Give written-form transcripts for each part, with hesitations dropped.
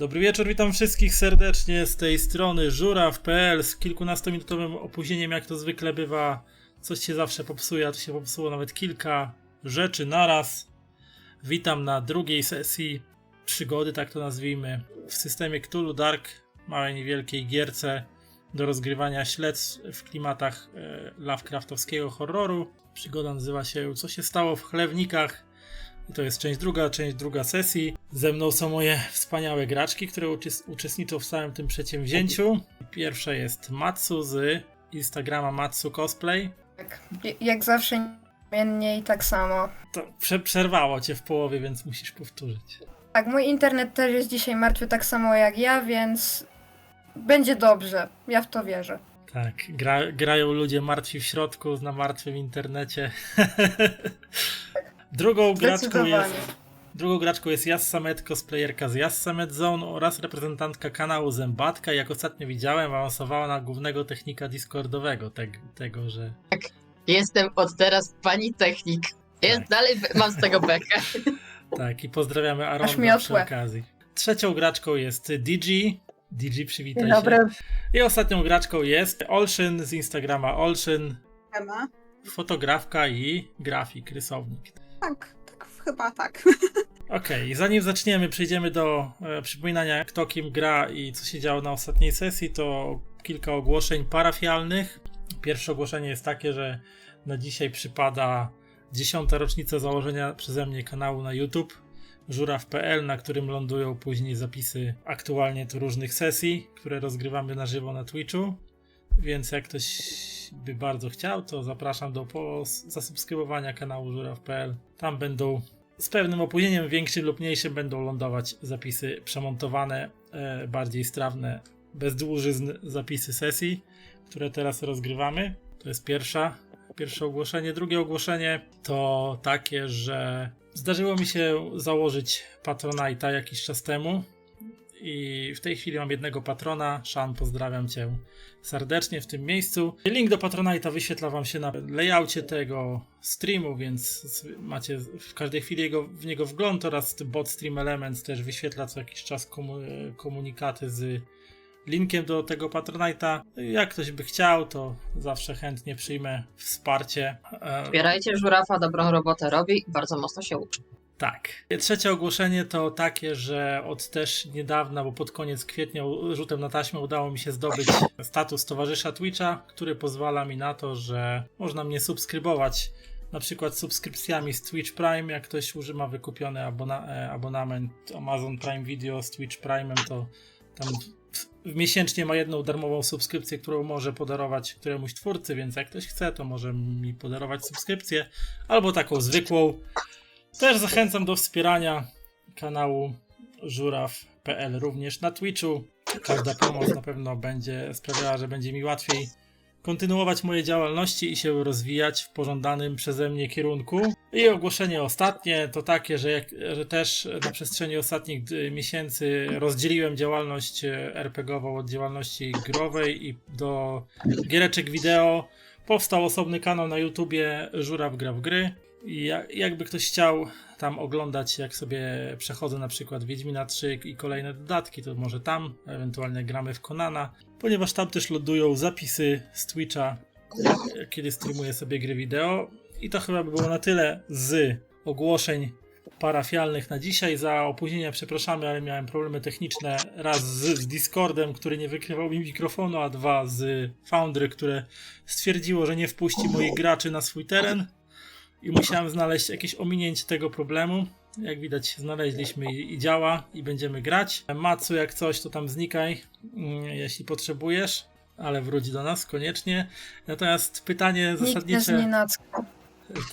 Dobry wieczór, witam wszystkich serdecznie z tej strony żuraw.pl z kilkunastominutowym opóźnieniem, jak to zwykle bywa. Coś się zawsze popsuje, a tu się popsuło nawet kilka rzeczy naraz. Witam na drugiej sesji przygody, tak to nazwijmy, w systemie Cthulhu Dark, małej niewielkiej gierce do rozgrywania śledztw w klimatach Lovecraftowskiego horroru. Przygoda nazywa się Co się stało w Chlewnikach. I to jest część druga sesji. Ze mną są moje wspaniałe graczki, które uczestniczą w całym tym przedsięwzięciu. Pierwsza jest Matsu z Instagrama Matsu Cosplay. Tak, jak zawsze niemiennie i tak samo. To przerwało cię w połowie, więc musisz powtórzyć. Tak, mój internet też jest dzisiaj martwy tak samo jak ja, więc będzie dobrze. Ja w to wierzę. Tak, grają ludzie martwi w środku, na martwym internecie. Drugą graczką jest Jassamet, cosplayerka z Jassamet Zone oraz reprezentantka kanału Zębatka. Jak ostatnio widziałem, awansowała na głównego technika discordowego. Tego, że... Tak, jestem od teraz pani technik. Tak. Dalej mam z tego bekę. Tak, i pozdrawiamy Aronda przy okazji. Trzecią graczką jest DG. DG, przywitaj się. Dobry. I ostatnią graczką jest Olszyn z Instagrama Olszyn. Ema? Fotografka i grafik, rysownik. Tak, chyba tak. Okej, zanim zaczniemy, przejdziemy do przypominania, kto kim gra i co się działo na ostatniej sesji, to kilka ogłoszeń parafialnych. Pierwsze ogłoszenie jest takie, że na dzisiaj przypada 10. rocznica założenia przeze mnie kanału na YouTube żuraw.pl, na którym lądują później zapisy aktualnie tu różnych sesji, które rozgrywamy na żywo na Twitchu. Więc jak ktoś by bardzo chciał, to zapraszam do zasubskrybowania kanału żuraw.pl. Tam będą z pewnym opóźnieniem, większym lub mniejszym, będą lądować zapisy przemontowane, bardziej strawne, bez dłużyzn zapisy sesji, które teraz rozgrywamy. To jest pierwsze ogłoszenie. Drugie ogłoszenie to takie, że zdarzyło mi się założyć Patronite'a jakiś czas temu. I w tej chwili mam jednego patrona. Sean, pozdrawiam cię serdecznie w tym miejscu. Link do Patronite'a wyświetla wam się na layoutie tego streamu, więc macie w każdej chwili w niego wgląd, oraz bot Stream Elements też wyświetla co jakiś czas komunikaty z linkiem do tego Patronite'a. Jak ktoś by chciał, to zawsze chętnie przyjmę wsparcie. Wspierajcie żurafa, dobrą robotę robi i bardzo mocno się uczy. Tak. Trzecie ogłoszenie to takie, że od też niedawna, bo pod koniec kwietnia rzutem na taśmę udało mi się zdobyć status towarzysza Twitcha, który pozwala mi na to, że można mnie subskrybować, na przykład subskrypcjami z Twitch Prime. Jak ktoś ma wykupiony abonament Amazon Prime Video z Twitch Prime'em, to tam miesięcznie ma jedną darmową subskrypcję, którą może podarować któremuś twórcy, więc jak ktoś chce, to może mi podarować subskrypcję, albo taką zwykłą. Też zachęcam do wspierania kanału żuraw.pl również na Twitchu. Każda pomoc na pewno będzie sprawiała, że będzie mi łatwiej kontynuować moje działalności i się rozwijać w pożądanym przeze mnie kierunku. I ogłoszenie ostatnie to takie, że też na przestrzeni ostatnich miesięcy rozdzieliłem działalność RPG-ową od działalności growej i do giereczek wideo powstał osobny kanał na YouTubie Żuraw gra w gry. I jakby ktoś chciał tam oglądać, jak sobie przechodzę na przykład Wiedźmina 3 i kolejne dodatki, to może tam, ewentualnie gramy w Conana, ponieważ tam też lądują zapisy z Twitcha, kiedy streamuję sobie gry wideo. I to chyba by było na tyle z ogłoszeń parafialnych na dzisiaj. Za opóźnienia przepraszamy, ale miałem problemy techniczne, raz z Discordem, który nie wykrywał mi mikrofonu, a dwa z Foundry, które stwierdziło, że nie wpuści moich graczy na swój teren. I musiałem znaleźć jakieś ominięcie tego problemu. Jak widać, znaleźliśmy i działa, i będziemy grać. Matsu, jak coś, to tam znikaj, jeśli potrzebujesz, ale wróć do nas koniecznie. Natomiast pytanie zasadnicze...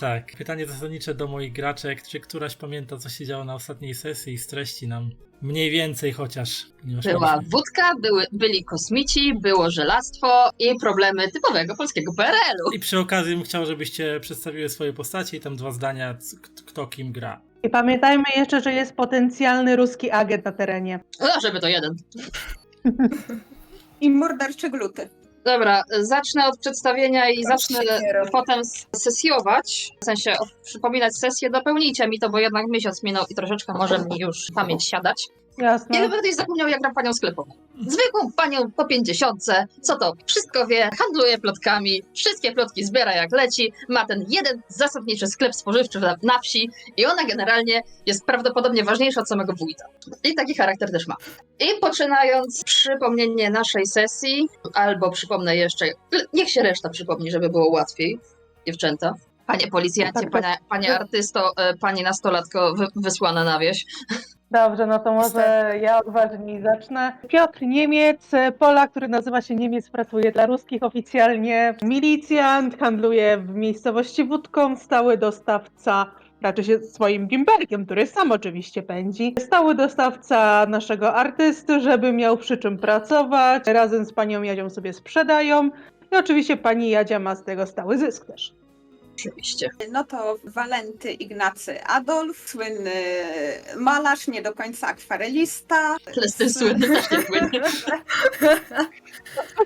Tak, pytanie zasadnicze do moich graczek, czy któraś pamięta, co się działo na ostatniej sesji i streści nam mniej więcej chociaż. Była wódka, byli kosmici, było żelastwo i problemy typowego polskiego PRL-u. I przy okazji bym chciał, żebyście przedstawiły swoje postacie i tam 2 zdania, kto kim gra. I pamiętajmy jeszcze, że jest potencjalny ruski agent na terenie. No, żeby to jeden. I mordercze gluty. Dobra, zacznę od przedstawienia i zacznę potem sesjować, w sensie przypominać sesję. Dopełnijcie mi to, bo jednak miesiąc minął i troszeczkę może mi już pamięć siadać. I Jasne. chyba ktoś zapomniał, jak gra panią sklepową. Zwykłą panią po 50, co to wszystko wie, handluje plotkami, wszystkie plotki zbiera jak leci, ma ten jeden zasadniczy sklep spożywczy na wsi i ona generalnie jest prawdopodobnie ważniejsza od samego wójta. I taki charakter też ma. I poczynając przypomnienie naszej sesji, albo przypomnę jeszcze, niech się reszta przypomni, żeby było łatwiej, dziewczęta. Panie policjancie, Tak. panie artysto, pani nastolatko wysłana na wieś. Dobrze, no to może ja odważniej zacznę. Piotr Niemiec, Polak, który nazywa się Niemiec, pracuje dla ruskich oficjalnie. Milicjant, handluje w miejscowości wódką, stały dostawca, raczy się swoim bimberkiem, który sam oczywiście pędzi. Stały dostawca naszego artysty, żeby miał przy czym pracować. Razem z panią Jadzią sobie sprzedają. I oczywiście pani Jadzia ma z tego stały zysk też. Oczywiście. No to Walenty Ignacy Adolf, słynny malarz, nie do końca akwarelista. Ale z tym słynnym też nie płynie.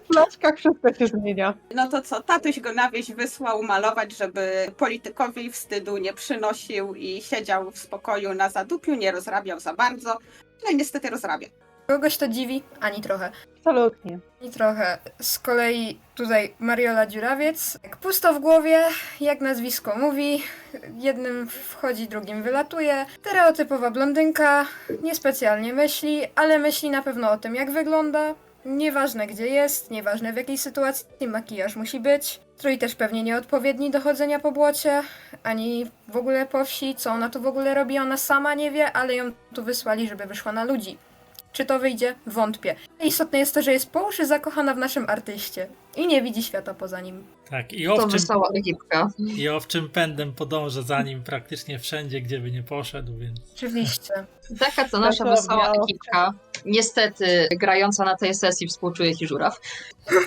W flaszkach wszystko się zmienia. No to co, tatuś go na wieś wysłał malować, żeby politykowi wstydu nie przynosił i siedział w spokoju na zadupiu, nie rozrabiał za bardzo. No i niestety rozrabia. Kogoś to dziwi? Ani trochę. Absolutnie. Ani trochę. Z kolei tutaj Mariola Dziurawiec. Jak pusto w głowie, jak nazwisko mówi, jednym wchodzi, drugim wylatuje. Stereotypowa blondynka, niespecjalnie myśli, ale myśli na pewno o tym, jak wygląda. Nieważne gdzie jest, nieważne w jakiej sytuacji makijaż musi być. Strój też pewnie nieodpowiedni do chodzenia po błocie, ani w ogóle po wsi, co ona tu w ogóle robi, ona sama nie wie, ale ją tu wysłali, żeby wyszła na ludzi. Czy to wyjdzie? Wątpię. Istotne jest to, że jest po uszy zakochana w naszym artyście i nie widzi świata poza nim. Tak, i To owczym, wesoła ekipka. i owczym pędem podąża za nim praktycznie wszędzie, gdzie by nie poszedł, więc... Oczywiście. Taka to nasza Dosłownie, wesoła owczem. ekipka. Niestety grająca na tej sesji współczuje ci żuraw.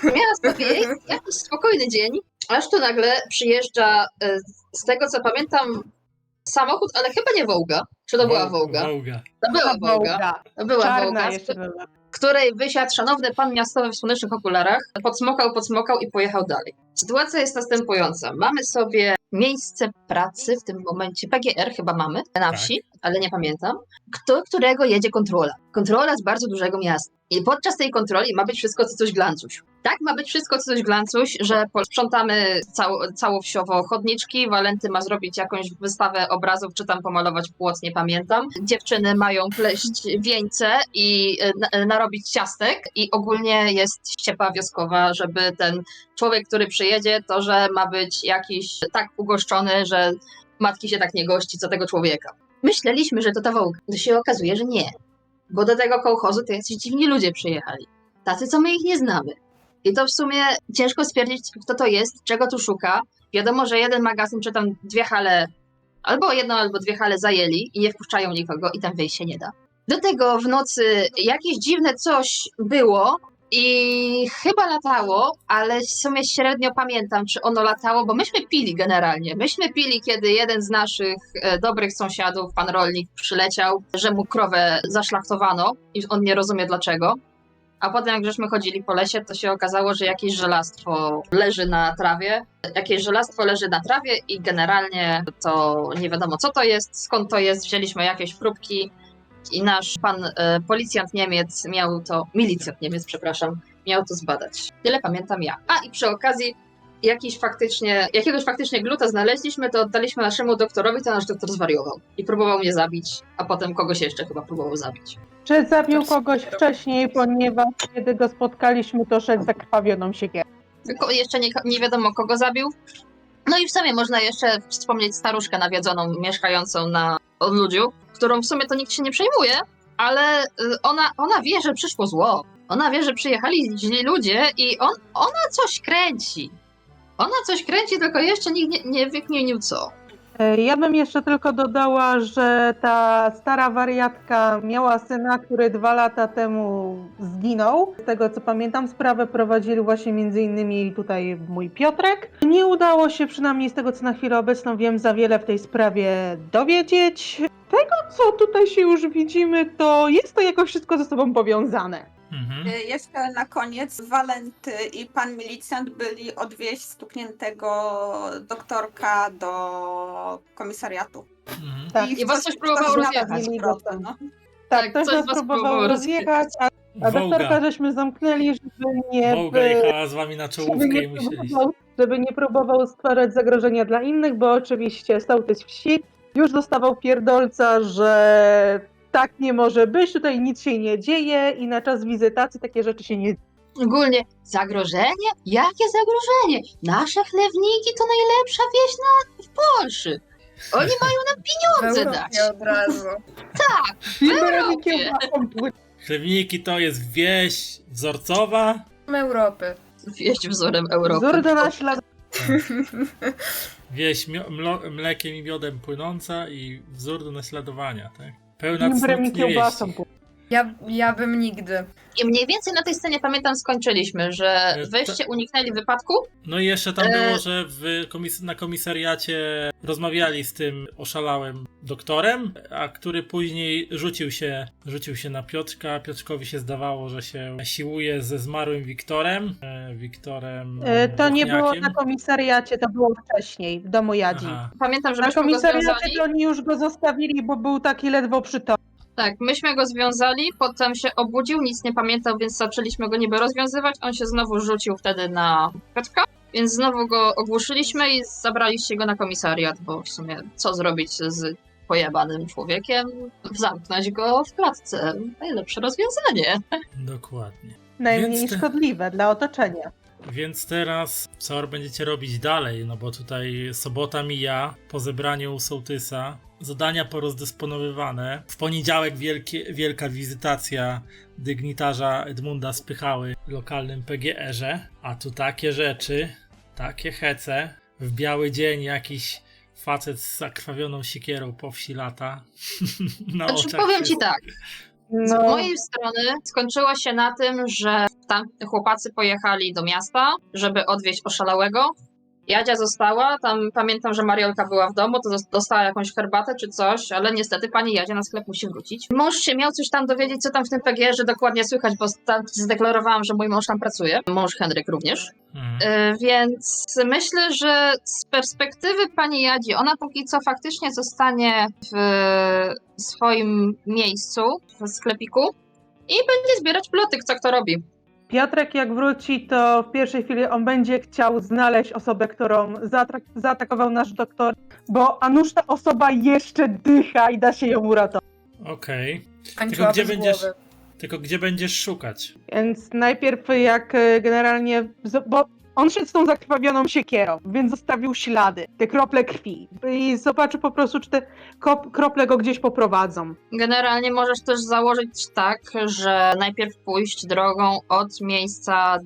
Miała sobie jakiś spokojny dzień, aż tu nagle przyjeżdża, z tego co pamiętam, samochód, ale chyba nie Wołga. Czy to była Wołga? Wołga. To była Wołga. To była Czarna Wołga, jeszcze była. w której wysiadł szanowny pan miastowy w słonecznych okularach, podsmokał i pojechał dalej. Sytuacja jest następująca. Mamy sobie miejsce pracy w tym momencie, PGR chyba mamy, na wsi, ale nie pamiętam, którego jedzie kontrola. Kontrola z bardzo dużego miasta. I podczas tej kontroli ma być wszystko co coś glancuś. Tak, ma być wszystko co coś glancuś, że posprzątamy całowsiowo chodniczki, Walenty ma zrobić jakąś wystawę obrazów, czy tam pomalować płot, nie pamiętam. Dziewczyny mają pleść wieńce i narobić ciastek i ogólnie jest ściepa wioskowa, żeby ten człowiek, który przyjedzie, to że ma być jakiś tak ugoszczony, że matki się tak nie gości, co tego człowieka. Myśleliśmy, że to ta Wołga. To się okazuje, że nie. Bo do tego kołchozu to jacyś dziwni ludzie przyjechali. Tacy, co my ich nie znamy. I to w sumie ciężko stwierdzić, kto to jest, czego tu szuka. Wiadomo, że jeden magazyn, czy tam dwie hale, albo jedną, albo dwie hale zajęli i nie wpuszczają nikogo i tam wejść się nie da. Do tego w nocy jakieś dziwne coś było i chyba latało, ale w sumie średnio pamiętam, czy ono latało, bo myśmy pili generalnie. Myśmy pili, kiedy jeden z naszych dobrych sąsiadów, pan rolnik, przyleciał, że mu krowę zaszlachtowano i on nie rozumie dlaczego. A potem jak żeśmy chodzili po lesie, to się okazało, że jakieś żelastwo leży na trawie. Jakieś żelastwo leży na trawie i generalnie to nie wiadomo co to jest, skąd to jest. Wzięliśmy jakieś próbki i nasz pan milicjant Niemiec, miał to zbadać. Tyle pamiętam ja. A i przy okazji jakiegoś faktycznie gluta znaleźliśmy, to oddaliśmy naszemu doktorowi, to nasz doktor zwariował i próbował mnie zabić, a potem kogoś jeszcze chyba próbował zabić. Czy zabił kogoś wcześniej, ponieważ kiedy go spotkaliśmy, to szedł zakrwawioną siekierą. Tylko jeszcze nie wiadomo kogo zabił. No i w sumie można jeszcze wspomnieć staruszkę nawiedzoną, mieszkającą na odludziu, którą w sumie to nikt się nie przejmuje, ale ona wie, że przyszło zło. Ona wie, że przyjechali źli ludzie i ona coś kręci. Ona coś kręci, tylko jeszcze nikt nie wykminił co. Ja bym jeszcze tylko dodała, że ta stara wariatka miała syna, który 2 lata temu zginął. Z tego co pamiętam, sprawę prowadzili właśnie między innymi tutaj mój Piotrek. Nie udało się, przynajmniej z tego co na chwilę obecną wiem, za wiele w tej sprawie dowiedzieć. Tego co tutaj się już widzimy, to jest to jakoś wszystko ze sobą powiązane. Mhm. Jeszcze na koniec Walenty i pan milicjant byli odwieźć stukniętego doktorka do komisariatu. Mhm. Tak. I was coś próbował ktoś rozjechać. napadł, no. Tak, ktoś coś nas was próbował próbował rozjechać, a doktorka Wołga. żeśmy zamknęli, żeby nie... Wołga jechała z wami na żeby czołówkę nie, i musieliście. żeby nie próbował stwarzać zagrożenia dla innych, bo oczywiście sołtys wsi już dostawał pierdolca, że tak nie może być, tutaj nic się nie dzieje i na czas wizytacji takie rzeczy się nie dzieją. Ogólnie zagrożenie? Jakie zagrożenie? Nasze chlewniki to najlepsza wieś w Polsce. Oni mają nam W pieniądze dać. Europie od razu. Fiberem i Europie. kiełbasą Chlebniki to jest wieś wzorcowa. Europy. Wieść wzorem Europy. wzór do naśladowania. Wieś mlekiem i miodem płynąca i wzór do naśladowania, tak? Pełna Fiberem i cnót kiełbasą. niewieści. Ja bym nigdy. I mniej więcej na tej scenie pamiętam skończyliśmy, że weźcie uniknęli wypadku. No i jeszcze tam było, że na komisariacie rozmawiali z tym oszalałym doktorem, a który później rzucił się na Piotrka. Piotrkowi się zdawało, że się siłuje ze zmarłym Wiktorem. To nie było Włóchniakiem. na komisariacie, to było wcześniej, w domu Jadzi. Aha. Pamiętam, że Na myśmy go komisariacie związali. to oni już go zostawili, bo był taki ledwo przytomny. Tak, myśmy go związali, potem się obudził, nic nie pamiętał, więc zaczęliśmy go niby rozwiązywać. On się znowu rzucił wtedy na Piotrka, więc znowu go ogłuszyliśmy i zabraliście go na komisariat, bo w sumie co zrobić z pojebanym człowiekiem? Zamknąć go w klatce. Najlepsze rozwiązanie. Dokładnie. Najmniej Więc te- szkodliwe dla otoczenia. Więc teraz co będziecie robić dalej? No bo tutaj sobota mija po zebraniu sołtysa. Zadania porozdysponowywane. W poniedziałek wielka wizytacja dygnitarza Edmunda Spychały w lokalnym PGR-ze. A tu takie rzeczy, takie hece. W biały dzień jakiś facet z zakrwawioną siekierą po wsi lata. Na Znaczy, oczach powiem ci wszystkich. tak. Z No, mojej strony skończyło się na tym, że chłopacy pojechali do miasta, żeby odwieźć oszalałego. Jadzia została, tam pamiętam, że Mariolka była w domu, to dostała jakąś herbatę czy coś, ale niestety pani Jadzia na sklep musi wrócić. Mąż się miał coś tam dowiedzieć, co tam w tym PGR-ze dokładnie słychać, bo tam zdeklarowałam, że mój mąż tam pracuje. Mąż Henryk również. Więc myślę, że z perspektywy pani Jadzi, ona póki co faktycznie zostanie w swoim miejscu, w sklepiku i będzie zbierać ploty, co kto robi. Piotrek jak wróci, to w pierwszej chwili on będzie chciał znaleźć osobę, którą zaatakował nasz doktor, bo a nuż ta osoba jeszcze dycha i da się ją uratować. Okej. Tańczyła gdzie bez będziesz- głowy. Tylko gdzie będziesz szukać? Więc najpierw jak generalnie, bo on szedł z tą zakrwawioną siekierą, więc zostawił ślady, te krople krwi i zobaczy po prostu, czy te krople go gdzieś poprowadzą. Generalnie możesz też założyć tak, że najpierw pójść drogą od miejsca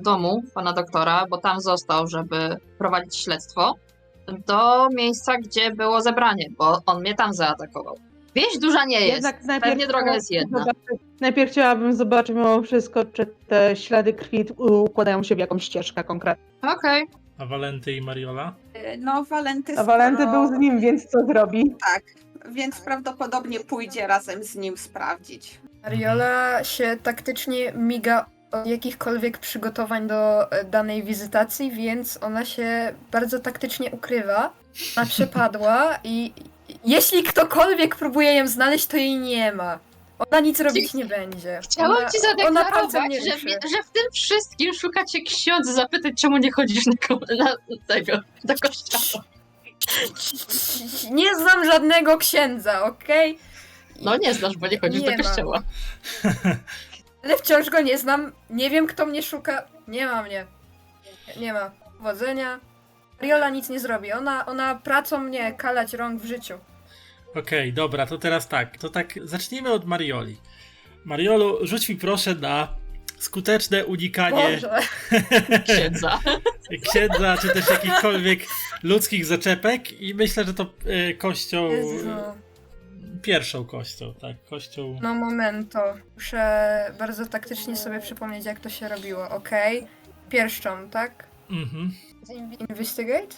domu pana doktora, bo tam został, żeby prowadzić śledztwo, do miejsca, gdzie było zebranie, bo on mnie tam zaatakował. Wieś duża nie jest. Pewnie droga jest jedna. Najpierw chciałabym zobaczyć mimo wszystko, czy te ślady krwi układają się w jakąś ścieżkę konkretną. Okej. A Walenty i Mariola? No, Walenty, A Walenty skoro- był z nim, więc co zrobi? Tak, więc prawdopodobnie pójdzie razem z nim sprawdzić. Mariola się taktycznie miga od jakichkolwiek przygotowań do danej wizytacji, więc ona się bardzo taktycznie ukrywa. Ona przepadła i jeśli ktokolwiek próbuje ją znaleźć, to jej nie ma. Ona nic robić nie będzie. Chciałam Ona- ci ona palcem zadeklarować, nie że, ruszy. że w tym wszystkim szukacie ksiądz, zapytać, czemu nie chodzisz do kościoła. Nie znam żadnego księdza, okej? No nie znasz, bo nie chodzisz Nie do ma. kościoła. Ale wciąż go nie znam. Nie wiem, kto mnie szuka. Nie ma mnie. Nie ma. Powodzenia. Mariola nic nie zrobi. Ona pracą mnie kalać rąk w życiu. Okej, dobra, to teraz tak. To tak, zacznijmy od Marioli. Mariolu, rzuć mi proszę na skuteczne unikanie Boże. Księdza. księdza, czy też jakichkolwiek ludzkich zaczepek i myślę, że to kościoł... Jezu. Pierwszą kością, tak, kościół... No momento. Muszę bardzo taktycznie sobie przypomnieć, jak to się robiło, okej? Pierszczą, tak? Mhm. Investigate?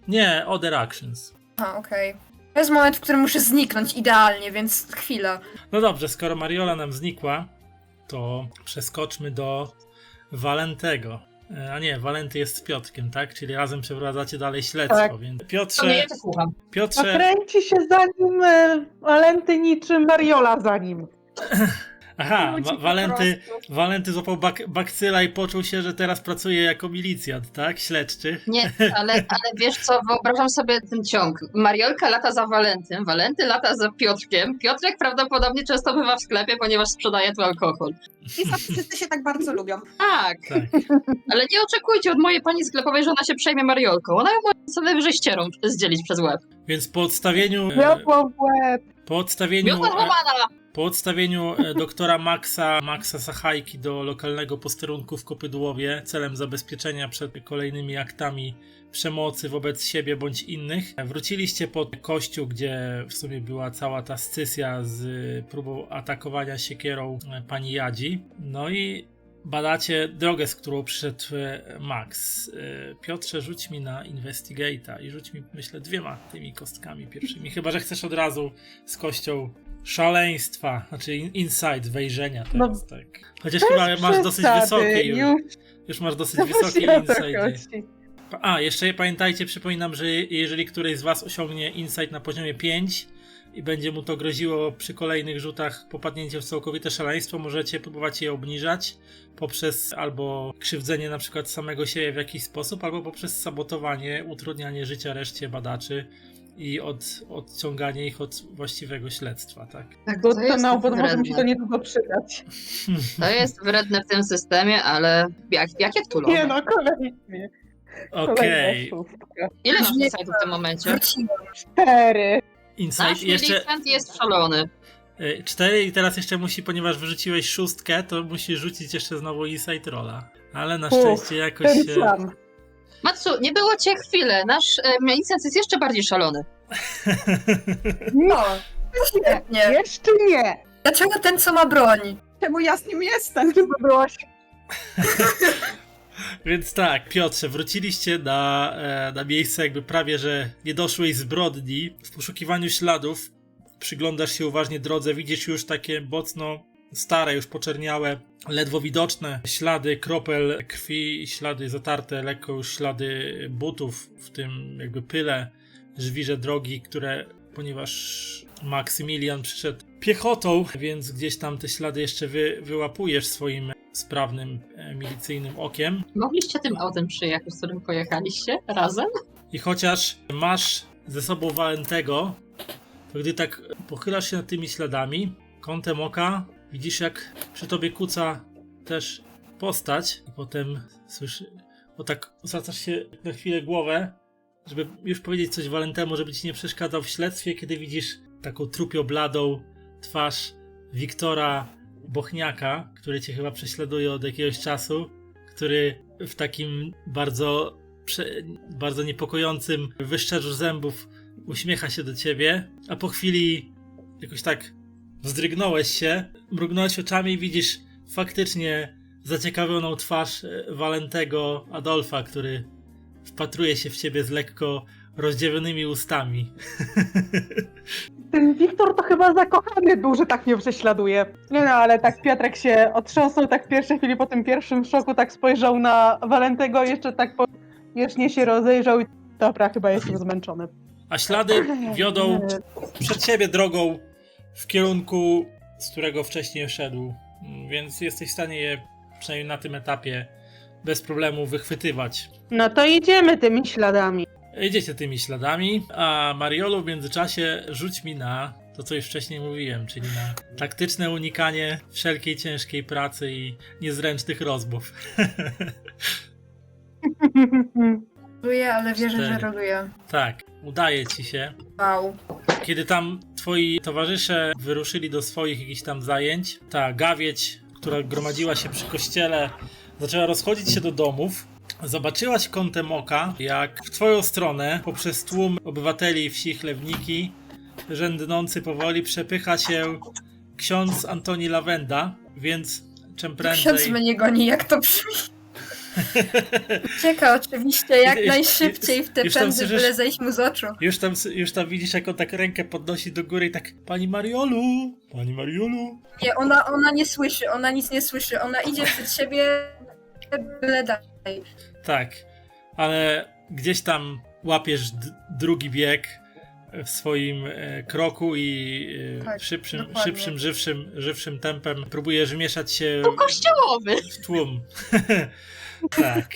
Nie, Other Actions. Aha, okej. To jest moment, w którym muszę zniknąć idealnie, więc chwila. No dobrze, skoro Mariola nam znikła, to przeskoczmy do Walentego. A nie, Walenty jest z Piotrkiem, tak? Czyli razem przeprowadzacie dalej śledztwo, Tak. więc To nie, Piotrze, ja cię słucham. Piotrze, Kręci się za nim Walenty niczym Mariola za nim. Aha, Ludzi po Walenty, prostu. Walenty złapał bakcyla i poczuł się, że teraz pracuje jako milicjant, tak? Śledczy. Nie, ale wiesz co, wyobrażam sobie ten ciąg. Mariolka lata za Walentym, Walenty lata za Piotrkiem. Piotrek prawdopodobnie często bywa w sklepie, ponieważ sprzedaje tu alkohol. I wszyscy się tak bardzo lubią. Tak, Tak. ale nie oczekujcie od mojej pani sklepowej, że ona się przejmie Mariolką. Ona ją może co najwyżej ścierą zdzielić przez łeb. Więc po odstawieniu... Miotło w łeb. Po odstawieniu... Miotła złamana! Po odstawieniu doktora Maxa Sachajki do lokalnego posterunku w Kopydłowie celem zabezpieczenia przed kolejnymi aktami przemocy wobec siebie bądź innych, wróciliście pod kościół, gdzie w sumie była cała ta scysja z próbą atakowania siekierą pani Jadzi. No i badacie drogę, z którą przyszedł Max. Piotrze, rzuć mi na Investigate'a i rzuć mi, myślę, 2 tymi kostkami pierwszymi, chyba że chcesz od razu z kością szaleństwa, znaczy insight, wejrzenia teraz, tak. Chociaż chyba masz dosyć wysokie już masz dosyć wysoki Właśnie o to insight. chodzi. A, jeszcze pamiętajcie, przypominam, że jeżeli któryś z was osiągnie insight na poziomie 5 i będzie mu to groziło przy kolejnych rzutach popadnięciem w całkowite szaleństwo, możecie próbować je obniżać poprzez albo krzywdzenie na przykład samego siebie w jakiś sposób, albo poprzez sabotowanie, utrudnianie życia reszcie badaczy i odciąganie ich od właściwego śledztwa, tak? Tak, Bo to na obóz może mi się to wredne. niedługo przydać. To jest wredne w tym systemie, ale jakie wtulowe? Nie no, kolejnie. Okej. Kolejna szóstka. Ile masz Nie, insightów w tym momencie? Wróciłam. 4. Insight Nasz jeszcze milicjant jest szalony. 4 i teraz jeszcze musi, ponieważ wyrzuciłeś 6, to musisz rzucić jeszcze znowu insight rolla. Ale na szczęście jakoś Ten się... sam. Matsu, nie było cię chwilę. Nasz milicjant jest jeszcze bardziej szalony. No, Świetnie. jeszcze nie. Dlaczego ten, co ma broń? Czemu ja z nim jestem? Żeby byłaś Więc tak, Piotrze, wróciliście na miejsce jakby prawie, że niedoszłej zbrodni. W poszukiwaniu śladów przyglądasz się uważnie drodze, widzisz już takie mocno stare, już poczerniałe, ledwo widoczne ślady kropel krwi, ślady zatarte, lekko już ślady butów w tym jakby pyle, żwirze drogi, które, ponieważ Maksymilian przyszedł piechotą, więc gdzieś tam te ślady jeszcze wyłapujesz swoim sprawnym milicyjnym okiem. Mogliście tym autem przyjechać, z którym pojechaliście razem? I chociaż masz ze sobą Walentego, to gdy tak pochylasz się nad tymi śladami, kątem oka widzisz, jak przy tobie kuca też postać. I potem słyszysz, bo tak zwracasz się na chwilę głowę, żeby już powiedzieć coś Walentemu, żeby ci nie przeszkadzał w śledztwie, kiedy widzisz taką trupiobladą twarz Wiktora Bochniaka, który cię chyba prześladuje od jakiegoś czasu, który w takim bardzo niepokojącym wyszczerzu zębów uśmiecha się do ciebie, a po chwili jakoś tak wzdrygnąłeś się, mrugnąłeś oczami i widzisz faktycznie zaciekawioną twarz Walentego Adolfa, który wpatruje się w ciebie z lekko rozdziewionymi ustami. Ten Wiktor to chyba zakochany był, że tak mnie prześladuje. No, ale tak Piotrek się otrząsnął tak w pierwszej chwili po tym pierwszym szoku, tak spojrzał na Walentego, jeszcze tak wiecznie się rozejrzał i dobra, chyba jestem zmęczony. A ślady wiodą przed siebie drogą w kierunku, z którego wcześniej szedł, więc jesteś w stanie je przynajmniej na tym etapie bez problemu wychwytywać. No to idziemy tymi śladami. Idziecie tymi śladami, a Mariolu w międzyczasie rzuć mi na to, co już wcześniej mówiłem, czyli na taktyczne unikanie wszelkiej ciężkiej pracy i niezręcznych rozmów. Roluję, ale wierzę, że 4. roluję. Tak, udaje ci się. Wow. Kiedy tam twoi towarzysze wyruszyli do swoich jakichś tam zajęć, ta gawieć, która gromadziła się przy kościele, zaczęła rozchodzić się do domów. Zobaczyłaś kątem oka, jak w twoją stronę, poprzez tłum obywateli wsi Chlewniki, rzędnący powoli, przepycha się ksiądz Antoni Lawenda, więc czym Ksiądz prędzej... mnie goni, jak to brzmi. Ucieka oczywiście jak Już- najszybciej w te już tam pędy, słyszysz- byle zejść mu z oczu. Już tam widzisz, jak on tak rękę podnosi do góry i tak Pani Mariolu! Pani Mariolu! Nie, ona nie słyszy, ona nic nie słyszy, ona idzie przed siebie, byle dalej. Tak, ale gdzieś tam łapiesz drugi bieg, w swoim kroku i Tak, dokładnie. szybszym, żywszym tempem próbujesz wmieszać się Kościołowy! w tłum. Tak,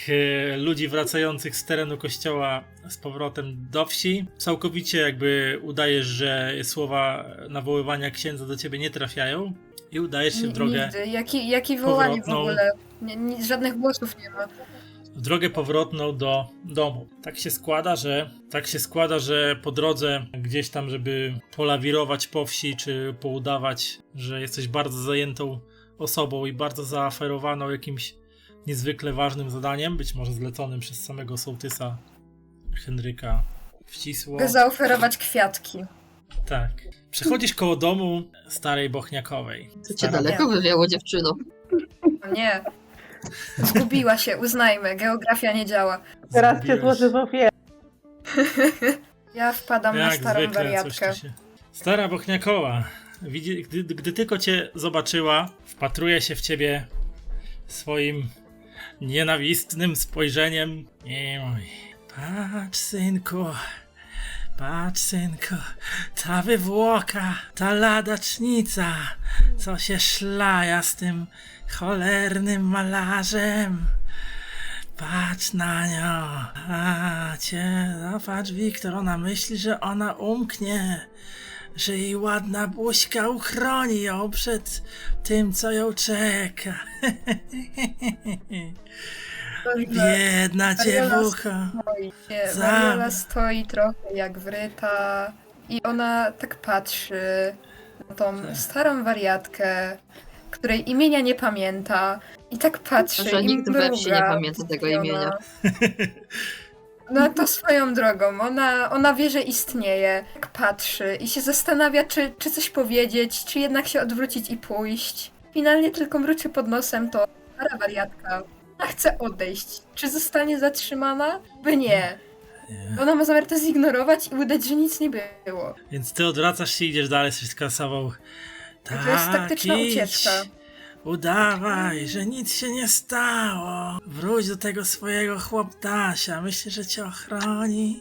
ludzi wracających z terenu kościoła z powrotem do wsi. Całkowicie jakby udajesz, że słowa nawoływania księdza do ciebie nie trafiają i udajesz się w drogę, Nigdy. Jaki wołanie w powrotną. ogóle? Żadnych głosów nie ma. w drogę powrotną do domu. Tak się składa, że po drodze gdzieś tam, żeby polawirować po wsi, czy poudawać, że jesteś bardzo zajętą osobą i bardzo zaaferowaną jakimś niezwykle ważnym zadaniem, być może zleconym przez samego sołtysa Henryka Wcisło. Mogę zaoferować kwiatki. Tak. Przechodzisz koło domu starej Bochniakowej. To cię Stara- daleko wywiało, dziewczyno. O nie. Zgubiła się, uznajmy. Geografia nie działa. Teraz cię Zgubiłeś. złoży w ofierze. Ja wpadam na Jak starą zwykle, wariatkę. coś tu się... Stara Bochniakowa, gdy tylko cię zobaczyła, wpatruje się w ciebie swoim nienawistnym spojrzeniem i mówi: patrz synku, ta wywłoka, ta ladacznica, co się szlaja z tym cholernym malarzem. Patrz na nią. Zobacz, Wiktor, ona myśli, że ona umknie, że jej ładna buźka uchroni ją przed tym, co ją czeka. Biedna dziewucha. Mariola stoi trochę jak wryta i ona tak patrzy na tą starą wariatkę, której imienia nie pamięta i tak patrzy Że i nikt we wsi nie mruga pamięta tego zdziwiona. imienia. No to swoją drogą, ona wie, że istnieje, tak patrzy i się zastanawia, czy coś powiedzieć, czy jednak się odwrócić i pójść. Finalnie tylko mruczy pod nosem to stara wariatka. Ona chce odejść. Czy zostanie zatrzymana? By nie. Ona ma zamiar to zignorować i udać, że nic nie było. Więc ty odwracasz się i idziesz dalej z kasował. To jest taktyczna ucieczka. Udawaj, że nic się nie stało. Wróć do tego swojego chłoptasia. Myślę, że cię ochroni.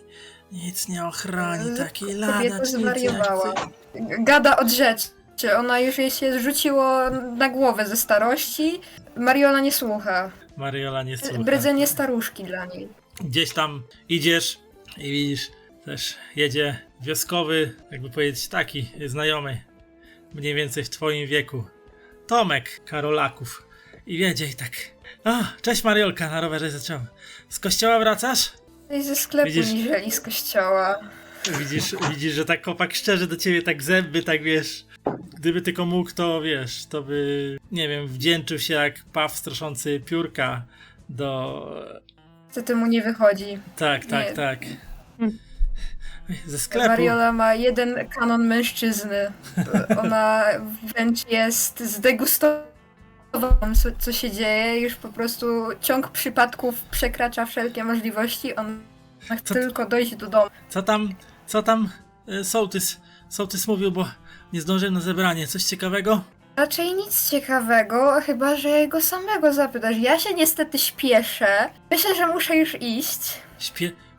Nic nie ochroni takiej Kobieta ladacznicy jak zwariowała. ty. Gada od rzeczy. Ona już jej się rzuciło na głowę ze starości. Mariola nie słucha. Mariola nie słucha. Bredzenie staruszki dla niej. Gdzieś tam idziesz i widzisz, też jedzie wioskowy, jakby powiedzieć, taki znajomy, mniej więcej w twoim wieku, Tomek Karolaków. I wiedzie i tak: o, cześć Mariolka, na rowerze zacząłem. Z kościoła wracasz? I ze sklepu Widzisz? niżeli z kościoła. Widzisz, że tak chłopak szczerze do ciebie, tak zęby, tak wiesz, gdyby tylko mógł, to wiesz, to by, nie wiem, wdzięczył się jak paw stroszący piórka do... Niestety mu nie wychodzi. Tak. Ze sklepu. Mariola ma jeden kanon mężczyzny. Ona wręcz jest zdegustowana, co się dzieje. Już po prostu ciąg przypadków przekracza wszelkie możliwości. Ona chce tylko dojść do domu. Co tam sołtys mówił, bo nie zdążyłem na zebranie. Coś ciekawego? Raczej nic ciekawego, chyba że jego samego zapytasz. Ja się niestety śpieszę. Myślę, że muszę już iść.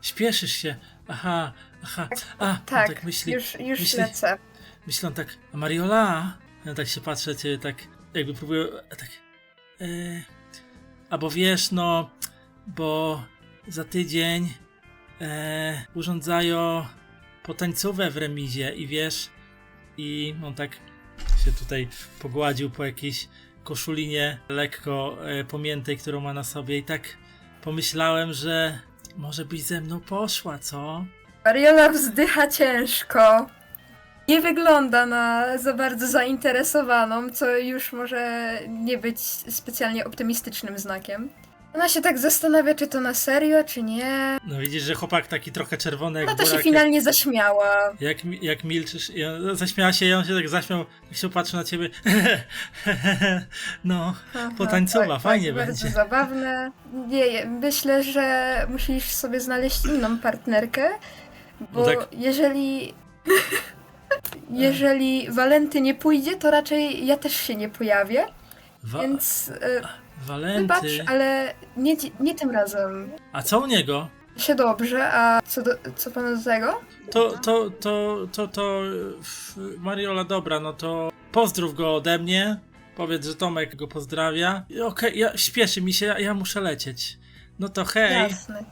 Śpieszysz się. Aha. Tak, on tak myśli. już lecę. Myśli on tak: a Mariola? Ja tak się patrzę, cię tak jakby próbuję, tak. Albo wiesz, no, bo za tydzień urządzają potańcówę w remizie i wiesz, i on tak się tutaj pogładził po jakiejś koszulinie lekko pomiętej, którą ma na sobie, i tak pomyślałem, że może byś ze mną poszła, co? Mariola wzdycha ciężko. Nie wygląda na za bardzo zainteresowaną, co już może nie być specjalnie optymistycznym znakiem. Ona się tak zastanawia, czy to na serio, czy nie. No widzisz, że chłopak taki trochę czerwony jak Ona to się burak, finalnie zaśmiała. jak milczysz, i on zaśmiała się i on się tak zaśmiał, jak się patrzy na ciebie. No, Aha, potańcowa, fajnie bardzo będzie. zabawne. Nie, myślę, że musisz sobie znaleźć inną partnerkę, bo No tak. jeżeli Walenty nie pójdzie, to raczej ja też się nie pojawię, więc Walenty. wybacz, ale nie tym razem. A co u niego? się dobrze, a co pana do tego? Mariola, dobra, no to pozdrów go ode mnie, powiedz, że Tomek go pozdrawia. Okej, śpieszy mi się, ja muszę lecieć. No to hej. Jasne.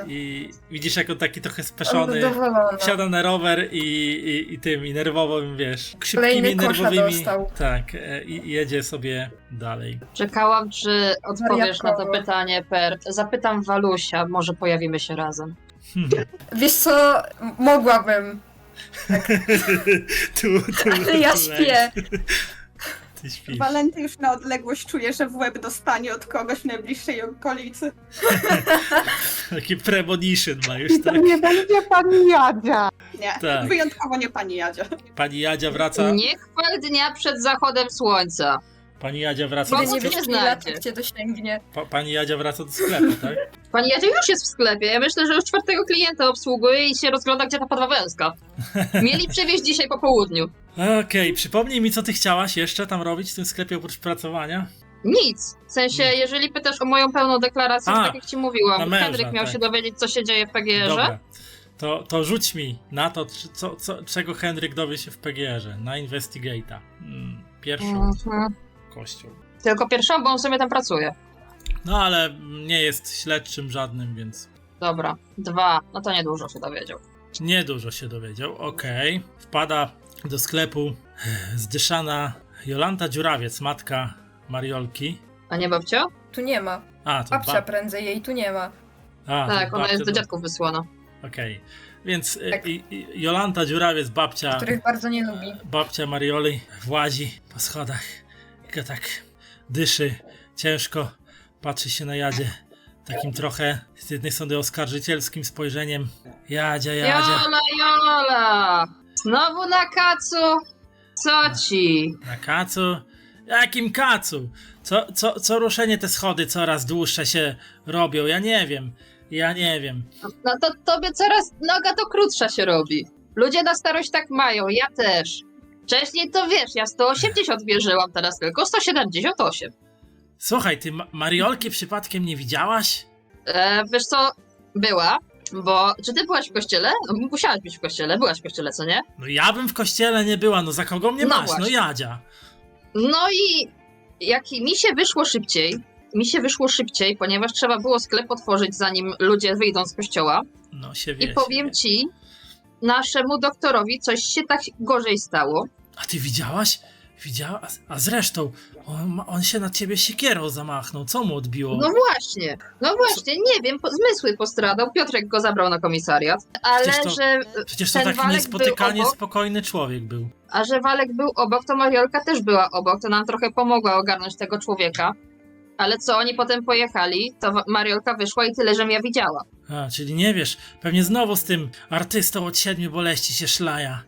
I widzisz, jak on taki trochę speszony Zadowolona. wsiada na rower i nerwowym, wiesz, Kolejny szybkimi, kosza nerwowymi. dostał. Tak, i jedzie sobie dalej. Czekałam, czy odpowiesz na to Wariatkowo. pytanie, Per. Zapytam Walusia, może pojawimy się razem. Wiesz co, mogłabym, ale ja śpię. Ty śpisz. Walenty już na odległość czuje, że w łeb dostanie od kogoś w najbliższej okolicy. Taki premonition ma już, I to tak? nie będzie pani Jadzia. Nie, Tak. wyjątkowo nie pani Jadzia. Pani Jadzia wraca. Nie chwal dnia przed zachodem słońca. Pani Jadzia wraca Kiedy do Bo nie nie sklepu. wyśpi znajdzie. latek cię dosięgnie. Pani Jadzia wraca do sklepu, tak? Pani Jadzia już jest w sklepie. Ja myślę, że już 4. klienta obsługuje i się rozgląda, gdzie ta podwawelska. Mieli przywieźć dzisiaj po południu. Okej, przypomnij mi, co ty chciałaś jeszcze tam robić w tym sklepie oprócz pracowania? Nic. W sensie, jeżeli pytasz o moją pełną deklarację, to A, tak jak ci na mówiłam, męża, Henryk miał tak. się dowiedzieć, co się dzieje w PGR-ze. Dobra. To rzuć mi na to, czego Henryk dowie się w PGR-ze, na Investigate'a. Pierwszą Mhm. kością. Tylko pierwszą, bo on sobie tam pracuje. No ale nie jest śledczym żadnym, więc Dobra. 2. No to niedużo się dowiedział. niedużo się dowiedział. Okej. Wpada do sklepu zdyszana Jolanta Dziurawiec, matka Mariolki. A nie babcia? Tu nie ma. A, to Babcia prędzej, jej tu nie ma. Tak, to ona jest do babcia, dziadków wysłana. Okej. Więc Tak. Jolanta Dziurawiec, babcia Których bardzo nie lubi. Marioli włazi po schodach i go tak dyszy ciężko, patrzy się na Jadzie takim trochę z jednej strony oskarżycielskim spojrzeniem. Jadzia. Jola! Znowu na kacu? Co ci? Na kacu? Jakim kacu? Co ruszenie te schody coraz dłuższe się robią? Ja nie wiem. No to tobie coraz noga to krótsza się robi. Ludzie na starość tak mają, ja też. Wcześniej to wiesz, ja 180 wierzyłam, teraz tylko 178. Słuchaj, ty Mariolki przypadkiem nie widziałaś? Wiesz co, była, bo... Czy ty byłaś w kościele? No, musiałaś być w kościele, byłaś w kościele, co nie? No ja bym w kościele nie była, no za kogo mnie No masz? No właśnie. Jadzia. No i jak mi się wyszło szybciej, ponieważ trzeba było sklep otworzyć, zanim ludzie wyjdą z kościoła. No się wie. I powiem ci, naszemu doktorowi coś się tak gorzej stało. A ty widziałaś? A zresztą, on się na ciebie siekierą zamachnął. Co mu odbiło? No właśnie, nie wiem, zmysły postradał. Piotrek go zabrał na komisariat, ale Przecież to ten taki Walek niespotykanie był obok. spokojny człowiek był. A że Walek był obok, to Mariolka też była obok, to nam trochę pomogła ogarnąć tego człowieka. Ale co oni potem pojechali, to Mariolka wyszła i tyle, żem ja widziała. A, czyli nie wiesz, pewnie znowu z tym artystą od 7 boleści się szlaja.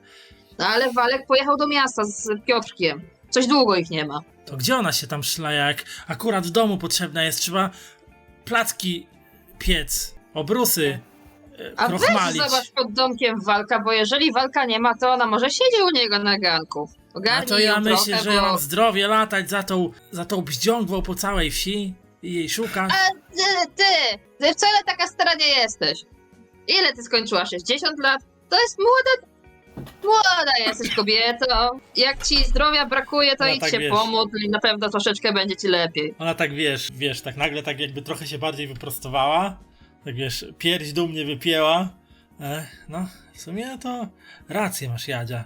No ale Walek pojechał do miasta z Piotrkiem. Coś długo ich nie ma. To gdzie ona się tam szlaja, jak akurat w domu potrzebna jest? Trzeba placki piec, obrusy A weź krochmalić. zobacz pod domkiem Walka, bo jeżeli Walka nie ma, to ona może siedzi u niego na ganku. A Ogarnij to ja ją myślę, trochę, że ja bo... mam zdrowie latać za tą bździągwą po całej wsi i jej szukać. Ty wcale taka stara nie jesteś. Ile ty skończyła? 60 lat? To jest młoda jesteś kobietą. Jak ci zdrowia brakuje, to No idź tak się wiesz. pomódl i na pewno troszeczkę będzie ci lepiej. Ona tak wiesz, tak nagle tak jakby trochę się bardziej wyprostowała. Tak wiesz, pierś dumnie wypięła. No, w sumie to rację masz, Jadzia.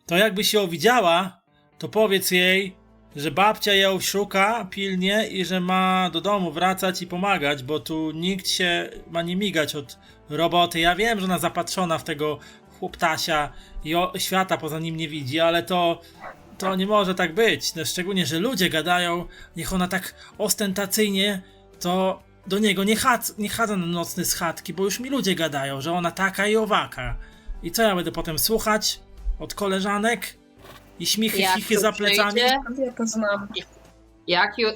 To jakbyś ją widziała, to powiedz jej, że babcia ją szuka pilnie i że ma do domu wracać i pomagać, bo tu nikt się ma nie migać od roboty. Ja wiem, że ona zapatrzona w tego chłoptasia i świata poza nim nie widzi, ale to nie może tak być. No, szczególnie, że ludzie gadają, niech ona tak ostentacyjnie to do niego nie chadza na nocne schadzki, bo już mi ludzie gadają, że ona taka i owaka. I co ja będę potem słuchać od koleżanek? I śmichy, Jak chichy tu za plecami? przyjdzie, Ja to znam.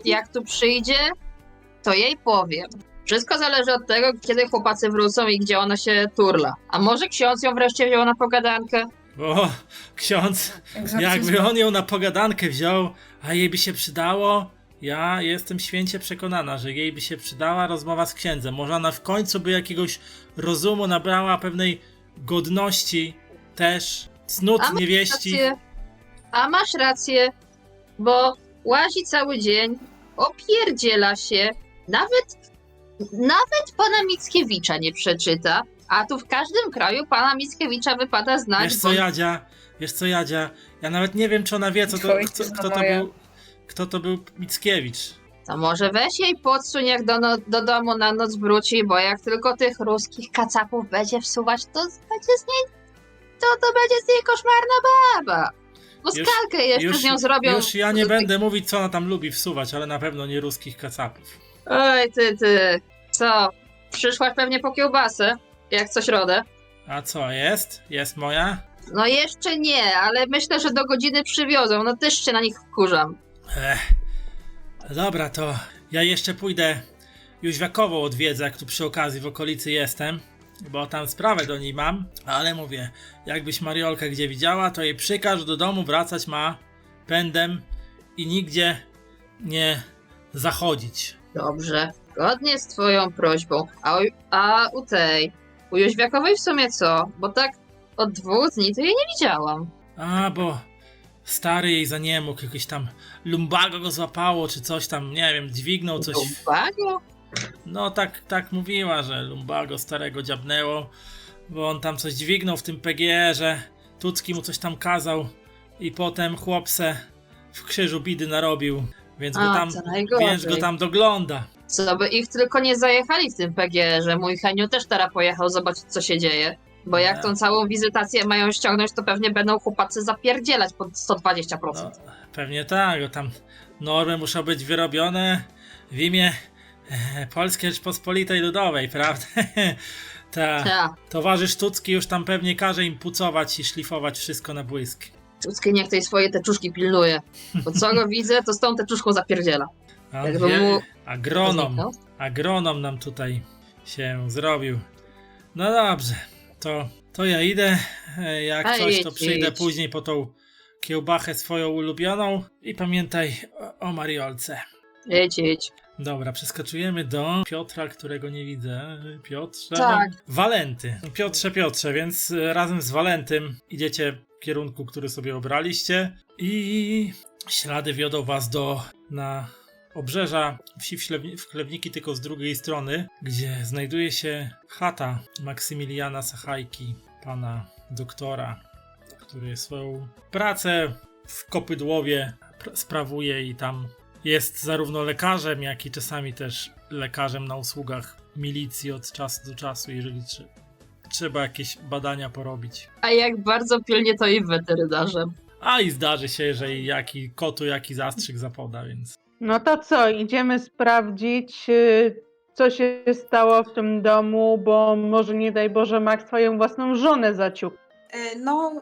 jak tu przyjdzie, to jej powiem. Wszystko zależy od tego, kiedy chłopacy wrócą i gdzie ona się turla. A może ksiądz ją wreszcie wziął na pogadankę? O, ksiądz, Egzorcyzm. jakby on ją na pogadankę wziął, a jej by się przydało, Ja jestem święcie przekonana, że jej by się przydała rozmowa z księdzem. Może ona w końcu by jakiegoś rozumu nabrała, pewnej godności też, cnót niewieści. A masz rację, bo łazi cały dzień, opierdziela się, nawet pana Mickiewicza nie przeczyta, a tu w każdym kraju pana Mickiewicza wypada znać. Wiesz co, Jadzia, ja nawet nie wiem, czy ona wie, kto to był Mickiewicz. To może weź jej podsuń, jak do domu na noc wróci, bo jak tylko tych ruskich kacapów będzie wsuwać, to będzie z niej, to będzie z niej koszmarna baba. Bo skalkę jeszcze z nią zrobią. Już ja nie będę mówić, co ona tam lubi wsuwać, ale na pewno nie ruskich kacapów. Oj, ty. Co? Przyszłaś pewnie po kiełbasę, jak co środę. A co, jest? Jest moja? No jeszcze nie, ale myślę, że do godziny przywiozą. No też się na nich wkurzam. Dobra, to ja jeszcze pójdę Jóźwiakową odwiedzę, jak tu przy okazji w okolicy jestem, bo tam sprawę do niej mam, ale mówię, jakbyś Mariolkę gdzie widziała, to jej przykaż do domu wracać ma pędem i nigdzie nie zachodzić. Dobrze, zgodnie z twoją prośbą. A u Jóźwiakowej w sumie co? Bo tak od 2 dni to jej nie widziałam. A, bo stary jej za nie mógł, jakieś tam lumbago go złapało, czy coś tam, nie wiem, dźwignął coś. Lumbago? No tak mówiła, że lumbago starego dziabnęło, bo on tam coś dźwignął w tym PGR-ze, Tucki mu coś tam kazał i potem chłopse w krzyżu bidy narobił, więc go tam dogląda. Co by ich tylko nie zajechali w tym PGR-ze. Mój Heniu też teraz pojechał zobaczyć, co się dzieje. Bo jak tą całą wizytację mają ściągnąć, to pewnie będą chłopacy zapierdzielać pod 120%. No, pewnie tak, bo tam normy muszą być wyrobione w imię Polskiej Rzeczpospolitej Ludowej, prawda? Towarzysz Tucki już tam pewnie każe im pucować i szlifować wszystko na błysk. Tucki niech tej swojej teczuszki pilnuje. Bo co go widzę, to z tą teczuszką zapierdziela. Agronom nam tutaj się zrobił. No dobrze, to ja idę. Jak coś, to przyjdę później po tą kiełbachę swoją ulubioną i pamiętaj o Mariolce. Jedź. Dobra, przeskoczujemy do Piotra, którego nie widzę. Piotrze? Tak. Walenty. Piotrze, więc razem z Walentym idziecie w kierunku, który sobie obraliście i ślady wiodą was na obrzeża wsi w Chlewniki, tylko z drugiej strony, gdzie znajduje się chata Maksymiliana Sachajki, pana doktora, który swoją pracę w Kopydłowie sprawuje i tam jest zarówno lekarzem, jak i czasami też lekarzem na usługach milicji od czasu do czasu, jeżeli trzeba jakieś badania porobić. A jak bardzo pilnie, to i weterynarzem. A i zdarzy się, że kotu jaki zastrzyk zapoda, więc... No to co, idziemy sprawdzić, co się stało w tym domu, bo może nie daj Boże Max swoją własną żonę zaciukł. No,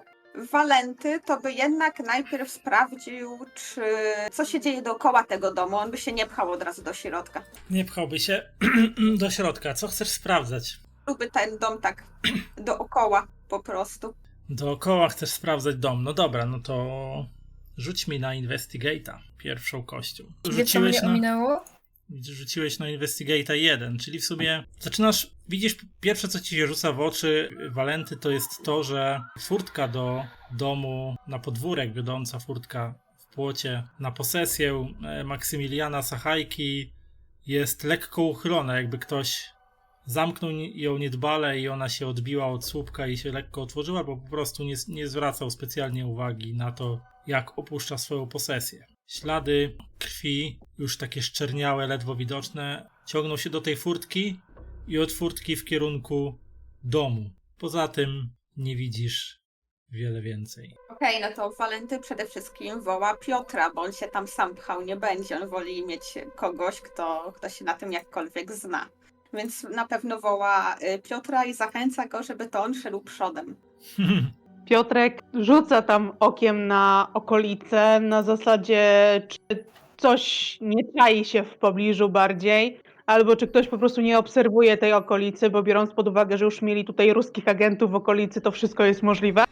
Walenty to by jednak najpierw sprawdził, co się dzieje dookoła tego domu. On by się nie pchał od razu do środka. Nie pchałby się do środka. Co chcesz sprawdzać? Lubię ten dom tak dookoła po prostu. Dookoła chcesz sprawdzać dom. No dobra, no to rzuć mi na Investigate'a pierwszą kością. Co mnie ominęło? Rzuciłeś na Investigate'a 1, czyli w sumie widzisz, pierwsze co ci się rzuca w oczy, Walenty, to jest to, że furtka do domu, na podwórek wiodąca furtka w płocie, na posesję Maksymiliana Sachajki jest lekko uchylona, jakby ktoś zamknął ją niedbale i ona się odbiła od słupka i się lekko otworzyła, bo po prostu nie zwracał specjalnie uwagi na to, jak opuszcza swoją posesję. Ślady krwi, już takie szczerniałe, ledwo widoczne, ciągną się do tej furtki i od furtki w kierunku domu. Poza tym nie widzisz wiele więcej. Okej, no to Walenty przede wszystkim woła Piotra, bo on się tam sam pchał nie będzie. On woli mieć kogoś, kto się na tym jakkolwiek zna. Więc na pewno woła Piotra i zachęca go, żeby to on szedł przodem. Piotrek rzuca tam okiem na okolice, na zasadzie, czy coś nie czai się w pobliżu bardziej, albo czy ktoś po prostu nie obserwuje tej okolicy, bo biorąc pod uwagę, że już mieli tutaj ruskich agentów w okolicy, to wszystko jest możliwe.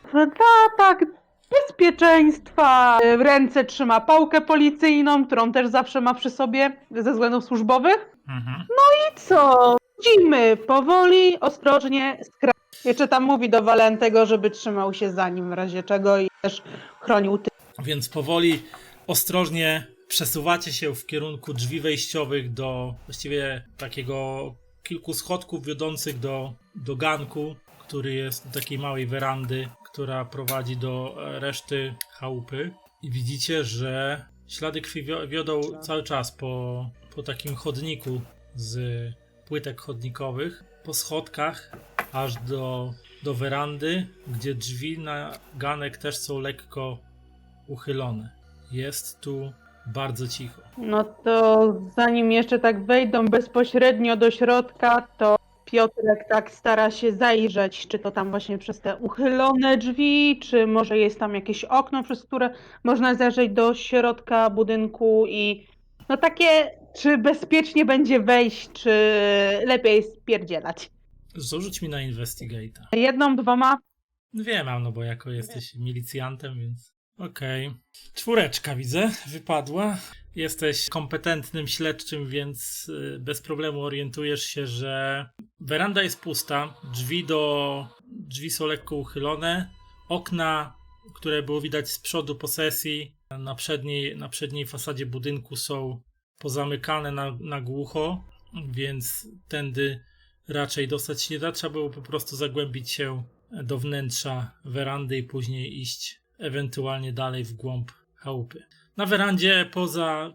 Tak, bezpieczeństwa. W ręce trzyma pałkę policyjną, którą też zawsze ma przy sobie ze względów służbowych. Mhm. I co? Chodzimy powoli, ostrożnie, skromnie. Jeszcze tam mówi do Walentego, żeby trzymał się za nim w razie czego i też chronił Więc powoli, ostrożnie przesuwacie się w kierunku drzwi wejściowych do właściwie takiego kilku schodków wiodących do ganku, który jest do takiej małej werandy, która prowadzi do reszty chałupy. I widzicie, że ślady krwi wiodą cały czas po takim chodniku z płytek chodnikowych, po schodkach, aż do werandy, gdzie drzwi na ganek też są lekko uchylone. Jest tu bardzo cicho. No to zanim jeszcze tak wejdą bezpośrednio do środka, to Piotrek tak stara się zajrzeć, czy to tam właśnie przez te uchylone drzwi, czy może jest tam jakieś okno, przez które można zajrzeć do środka budynku i no takie, czy bezpiecznie będzie wejść, czy lepiej spierdzielać. Rzuć mi na Investigate'a. 1, 2. Wiem, no bo jako jesteś milicjantem, więc... Okej. 4 widzę, wypadła. Jesteś kompetentnym śledczym, więc bez problemu orientujesz się, że weranda jest pusta, drzwi są lekko uchylone, okna, które było widać z przodu posesji, na przedniej fasadzie budynku są pozamykane na głucho, więc tędy raczej dostać się nie da. Trzeba było po prostu zagłębić się do wnętrza werandy i później iść ewentualnie dalej w głąb chałupy. Na werandzie,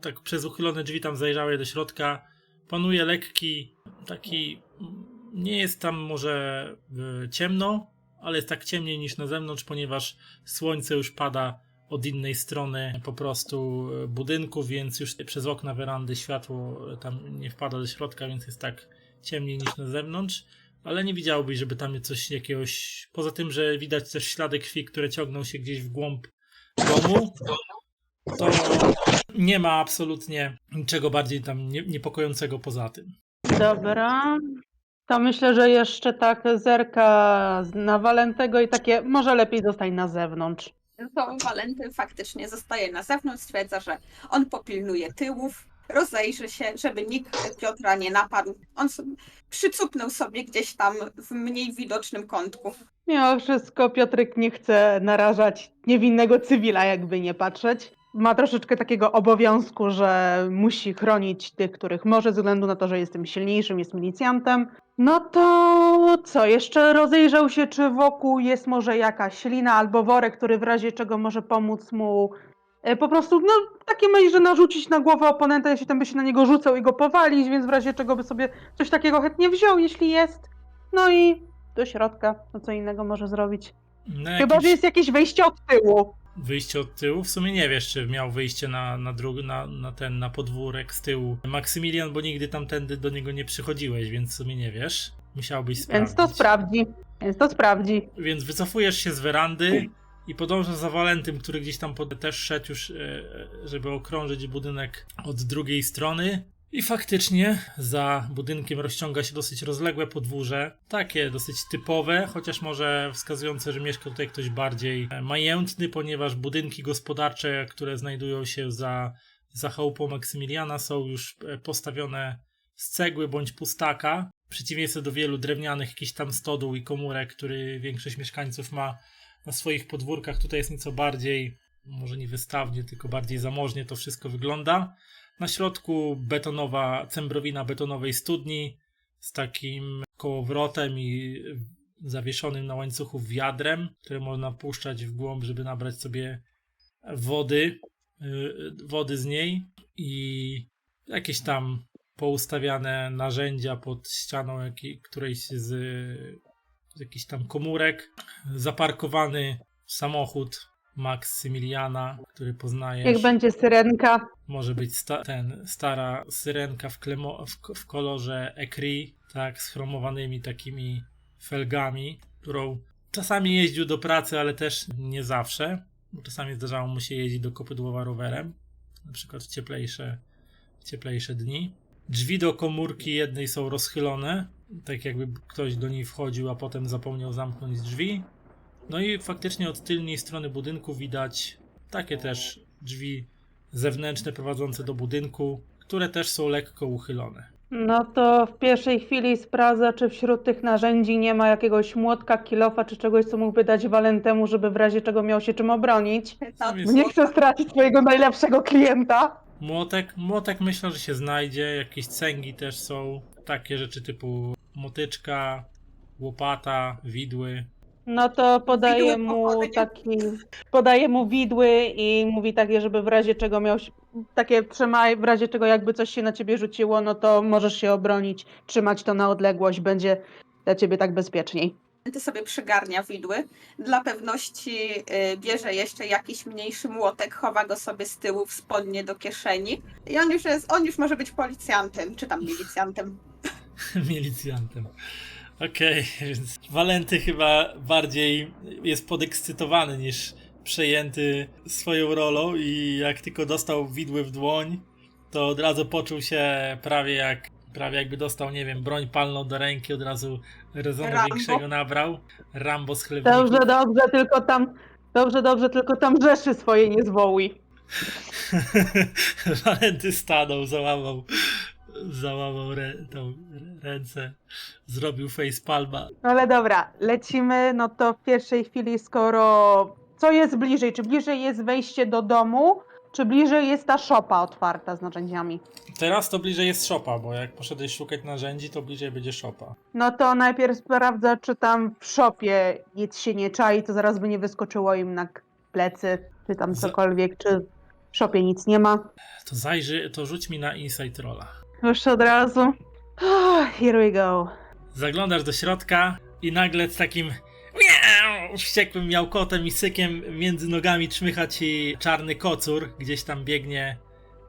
tak przez uchylone drzwi tam zajrzałeś do środka, panuje lekki taki, nie jest tam może ciemno, ale jest tak ciemniej niż na zewnątrz, ponieważ słońce już pada od innej strony po prostu budynku, więc już przez okna werandy światło tam nie wpada do środka, więc jest tak ciemniej niż na zewnątrz. Ale nie widziałbyś, żeby tam coś jakiegoś... Poza tym, że widać też ślady krwi, które ciągną się gdzieś w głąb domu, to nie ma absolutnie niczego bardziej tam niepokojącego poza tym. Dobra. To myślę, że jeszcze tak zerka na Walentego i takie, może lepiej zostań na zewnątrz. To Walenty faktycznie zostaje na zewnątrz, stwierdza, że on popilnuje tyłów, rozejrzy się, żeby nikt Piotra nie napadł. On przycupnął sobie gdzieś tam w mniej widocznym kątku. Mimo wszystko Piotrek nie chce narażać niewinnego cywila, jakby nie patrzeć. Ma troszeczkę takiego obowiązku, że musi chronić tych, których może, ze względu na to, że jest tym silniejszym, jest milicjantem. No to co, jeszcze rozejrzał się, czy wokół jest może jakaś lina albo worek, który w razie czego może pomóc mu po prostu, no takie myśli, że narzucić na głowę oponenta, jeśli ten by się na niego rzucał i go powalić, więc w razie czego by sobie coś takiego chętnie wziął, jeśli jest. No i do środka, no co innego może zrobić. Chyba, że jest jakieś wejście od tyłu. Wyjście od tyłu? W sumie nie wiesz, czy miał wyjście na podwórek z tyłu Maksymilian, bo nigdy tamtędy do niego nie przychodziłeś, więc w sumie nie wiesz. Musiałbyś sprawdzić. Więc to sprawdzi. Więc wycofujesz się z werandy i podążasz za Walentym, który gdzieś tam też szedł już, żeby okrążyć budynek od drugiej strony. I faktycznie za budynkiem rozciąga się dosyć rozległe podwórze, takie dosyć typowe, chociaż może wskazujące, że mieszka tutaj ktoś bardziej majętny, ponieważ budynki gospodarcze, które znajdują się za chałupą Maksymiliana, są już postawione z cegły bądź pustaka. W przeciwieństwie do wielu drewnianych jakichś tam stodół i komórek, który większość mieszkańców ma na swoich podwórkach, tutaj jest nieco bardziej, może nie wystawnie, tylko bardziej zamożnie to wszystko wygląda. Na środku cembrowina betonowej studni z takim kołowrotem i zawieszonym na łańcuchu wiadrem, które można puszczać w głąb, żeby nabrać sobie wody z niej, i jakieś tam poustawiane narzędzia pod ścianą którejś z jakichś tam komórek. Zaparkowany samochód Maksymiliana, który poznajesz. Jak będzie syrenka. Może być stara syrenka w kolorze écrit, tak, z chromowanymi takimi felgami, którą czasami jeździł do pracy, ale też nie zawsze, bo czasami zdarzało mu się jeździć do Kopydłowa rowerem, na przykład w cieplejsze dni. Drzwi do komórki jednej są rozchylone, tak jakby ktoś do niej wchodził, a potem zapomniał zamknąć drzwi. No i faktycznie od tylnej strony budynku widać takie też drzwi zewnętrzne prowadzące do budynku, które też są lekko uchylone. No to w pierwszej chwili sprawdza, czy wśród tych narzędzi nie ma jakiegoś młotka, kilofa, czy czegoś, co mógłby dać Walentemu, żeby w razie czego miał się czym obronić. To Jest- Nie chcę stracić swojego najlepszego klienta. Młotek myślę, że się znajdzie, jakieś cęgi też są, takie rzeczy typu motyczka, łopata, widły. No to podaje Widły mu pochodnie. podaje mu widły i mówi takie, żeby w razie czego miał takie trzymaj, w razie czego jakby coś się na ciebie rzuciło, no to możesz się obronić, trzymać to na odległość, będzie dla ciebie tak bezpieczniej. Ty sobie przygarnia widły. Dla pewności bierze jeszcze jakiś mniejszy młotek, chowa go sobie z tyłu w spodnie do kieszeni. I on już może być policjantem, czy tam milicjantem. Milicjantem. Okej, więc Walenty chyba bardziej jest podekscytowany niż przejęty swoją rolą i jak tylko dostał widły w dłoń, to od razu poczuł się prawie jakby dostał, nie wiem, broń palną do ręki, od razu rezonu Rambo. większego nabrał. Rambo z chlebników. Dobrze, tylko tam rzeszy swoje nie zwołuj. Walenty stanął, załamał ręce, zrobił facepalma. Ale dobra, lecimy, no to w pierwszej chwili, skoro... Co jest bliżej? Czy bliżej jest wejście do domu, czy bliżej jest ta szopa otwarta z narzędziami? Teraz to bliżej jest szopa, bo jak poszedłeś szukać narzędzi, to bliżej będzie szopa. No to najpierw sprawdza, czy tam w szopie nic się nie czai, to zaraz by nie wyskoczyło im na plecy, czy tam cokolwiek, czy w szopie nic nie ma. To rzuć mi na Insight Rolla. Już od razu. Here we go. Zaglądasz do środka i nagle z takim miau, wściekłym miałkotem i sykiem między nogami czmycha ci czarny kocur. Gdzieś tam biegnie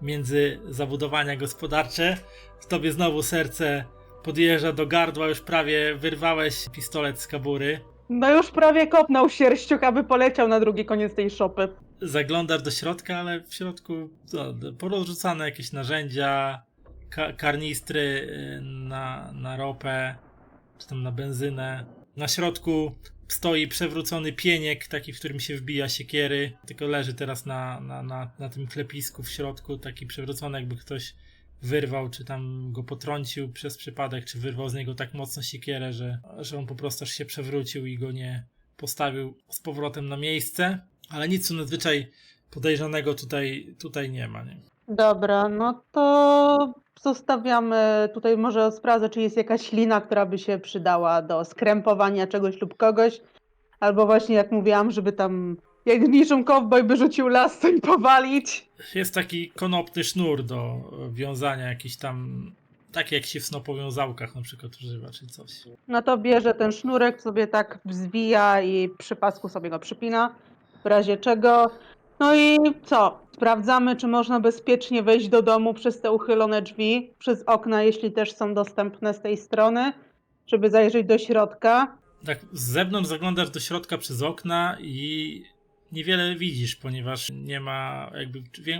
między zabudowania gospodarcze. W tobie znowu serce podjeżdża do gardła, już prawie wyrwałeś pistolet z kabury. No już prawie kopnął sierściuk, aby poleciał na drugi koniec tej szopy. Zaglądasz do środka, ale w środku porozrzucane jakieś narzędzia, karnistry na ropę, czy tam na benzynę. Na środku stoi przewrócony pieniek, taki, w którym się wbija siekiery, tylko leży teraz na tym klepisku w środku, taki przewrócony, jakby ktoś wyrwał, czy tam go potrącił przez przypadek, czy wyrwał z niego tak mocno siekierę, że on po prostu aż się przewrócił i go nie postawił z powrotem na miejsce. Ale nic tu nadzwyczaj podejrzanego tutaj nie ma, nie? Dobra, no to zostawiamy, tutaj może sprawdzę, czy jest jakaś lina, która by się przydała do skrępowania czegoś lub kogoś, albo właśnie jak mówiłam, żeby tam jak niczym kowboj by rzucił lasso i powalić. Jest taki konopny sznur do wiązania, jakiś tam, taki jak się w snopowiązałkach na przykład używa, czy coś. No to bierze ten sznurek, sobie tak wzwija i przy pasku sobie go przypina, w razie czego. No i co? Sprawdzamy, czy można bezpiecznie wejść do domu przez te uchylone drzwi, przez okna, jeśli też są dostępne z tej strony, żeby zajrzeć do środka. Tak, z zewnątrz zaglądasz do środka przez okna i niewiele widzisz, ponieważ nie ma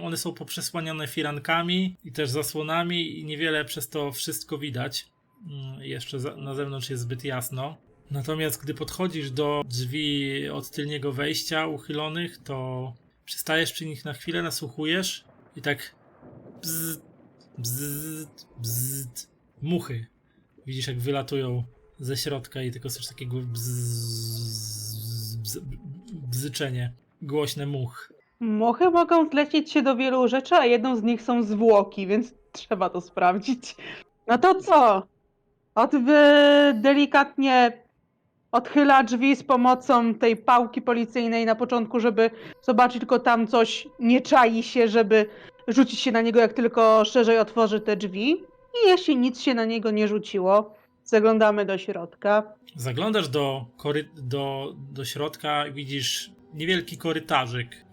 one są poprzesłaniane firankami i też zasłonami i niewiele przez to wszystko widać. Jeszcze na zewnątrz jest zbyt jasno. Natomiast gdy podchodzisz do drzwi od tylnego wejścia uchylonych, to przystajesz przy nich na chwilę, nasłuchujesz i tak bzz, bzz, bzz, muchy. Widzisz, jak wylatują ze środka i tylko słyszysz takiego bzyczenie, głośne much. Muchy mogą zlecieć się do wielu rzeczy, a jedną z nich są zwłoki, więc trzeba to sprawdzić. No to co? Delikatnie odchyla drzwi z pomocą tej pałki policyjnej na początku, żeby zobaczyć, tylko tam coś nie czai się, żeby rzucić się na niego, jak tylko szerzej otworzy te drzwi. I jeśli nic się na niego nie rzuciło, zaglądamy do środka. Zaglądasz do środka i widzisz niewielki korytarzyk,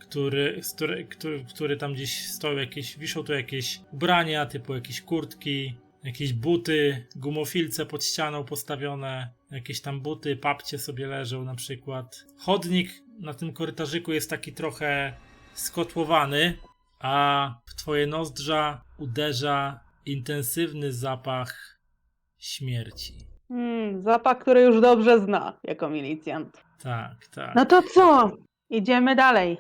który tam gdzieś stoją wiszą tu jakieś ubrania, typu jakieś kurtki, jakieś buty, gumofilce pod ścianą postawione, jakieś tam buty, papcie sobie leżą na przykład. Chodnik na tym korytarzyku jest taki trochę skotłowany, a w twoje nozdrza uderza intensywny zapach śmierci. Zapach, który już dobrze zna jako milicjant. Tak, tak. No to co? Idziemy dalej.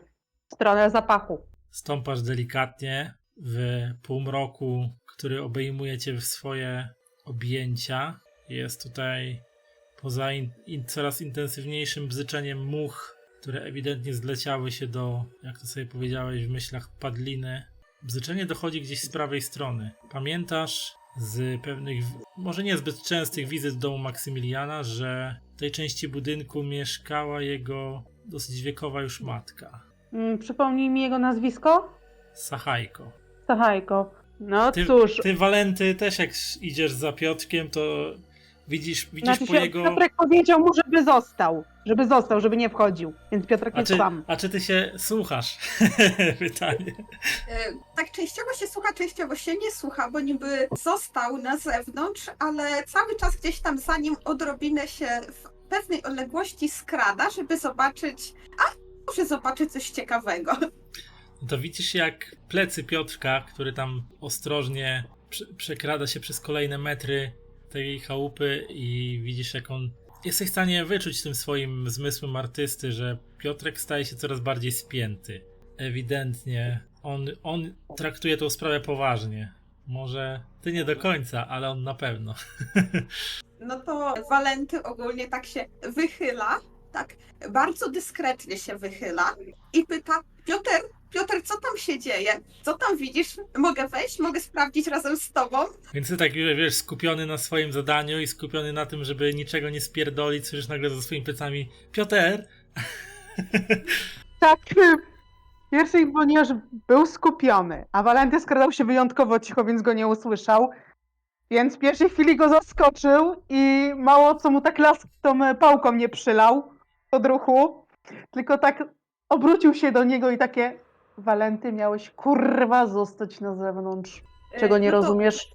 W stronę zapachu. Stąpasz delikatnie w półmroku, który obejmuje cię w swoje objęcia. Jest tutaj poza coraz intensywniejszym bzyczeniem much, które ewidentnie zleciały się do, jak to sobie powiedziałeś w myślach, padliny. Bzyczenie dochodzi gdzieś z prawej strony. Pamiętasz z pewnych, może niezbyt częstych wizyt w domu Maksymiliana, że w tej części budynku mieszkała jego dosyć wiekowa już matka, Przypomnij mi jego nazwisko? Sachajko. Sachajko. No Ty, cóż. ty Walenty, też jak idziesz za Piotrkiem, to widzisz Znaczy po się, jego... Piotrek powiedział mu, żeby został. Żeby nie wchodził. Więc Piotrek jest sam. A czy ty się słuchasz? Pytanie. Tak częściowo się słucha, częściowo się nie słucha, bo niby został na zewnątrz, ale cały czas gdzieś tam za nim odrobinę się w pewnej odległości skrada, żeby zobaczyć, może zobaczy coś ciekawego. No to widzisz jak plecy Piotrka, który tam ostrożnie przekrada się przez kolejne metry tej chałupy i widzisz jak on... Jesteś w stanie wyczuć tym swoim zmysłem artysty, że Piotrek staje się coraz bardziej spięty. Ewidentnie on traktuje tą sprawę poważnie. Może ty nie do końca, ale on na pewno. No to Walenty ogólnie tak się wychyla, tak bardzo dyskretnie się wychyla i pyta: Piotr, co tam się dzieje? Co tam widzisz? Mogę wejść? Mogę sprawdzić razem z tobą? Więc ty tak, wiesz, skupiony na swoim zadaniu i skupiony na tym, żeby niczego nie spierdolić, słyszysz nagle za swoimi plecami: Piotr! Tak. Pierwszy, ponieważ był skupiony, a Walenty skradał się wyjątkowo cicho, więc go nie usłyszał. Więc w pierwszej chwili go zaskoczył i mało co mu tak lask tą pałką nie przylał od ruchu, tylko tak obrócił się do niego i takie: Walenty, miałeś kurwa zostać na zewnątrz. Czego nie No to- rozumiesz?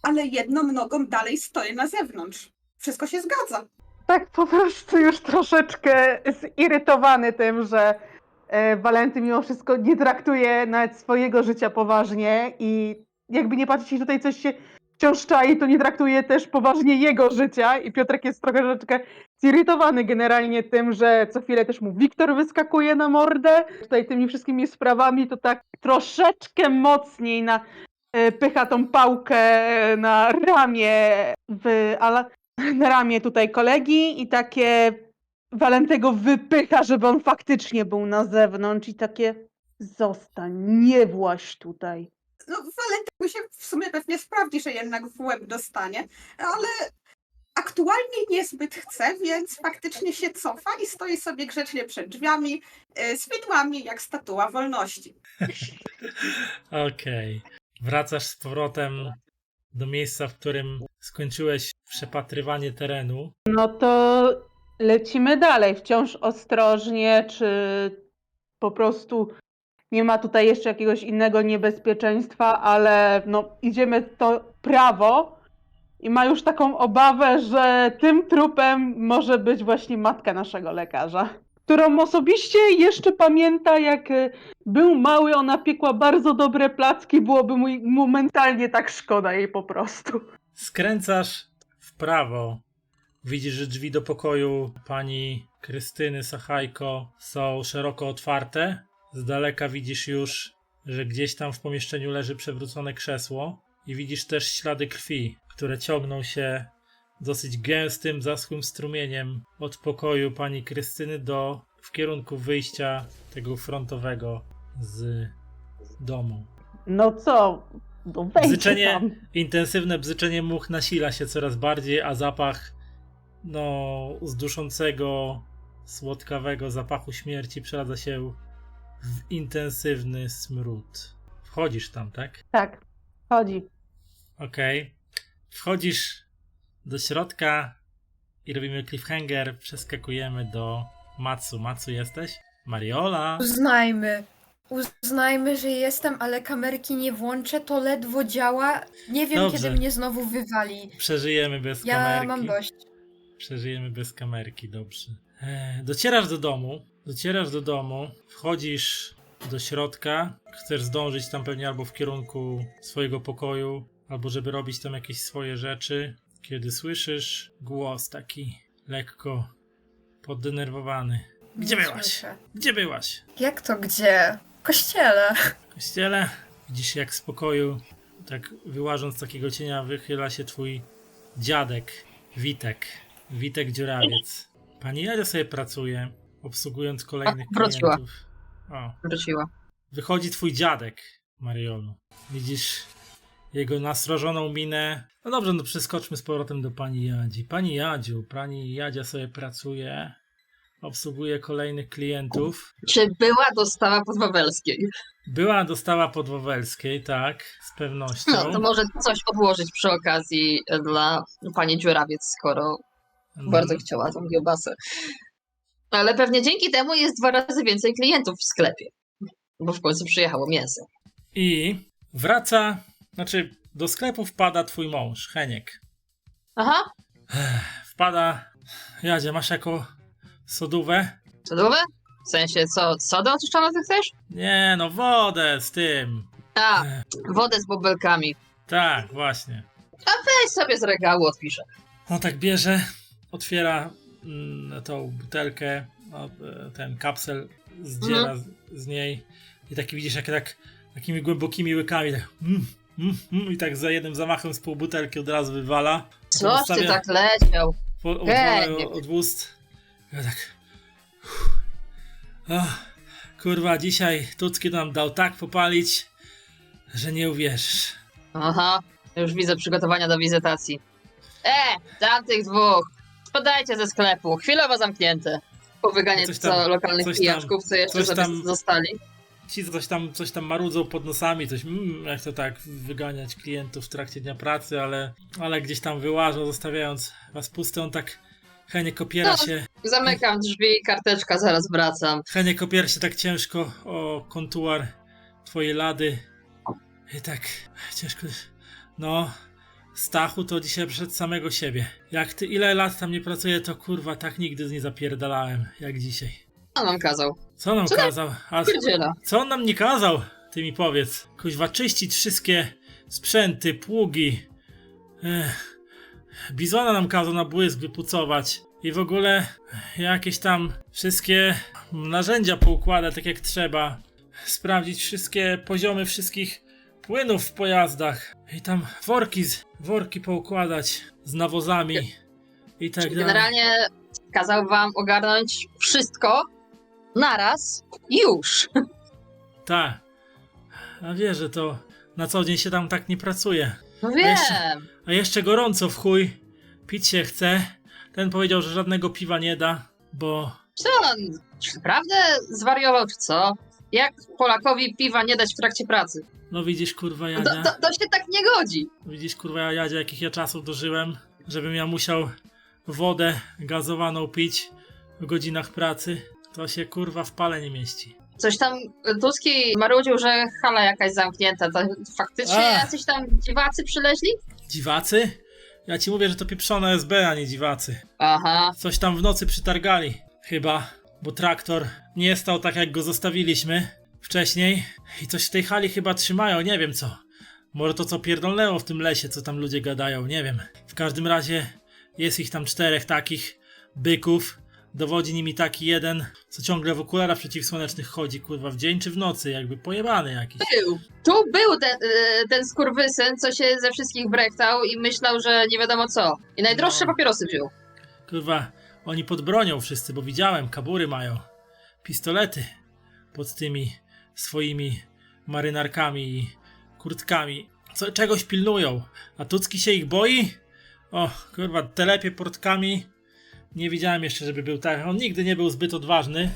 Ale jedną nogą dalej stoję na zewnątrz. Wszystko się zgadza. Tak po prostu już troszeczkę zirytowany tym, że Walenty mimo wszystko nie traktuje nawet swojego życia poważnie i jakby nie patrzeć, tutaj coś się wciąż czai, to nie traktuje też poważnie jego życia i Piotrek jest troszeczkę zirytowany generalnie tym, że co chwilę też mu Wiktor wyskakuje na mordę. Tutaj tymi wszystkimi sprawami to tak troszeczkę mocniej pycha tą pałkę na ramię na ramię tutaj kolegi i takie Walentego wypycha, żeby on faktycznie był na zewnątrz i takie: zostań, nie właź tutaj. No, Walenty mu się w sumie pewnie sprawdzi, że jednak w łeb dostanie, ale aktualnie niezbyt chce, więc faktycznie się cofa i stoi sobie grzecznie przed drzwiami z widłami jak statua wolności. Okej. Wracasz z powrotem do miejsca, w którym skończyłeś przepatrywanie terenu. No to lecimy dalej, wciąż ostrożnie, czy po prostu nie ma tutaj jeszcze jakiegoś innego niebezpieczeństwa, ale no idziemy to prawo i ma już taką obawę, że tym trupem może być właśnie matka naszego lekarza, którą osobiście jeszcze pamięta, jak był mały, ona piekła bardzo dobre placki, byłoby mu momentalnie tak szkoda jej po prostu. Skręcasz w prawo. Widzisz, że drzwi do pokoju pani Krystyny Sachajko są szeroko otwarte. Z daleka widzisz już, że gdzieś tam w pomieszczeniu leży przewrócone krzesło i widzisz też ślady krwi, które ciągną się dosyć gęstym, zaschłym strumieniem od pokoju pani Krystyny w kierunku wyjścia tego frontowego z domu. No co? No wejdźcie tam. Intensywne bzyczenie much nasila się coraz bardziej, a zapach zduszącego, słodkawego zapachu śmierci przeradza się w intensywny smród. Wchodzisz tam, tak? Tak, chodzi. Okej. Wchodzisz do środka i robimy cliffhanger. Przeskakujemy do Matsu. Matsu, jesteś? Mariola? Uznajmy, że jestem, ale kamerki nie włączę, to ledwo działa. Nie wiem, Dobrze. kiedy mnie znowu wywali. Przeżyjemy bez Ja kamerki. mam dość. Przeżyjemy bez kamerki, dobrze. Docierasz do domu, wchodzisz do środka, chcesz zdążyć tam pewnie albo w kierunku swojego pokoju, albo żeby robić tam jakieś swoje rzeczy, kiedy słyszysz głos taki lekko poddenerwowany. Gdzie Nie byłaś? słyszę. Gdzie byłaś? Jak to gdzie? W kościele. W kościele? Widzisz, jak z pokoju, tak wyłażąc z takiego cienia, wychyla się twój dziadek, Witek. Witek Dziurawiec. Pani Jadzia sobie pracuje, obsługując kolejnych wróciła. klientów. O, Wróciła. wychodzi twój dziadek, Mariolu. Widzisz jego nasrożoną minę. No dobrze, no przeskoczmy z powrotem do pani Jadzi. Pani Jadziu, pani Jadzia sobie pracuje, obsługuje kolejnych klientów. Czy była dostawa podwawelskiej? Była dostawa podwawelskiej, tak, z pewnością. No, to może coś odłożyć przy okazji dla pani Dziurawiec, skoro bardzo chciała tą kiełbasę. Ale pewnie dzięki temu jest 2 razy więcej klientów w sklepie, bo w końcu przyjechało mięso. I wraca, znaczy do sklepu wpada twój mąż, Heniek. Aha, Wpada, Jadzia, masz jako sodówę? cudowne? W sensie, co, sodę oczyszczoną ty chcesz? Nie, no wodę z tym. A, wodę z bąbelkami. Tak, właśnie. Weź sobie z regału, odpiszę. On tak bierze, otwiera tą butelkę, no, ten kapsel zdziera z niej i taki widzisz, jak tak takimi głębokimi łykami tak, i tak za jednym zamachem z pół butelki od razu wywala. Coś ty tak leciał. Odwala od ust. Ja tak. O, kurwa, dzisiaj Tucki nam dał tak popalić, że nie uwierzysz. Aha, już widzę przygotowania do wizytacji. Tamtych 2! Spadajcie ze sklepu, chwilowo zamknięte. Po wyganiać Coś tam- lokalnych coś tam- pijaczków, co jeszcze coś sobie tam- zostali. Ci coś tam marudzą pod nosami, coś jak to tak wyganiać klientów w trakcie dnia pracy, ale gdzieś tam wyłażą, zostawiając was puste, on tak Heniek opiera No. się. Zamykam drzwi, karteczka, zaraz wracam. Heniek opiera się tak ciężko o kontuar twojej lady. I tak ciężko. No, Stachu to dzisiaj przyszedł samego siebie. Jak ty ile lat tam nie pracuje, to kurwa tak nigdy nie zapierdalałem jak dzisiaj. Co nam kazał? Co nam Co kazał? A Pierdziela. co on nam nie kazał? Ty mi powiedz. Kuźwa, czyścić wszystkie sprzęty, pługi. Bizona nam kazał na błysk wypucować. I w ogóle jakieś tam wszystkie narzędzia poukładać tak jak trzeba. Sprawdzić wszystkie poziomy wszystkich płynów w pojazdach. I tam worki poukładać z nawozami. I tak dalej. Generalnie kazał wam ogarnąć wszystko naraz już. Tak. A wiesz, że to na co dzień się tam tak nie pracuje. No jeszcze- wiem. A jeszcze gorąco w chuj. Pić się chce. Ten powiedział, że żadnego piwa nie da, bo... Co on? Czy naprawdę zwariował, czy co? Jak Polakowi piwa nie dać w trakcie pracy? No widzisz, kurwa, Jadzia. To się tak nie godzi. Widzisz, kurwa, Jadzia, jakich ja czasów dożyłem, żebym ja musiał wodę gazowaną pić w godzinach pracy. To się, kurwa, w pale nie mieści. Coś tam Tuski marudził, że hala jakaś zamknięta. To faktycznie jacyś tam dziwacy przyleźli? Dziwacy? Ja ci mówię, że to pieprzone SB, a nie dziwacy. Aha. Coś tam w nocy przytargali. Chyba, bo traktor nie stał tak, jak go zostawiliśmy wcześniej. I coś w tej hali chyba trzymają, nie wiem co. Może to co pierdolnęło w tym lesie, co tam ludzie gadają, nie wiem. W każdym razie jest ich tam 4 takich byków. Dowodzi nimi taki jeden, co ciągle w okularach przeciwsłonecznych chodzi, kurwa, w dzień czy w nocy, jakby pojebany jakiś. Tu był ten skurwysyn, co się ze wszystkich brechtał i myślał, że nie wiadomo co. I najdroższe No. papierosy wziął. Kurwa, oni pod bronią wszyscy, bo widziałem, kabury mają. Pistolety pod tymi swoimi marynarkami i kurtkami. Czegoś pilnują. A Tucki się ich boi? O, kurwa, telepie portkami. Nie widziałem jeszcze, żeby był tak. On nigdy nie był zbyt odważny.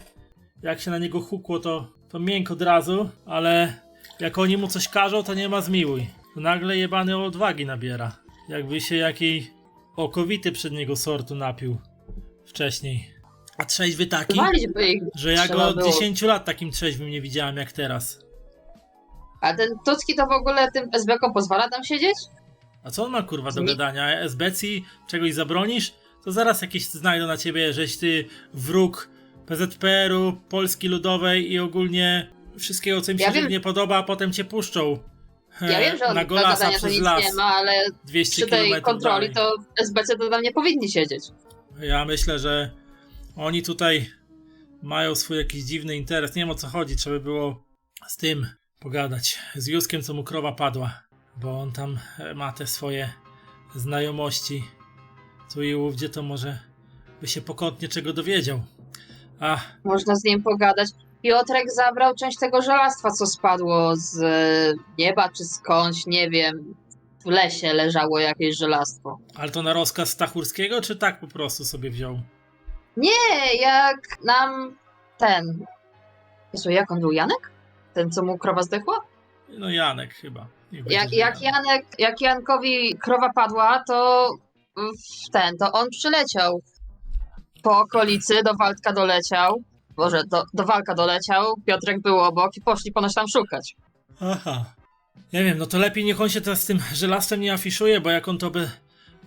Jak się na niego hukło, to miękko od razu, ale jak oni mu coś każą, to nie ma zmiłuj. To nagle jebany odwagi nabiera. Jakby się jakiej okowity przed niego sortu napił wcześniej. A trzeźwy taki, Walić by ich. że ja go trzeba od było. 10 lat takim trzeźwym nie widziałem jak teraz. A ten Tucki to w ogóle tym SB-kom pozwala tam siedzieć? A co on ma kurwa do Nie. gadania? SBC czegoś zabronisz? To zaraz jakieś znajdą na ciebie, żeś ty wróg PZPR-u, Polski Ludowej i ogólnie wszystkiego, co im się Ja wiem- nie podoba, a potem cię puszczą Ja wiem, że on na do golasa gadania, że przez nic las. nie ma, ale 200 przy tej kilometrów kontroli dalej. to SBC to tam nie powinni siedzieć. Ja myślę, że Oni tutaj mają swój jakiś dziwny interes. Nie wiem, o co chodzi. Trzeba by było z tym pogadać. Z Józkiem, co mu krowa padła. Bo on tam ma te swoje znajomości. Tu i ówdzie, to może by się pokątnie czego dowiedział. A, Można z nim pogadać. Piotrek zabrał część tego żelastwa, co spadło z nieba czy skądś, nie wiem. W lesie leżało jakieś żelastwo. ale to na rozkaz Stachurskiego, czy tak po prostu sobie wziął? Nie, jak nam ten... Jezu, jak on był? Janek? Ten, co mu krowa zdechła? No Janek chyba. Niech będzie, Jak, że jak, Janek. jak Jankowi krowa padła, to to on przyleciał po okolicy, do Waldka doleciał. Boże, do Walka doleciał, Piotrek był obok i poszli ponoć tam szukać. Aha. Nie wiem, no to lepiej niech on się teraz z tym żelastwem nie afiszuje, bo jak on to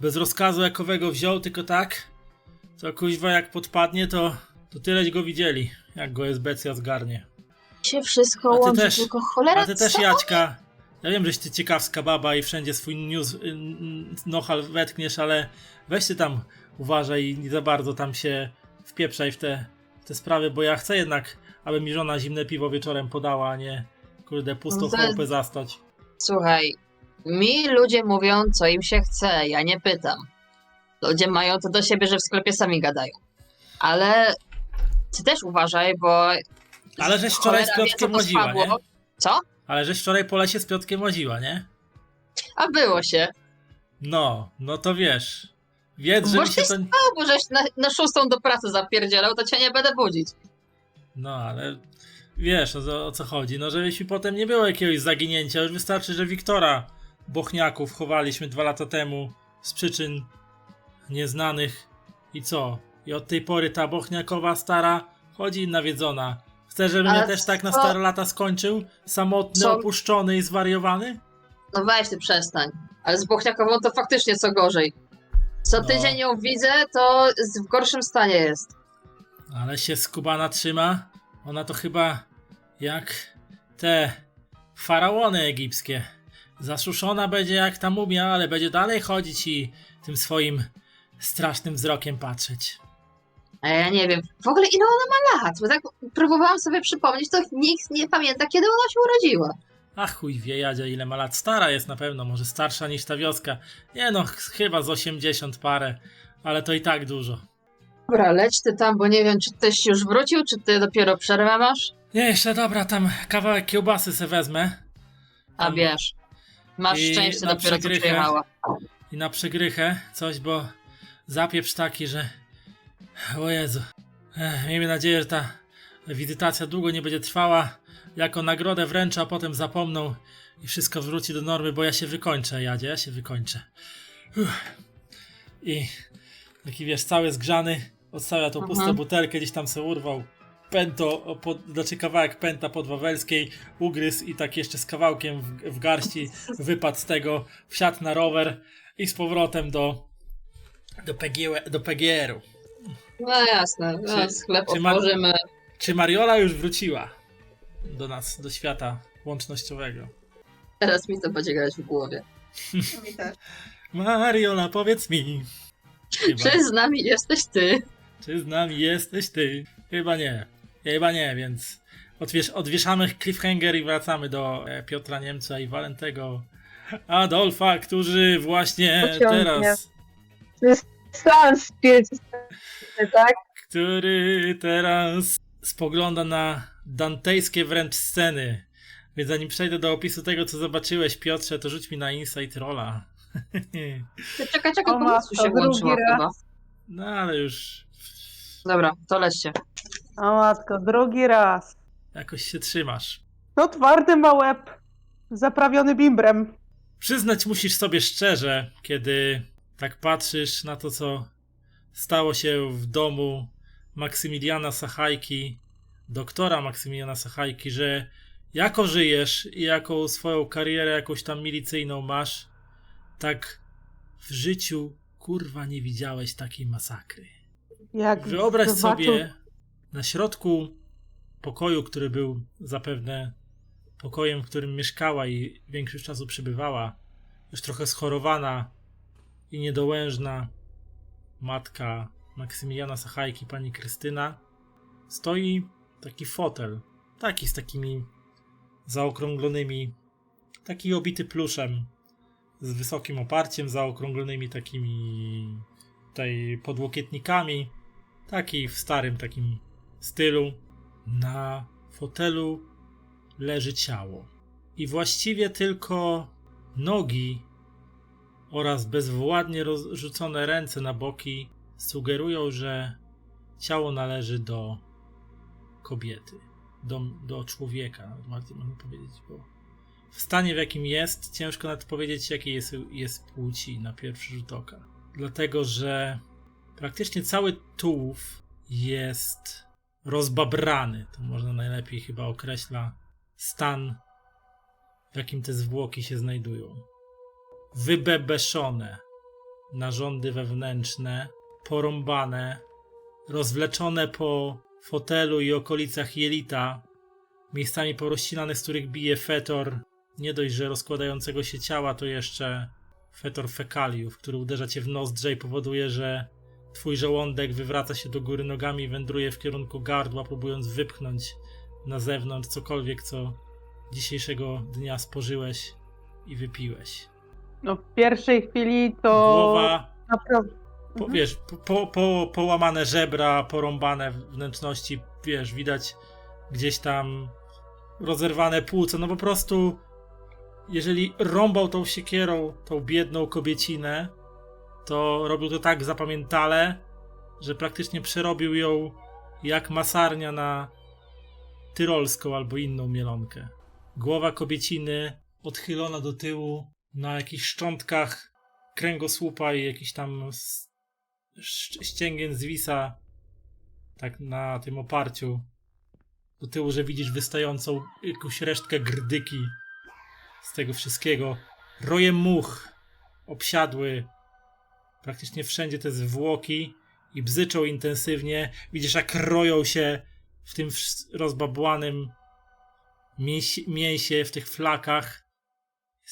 bez rozkazu jakowego wziął, tylko tak, to kuźwa jak podpadnie, to tyleś go widzieli, jak go SBcja zgarnie. Się wszystko A ty łączy, też- tylko cholera A ty też, co? Jaćka, ja wiem, żeś ty ciekawska baba i wszędzie swój news nohal wetkniesz, ale weź ty tam uważaj i nie za bardzo tam się wpieprzaj w te sprawy, bo ja chcę jednak, aby mi żona zimne piwo wieczorem podała, a nie kurde pustą Ze- chałupę zastać. Słuchaj, mi ludzie mówią, co im się chce, ja nie pytam. Ludzie mają to do siebie, że w sklepie sami gadają. Ale ty też uważaj, bo... Ale żeś wczoraj z cholera wie, co Piotrkiem to łaziła, spadło. nie? Co? Ale żeś wczoraj po lesie z Piotrkiem łaziła, nie? A było się. No to wiesz. Wiedz, że Bo mi się ty to... bo żeś na 6 do pracy zapierdzielał, to cię nie będę budzić. No, ale wiesz o co chodzi. No, żebyś mi potem nie było jakiegoś zaginięcia. Już wystarczy, że Wiktora Bochniaków chowaliśmy 2 lata temu z przyczyn nieznanych. I co? I od tej pory ta Bochniakowa stara chodzi nawiedzona. Chce, żebym Ale ja też tak na co- stare lata skończył? Samotny, Co- opuszczony i zwariowany? No weź ty przestań. Ale z Bochniakową to faktycznie co gorzej. Co No. tydzień ją widzę, to w gorszym stanie jest. Ale się skubana trzyma. Ona to chyba jak te faraony egipskie. Zaszuszona będzie jak ta mumia, ale będzie dalej chodzić i tym swoim strasznym wzrokiem patrzeć. A ja nie wiem. W ogóle ile ona ma lat? Bo tak próbowałam sobie przypomnieć, to nikt nie pamięta, kiedy ona się urodziła. Ach chuj wie Jadzia ile ma lat. Stara jest na pewno, może starsza niż ta wioska. Nie no, chyba z 80 parę, ale to i tak dużo. Dobra, leć ty tam, bo nie wiem, czy tyś już wrócił, czy ty dopiero przerwę masz? Nie, jeszcze dobra, tam kawałek kiełbasy se wezmę. A Tam- wiesz, masz I szczęście, na dopiero co przegrychę. przyjechała. I na przegrychę coś, bo zapieprz taki, że o Jezu. Miejmy nadzieję, że ta wizytacja długo nie będzie trwała. Jako nagrodę wręczę, a potem zapomną i wszystko wróci do normy, bo ja się wykończę, Jadzie, ja się wykończę. I taki wiesz, cały zgrzany, odstawia tą pustą butelkę, gdzieś tam se urwał pęto, znaczy kawałek pęta podwawelskiej, ugryzł i tak jeszcze z kawałkiem w garści wypadł z tego, wsiadł na rower i z powrotem do PGR-u. No jasne, Czy- no, sklep czy ma- otworzymy. Czy Mariola już wróciła do nas, do świata łącznościowego? Teraz mi to będzie grać w głowie. Mi też. Mariola, powiedz mi. Chyba. Czy z nami jesteś ty? Czy z nami jesteś ty? Chyba nie. Chyba nie, więc odwieszamy cliffhanger i wracamy do Piotra Niemca i Walentego Adolfa, którzy właśnie Pociągnie. teraz... Sans tak? Który teraz spogląda na dantejskie wręcz sceny. Więc zanim przejdę do opisu tego, co zobaczyłeś, Piotrze, to rzuć mi na Insight Rolla. Czekaj, O pomysł matko, się włączyło drugi raz. chyba. No ale już Dobra, to lećcie. O matko, drugi raz. jakoś się trzymasz. No twardy ma łeb, zaprawiony bimbrem. Przyznać musisz sobie szczerze, kiedy tak patrzysz na to, co stało się w domu Maksymiliana Sachajki, doktora Maksymiliana Sachajki, że jako żyjesz i jaką swoją karierę jakąś tam milicyjną masz, tak w życiu kurwa nie widziałeś takiej masakry. Jak Wyobraź zobaczył- sobie na środku pokoju, który był zapewne pokojem, w którym mieszkała i większość czasu przebywała, już trochę schorowana i niedołężna matka Maksymiliana Sachajki, pani Krystyna, stoi taki fotel, taki z takimi zaokrąglonymi, taki obity pluszem, z wysokim oparciem, zaokrąglonymi takimi tutaj podłokietnikami, taki w starym takim stylu. Na fotelu leży ciało i właściwie tylko nogi oraz bezwładnie rozrzucone ręce na boki sugerują, że ciało należy do kobiety, do człowieka, bardziej można powiedzieć, bo w stanie, w jakim jest, ciężko nawet powiedzieć, jakiej jest płci na pierwszy rzut oka. Dlatego, że praktycznie cały tułów jest rozbabrany. To można najlepiej chyba określa stan, w jakim te zwłoki się znajdują. Wybebeszone narządy wewnętrzne, porąbane, rozwleczone po fotelu i okolicach jelita, miejscami porozcinane, z których bije fetor, nie dość, że rozkładającego się ciała, to jeszcze fetor fekaliów, który uderza cię w nozdrze i powoduje, że twój żołądek wywraca się do góry nogami i wędruje w kierunku gardła, próbując wypchnąć na zewnątrz cokolwiek, co dzisiejszego dnia spożyłeś i wypiłeś. No w pierwszej chwili to... Głowa, Naprawdę. wiesz, połamane żebra, porąbane wnętrzności, wiesz, widać gdzieś tam rozerwane płuca, no po prostu jeżeli rąbał tą siekierą tą biedną kobiecinę, to robił to tak zapamiętale, że praktycznie przerobił ją jak masarnia na tyrolską albo inną mielonkę. Głowa kobieciny odchylona do tyłu, na jakichś szczątkach kręgosłupa i jakiś tam ścięgien zwisa tak na tym oparciu do tyłu, że widzisz wystającą jakąś resztkę grdyki z tego wszystkiego. Roje much obsiadły praktycznie wszędzie te zwłoki i bzyczą intensywnie. Widzisz, jak roją się w tym rozbabłanym mięsie, w tych flakach.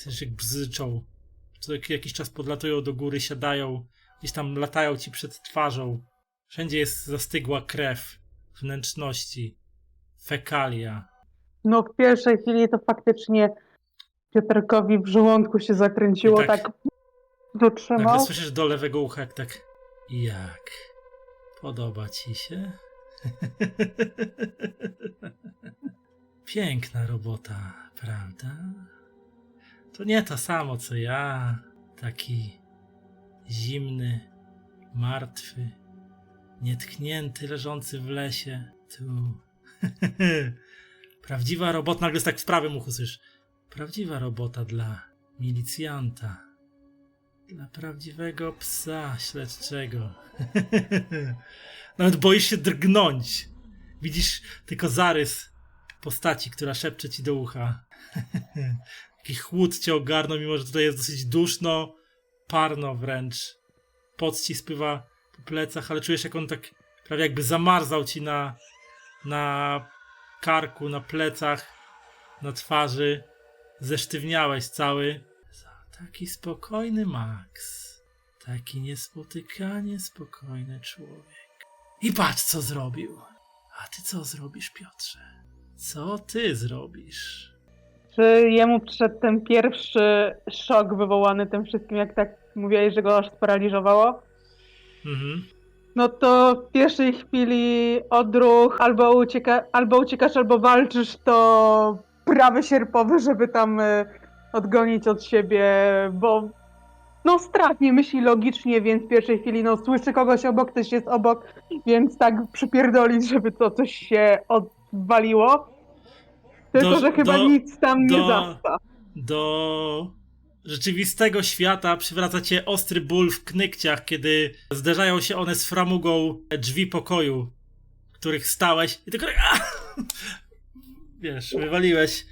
Widzisz, jak bzyczą. Co jakiś czas podlatują do góry, siadają, gdzieś tam latają ci przed twarzą. Wszędzie jest zastygła krew, wnętrzności, fekalia. No w pierwszej chwili to faktycznie Piotrkowi w żołądku się zakręciło, I tak- tak dotrzymał. Nagle słyszysz do lewego ucha, jak tak... Jak? Podoba ci się? Piękna robota, prawda? To nie to samo, co ja. Taki zimny, martwy, nietknięty, leżący w lesie. Tu... Prawdziwa robota... Nagle tak w prawym uchu słyszysz. Prawdziwa robota dla milicjanta. Dla prawdziwego psa śledczego. Nawet boisz się drgnąć. Widzisz tylko zarys postaci, która szepcze ci do ucha. Taki chłód cię ogarnął, mimo że tutaj jest dosyć duszno, parno wręcz. Pot ci spływa po plecach, ale czujesz, jak on tak prawie jakby zamarzał ci na karku, na plecach, na twarzy. Zesztywniałeś cały. Taki spokojny Max. Taki niespotykanie spokojny człowiek. I patrz, co zrobił. A ty co zrobisz, Piotrze? Co ty zrobisz? Czy jemu przyszedł ten pierwszy szok wywołany tym wszystkim, jak tak mówiłeś, że go aż sparaliżowało? Mhm. No to w pierwszej chwili odruch albo uciekasz, albo walczysz, to prawy sierpowy, żeby tam odgonić od siebie, bo no strach, nie myśli logicznie, więc w pierwszej chwili no słyszy kogoś obok, ktoś jest obok, więc tak przypierdolić, żeby to coś się odwaliło. Tylko, że chyba nic tam nie zasta. Do rzeczywistego świata przywraca cię ostry ból w knykciach, kiedy zderzają się one z framugą drzwi pokoju, w których stałeś i tylko wiesz, wywaliłeś.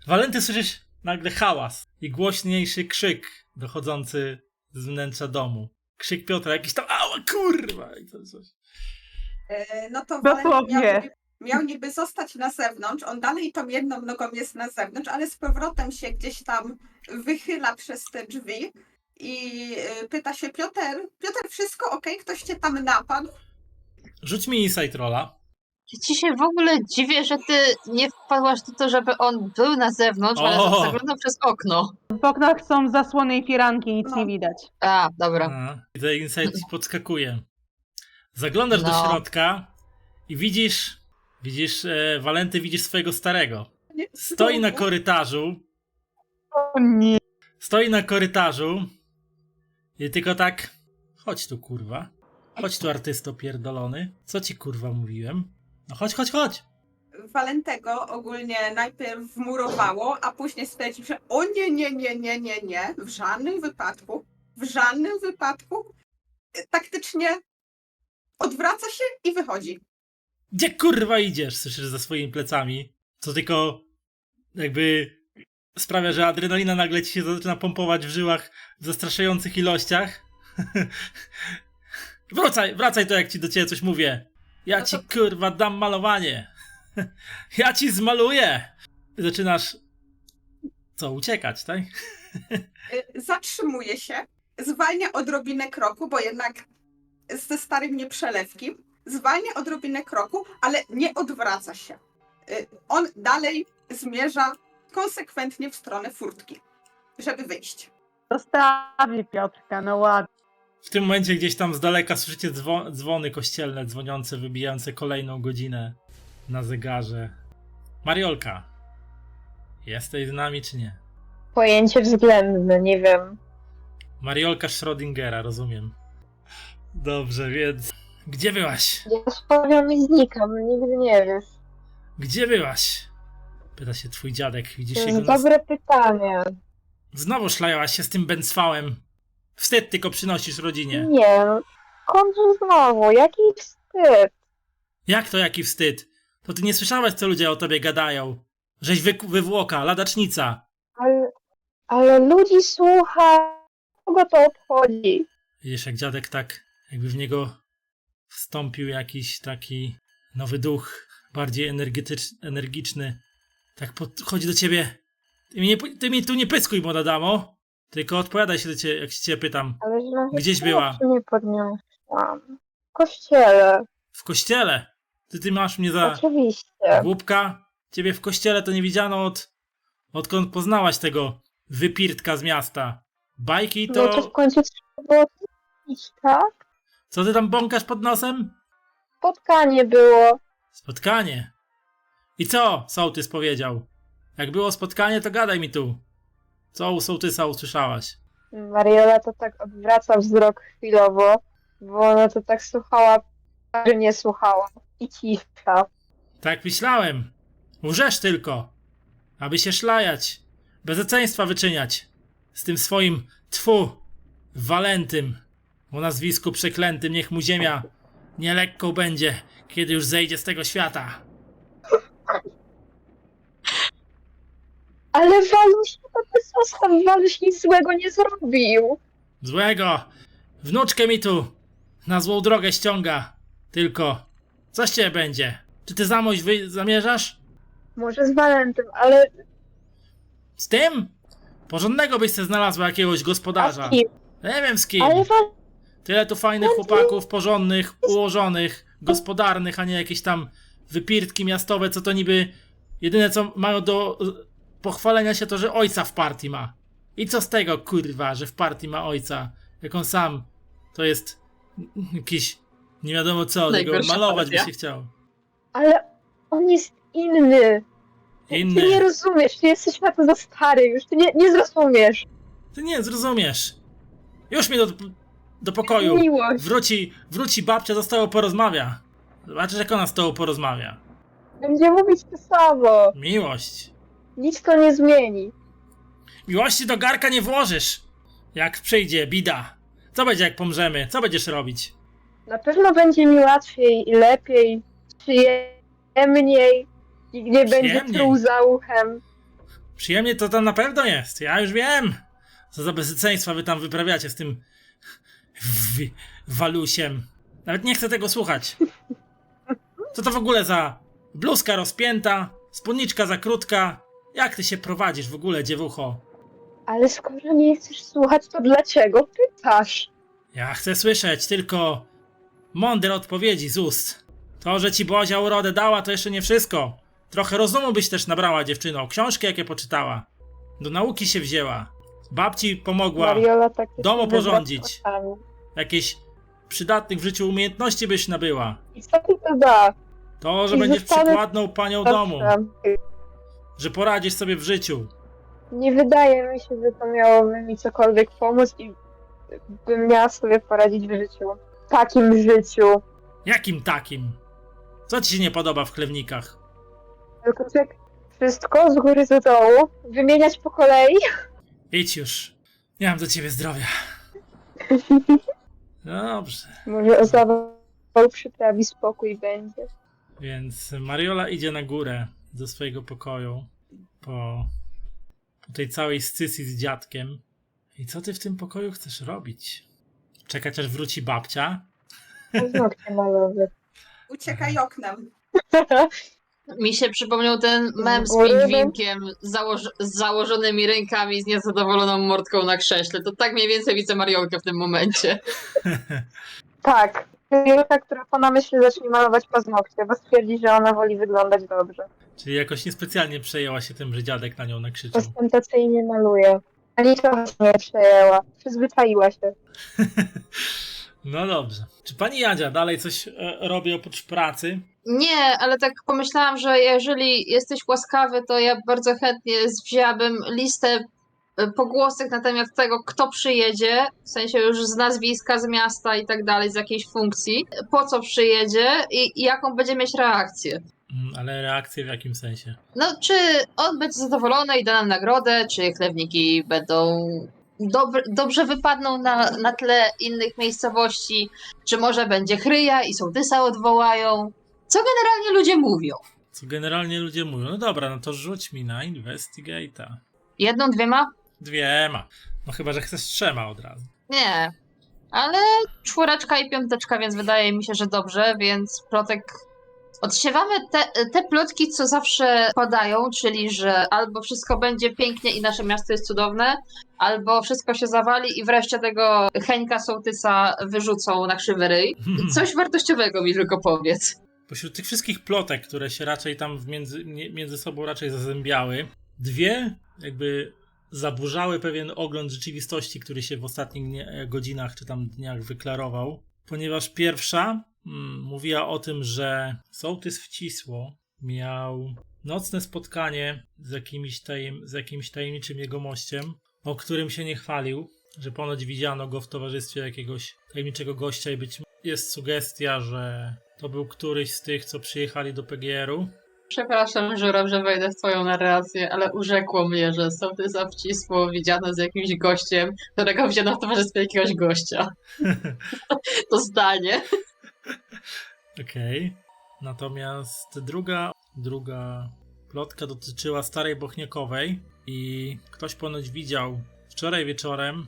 Walenty, słyszysz nagle hałas i głośniejszy krzyk dochodzący z wnętrza domu. Krzyk Piotra, jakiś tam ała kurwa i coś. No to Dosłownie. miał niby zostać na zewnątrz, on dalej tą jedną nogą jest na zewnątrz, ale z powrotem się gdzieś tam wychyla przez te drzwi i pyta się Piotr, wszystko okej? Ktoś cię tam napadł? Rzuć mi insight rolla. Ja ci się w ogóle dziwię, że ty nie wpadłaś do to, żeby on był na zewnątrz, ale O! zaglądał przez okno. W oknach są zasłony i firanki, nic No. nie widać. A, dobra. A, widzę, insight ci podskakuje. Zaglądasz do No. środka i widzisz Walenty, widzisz swojego starego. Nie, Stoi na znowu. korytarzu, O nie. i tylko tak, chodź tu kurwa, chodź tu artysto pierdolony, co ci kurwa mówiłem? No chodź. Walentego ogólnie najpierw wmurowało, a później stwierdził, że o nie, w żadnym wypadku taktycznie odwraca się i wychodzi. Gdzie kurwa idziesz? Słyszysz za swoimi plecami, co tylko jakby sprawia, że adrenalina nagle ci się zaczyna pompować w żyłach w zastraszających ilościach. Wracaj to, jak ci do ciebie coś mówię. Ja No ci to- kurwa dam malowanie. Ja ci zmaluję. I zaczynasz uciekać, tak? Zatrzymuje się, zwalnia odrobinę kroku, bo jednak ze starym nieprzelewkim, zwalnia odrobinę kroku, ale nie odwraca się. On dalej zmierza konsekwentnie w stronę furtki, żeby wyjść. Zostawi Piotrka, no ładnie. W tym momencie gdzieś tam z daleka słyszycie dzwony kościelne dzwoniące, wybijające kolejną godzinę na zegarze. Mariolka, jesteś z nami czy nie? Pojęcie względne, nie wiem. Mariolka Schrödingera, rozumiem. Dobrze, więc gdzie byłaś? Ja spowiem i znikam, nigdy nie wiesz. Gdzie byłaś? Pyta się twój dziadek. Widzisz To jego jest dobre pytanie. Znowu szlajałaś się z tym bęcwałem. Wstyd tylko przynosisz rodzinie. Nie, skądże znowu? Jaki wstyd. Jak to jaki wstyd? To ty nie słyszałaś, co ludzie o tobie gadają. Żeś wywłoka, ladacznica. Ale ludzi słucha, kogo to obchodzi? Widzisz, jak dziadek tak, jakby w niego wstąpił jakiś taki nowy duch, bardziej energiczny. Tak podchodzi do ciebie. Ty mi tu nie pyskuj, młoda damo. Tylko odpowiadaj się do ciebie, jak się ciebie pytam. Ale że Gdzieś była. nie podniosłam. W kościele, W kościele. Ty masz mnie za oczywiście. głupka. Ciebie w kościele to nie widziano odkąd poznałaś tego wypirtka z miasta. Bajki No to w to... końcu trzeba było iść, tak? Co ty tam bąkasz pod nosem? Spotkanie było. Spotkanie. I co sołtys powiedział? Jak było spotkanie, to gadaj mi tu. Co u sołtysa usłyszałaś? Mariola to tak odwraca wzrok chwilowo, bo ona to tak słuchała, że nie słuchała. I cisza. Tak myślałem. Łżesz tylko. Aby się szlajać. Bezeceństwa wyczyniać. Z tym swoim Walentym. O nazwisku przeklętym, niech mu ziemia nielekką będzie, kiedy już zejdzie z tego świata. Ale Waluś, to ty zostaw, Waluś nic złego nie zrobił. Złego. Wnuczkę mi tu na złą drogę ściąga. Tylko, co z ciebie będzie? Czy ty za mąż zamierzasz? Może z Walentem, ale Z tym? Porządnego byś se znalazła jakiegoś a gospodarza. z kim? Nie wiem z kim. Ale Tyle tu fajnych chłopaków, porządnych, ułożonych, gospodarnych, a nie jakieś tam wypirtki miastowe, co to niby jedyne co mają do pochwalenia się to, że ojca w partii ma. I co z tego, kurwa, że w partii ma ojca, jak on sam to jest jakiś nie wiadomo co, tego Najgorsza malować by partia. się chciał. Ale on jest inny. Ty nie Inny. rozumiesz, ty jesteś na to za stary już, ty nie zrozumiesz. Ty nie zrozumiesz. Już mnie do pokoju. Miłość. Wróci babcia, z tobą porozmawia. Zobaczysz, jak ona z tobą porozmawia. Będzie mówić to samo. Miłość. Nic to nie zmieni. Miłości do garka nie włożysz. Jak przyjdzie bida. Co będzie, jak pomrzemy? Co będziesz robić? Na pewno będzie mi łatwiej i lepiej, przyjemniej. I nie będzie Przyjemniej. truł za uchem. Przyjemnie to tam na pewno jest. Ja już wiem. Co za bezeceństwa wy tam wyprawiacie z tym Walusiem. Nawet nie chcę tego słuchać. Co to w ogóle za bluzka rozpięta, spódniczka za krótka? Jak ty się prowadzisz w ogóle, dziewucho? Ale skoro nie chcesz słuchać, to dlaczego pytasz? Ja chcę słyszeć tylko mądre odpowiedzi z ust. To, że ci Bozia urodę dała, to jeszcze nie wszystko. Trochę rozumu byś też nabrała, dziewczyno. Książki jakie poczytała. Do nauki się wzięła. Babci pomogła Mariola tak dom wywraca oporządzić. oczami. Jakieś przydatnych w życiu umiejętności byś nabyła. I co ci to da? To, że I będziesz zostanę przykładną panią domu. Owszem. Że poradzisz sobie w życiu. Nie wydaje mi się, że to miałoby mi cokolwiek pomóc i bym miała sobie poradzić w życiu. W takim życiu. Jakim takim? Co ci się nie podoba w chlewnikach? Tylko tak wszystko z góry do dołu, wymieniać po kolei. Idź już. Nie mam do ciebie zdrowia. No dobrze. Może o zawał przyprawi spokój będzie. Więc Mariola idzie na górę do swojego pokoju po tej całej scysji z dziadkiem. I co ty w tym pokoju chcesz robić? Czekać aż wróci babcia? Paznokcie malowe. Uciekaj oknem. Mi się przypomniał ten mem z Góry, no. pingwinkiem z założonymi rękami, z niezadowoloną mordką na krześle. To tak mniej więcej widzę Mariolkę w tym momencie. Tak. Wielka, która po namyśle zacznie malować paznokcie, bo stwierdzi, że ona woli wyglądać dobrze. Czyli jakoś niespecjalnie przejęła się tym, że dziadek na nią nakrzyczał. Ostentacyjnie maluje. Ani trochę się nie przejęła. Przyzwyczaiła się. No dobrze. Czy pani Jadzia dalej coś robi oprócz pracy? Nie, ale tak pomyślałam, że jeżeli jesteś łaskawy, to ja bardzo chętnie wzięłabym listę pogłosek na temat tego, kto przyjedzie, w sensie już z nazwiska, z miasta i tak dalej, z jakiejś funkcji, po co przyjedzie i jaką będzie mieć reakcję. Ale reakcje w jakim sensie? No, czy on będzie zadowolony i da nam nagrodę, czy chlewiki będą dobrze wypadną na tle innych miejscowości, czy może będzie chryja i sołtysa odwołają. Co generalnie ludzie mówią? Co generalnie ludzie mówią? No dobra, no to rzuć mi na Investigate'a. Jedną, dwiema? 2. No chyba, że chcesz 3 od razu. Nie. Ale 4 i 5, więc wydaje mi się, że dobrze, więc plotek... Odsiewamy te plotki, co zawsze padają, czyli że albo wszystko będzie pięknie i nasze miasto jest cudowne, albo wszystko się zawali i wreszcie tego Heńka sołtysa wyrzucą na krzywy ryj. Coś wartościowego mi tylko powiedz. Pośród tych wszystkich plotek, które się raczej tam między sobą raczej zazębiały, 2 jakby zaburzały pewien ogląd rzeczywistości, który się w ostatnich godzinach czy tam dniach wyklarował. Ponieważ pierwsza mówiła o tym, że sołtys Wcisło miał nocne spotkanie z jakimś tajemniczym jegomościem, o którym się nie chwalił, że ponoć widziano go w towarzystwie jakiegoś tajemniczego gościa i jest sugestia, że to był któryś z tych, co przyjechali do PGR-u. Przepraszam, Żuraw, że wejdę w twoją narrację, ale urzekło mnie, że sołtysa Wcisło widziano z jakimś gościem, którego wzięto w towarzystwie jakiegoś gościa. To zdanie. Okej. Natomiast druga plotka dotyczyła Starej Bochniakowej i ktoś ponoć widział wczoraj wieczorem,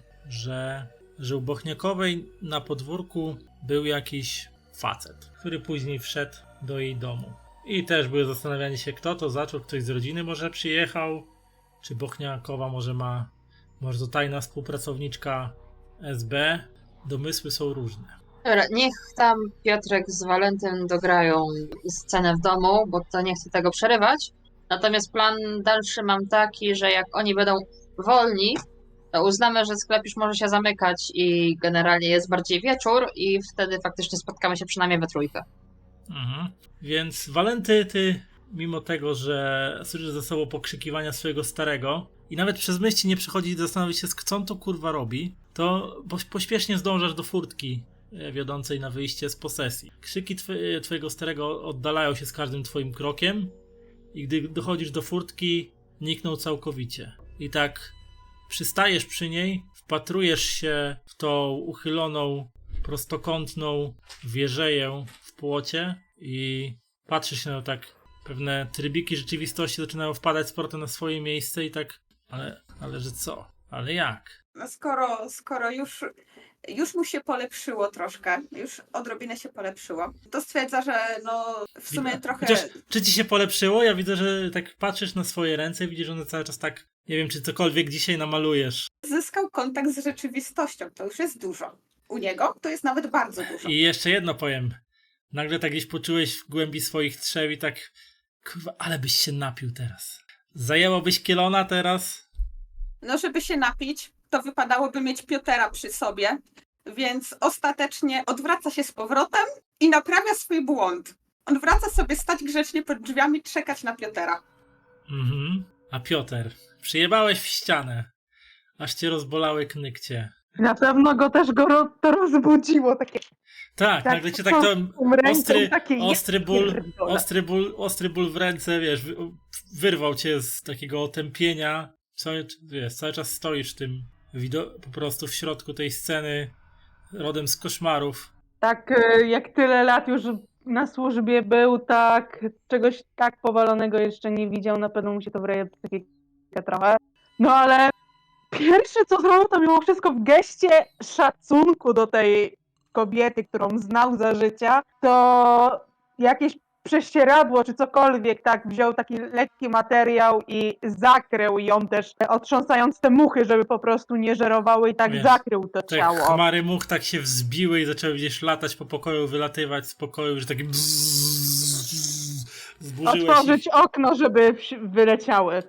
że u Bochniakowej na podwórku był jakiś facet, który później wszedł do jej domu. I też były zastanawianie się, kto to zaczął, ktoś z rodziny może przyjechał, czy Bochniakowa może to tajna współpracowniczka SB. Domysły są różne. Dobra, niech tam Piotrek z Walentym dograją scenę w domu, bo to nie chcę tego przerywać. Natomiast plan dalszy mam taki, że jak oni będą wolni, to uznamy, że sklep już może się zamykać i generalnie jest bardziej wieczór i wtedy faktycznie spotkamy się przynajmniej we trójkę. Więc Walenty, ty mimo tego, że słyszysz za sobą pokrzykiwania swojego starego i nawet przez myśl ci nie przychodzi zastanowić się, co on to kurwa robi, to pośpiesznie zdążasz do furtki wiodącej na wyjście z posesji. Krzyki twojego starego oddalają się z każdym twoim krokiem i gdy dochodzisz do furtki, nikną całkowicie. I tak przystajesz przy niej, wpatrujesz się w tą uchyloną, prostokątną wieżeję w płocie i patrzysz się na tak, pewne trybiki rzeczywistości zaczynają wpadać z powrotem na swoje miejsce i tak, ale że co? Ale jak? No skoro już mu się polepszyło troszkę, już odrobinę się polepszyło, to stwierdza, że no w sumie trochę... Chociaż, czy ci się polepszyło? Ja widzę, że tak patrzysz na swoje ręce i widzisz, że one cały czas tak, nie wiem, czy cokolwiek dzisiaj namalujesz. Zyskał kontakt z rzeczywistością, to już jest dużo. U niego to jest nawet bardzo dużo. I jeszcze jedno powiem. Nagle tak gdzieś poczułeś w głębi swoich trzew i tak, kurwa, ale byś się napił teraz. Zajęłobyś kielona teraz? No żeby się napić, to wypadałoby mieć Piotera przy sobie, więc ostatecznie odwraca się z powrotem i naprawia swój błąd. On wraca sobie stać grzecznie pod drzwiami, czekać na Piotera. Mhm. A Piotr, przyjebałeś w ścianę, aż cię rozbolały knykcie. Na pewno go też to rozbudziło, takie Tak, tak, nagle cię tak to ręką, takie ostry ból w ręce, wiesz, wyrwał cię z takiego otępienia. Cały czas stoisz w tym, po prostu w środku tej sceny, rodem z koszmarów. Tak, jak tyle lat już na służbie był, tak czegoś tak powalonego jeszcze nie widział, na pewno mu się to wreje psychikę trochę. No ale pierwsze co zrobił, to mimo wszystko w geście szacunku do tej kobiety, którą znał za życia, to jakieś prześcieradło czy cokolwiek, tak, wziął taki lekki materiał i zakrył ją też, otrząsając te muchy, żeby po prostu nie żerowały i tak Wiesz, zakrył to Te ciało. chmary much tak się wzbiły i zaczęły gdzieś latać po pokoju, wylatywać z pokoju, że takie zburzyłeś Otworzyć okno, żeby wyleciały.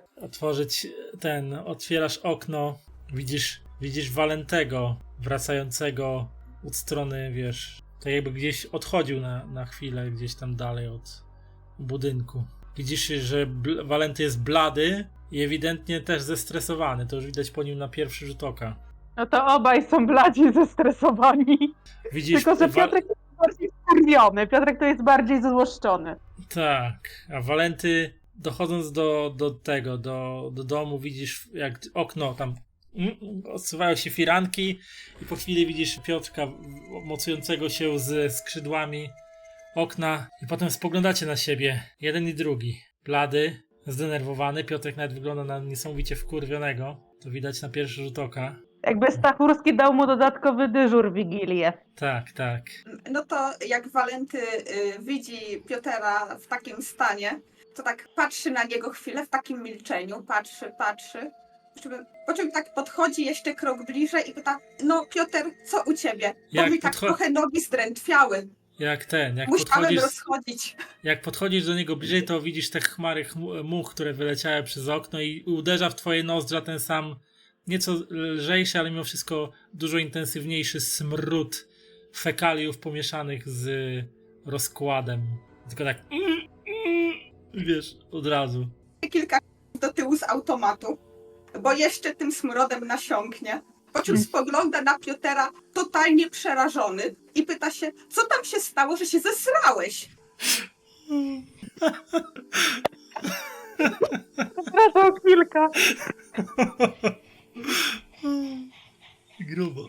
otwierasz okno, widzisz Walentego wracającego od strony, wiesz, tak jakby gdzieś odchodził na chwilę, gdzieś tam dalej od budynku. Widzisz, że Walenty jest blady i ewidentnie też zestresowany, to już widać po nim na pierwszy rzut oka. No to obaj są bladzi zestresowani. Widzisz, Tylko, że Piotrek jest bardziej skurwiony, Piotrek to jest bardziej złoszczony. Tak, a Walenty dochodząc do domu widzisz jak okno tam odsuwają się firanki i po chwili widzisz Piotrka mocującego się ze skrzydłami okna i potem spoglądacie na siebie, jeden i drugi. Blady, zdenerwowany, Piotrek nawet wygląda na niesamowicie wkurwionego, to widać na pierwszy rzut oka. Jakby Stachurski dał mu dodatkowy dyżur w Wigilię. Tak, tak. No to jak Walenty widzi Piotera w takim stanie, to tak patrzy na niego chwilę w takim milczeniu, patrzy. Po czym tak podchodzi jeszcze krok bliżej i pyta, no Piotr, co u ciebie? Bo mi tak trochę nogi zdrętwiały. Musiałem rozchodzić. Jak podchodzisz do niego bliżej, to widzisz te chmary much, które wyleciały przez okno i uderza w twoje nozdrza ten sam, nieco lżejszy, ale mimo wszystko dużo intensywniejszy smród fekaliów pomieszanych z rozkładem. Tylko tak wiesz, od razu. Kilka do tyłu z automatu, bo jeszcze tym smrodem nasiąknie. Po czym spogląda na Piotera totalnie przerażony i pyta się, co tam się stało, że się zesrałeś? Zresztą kilka. Grubo.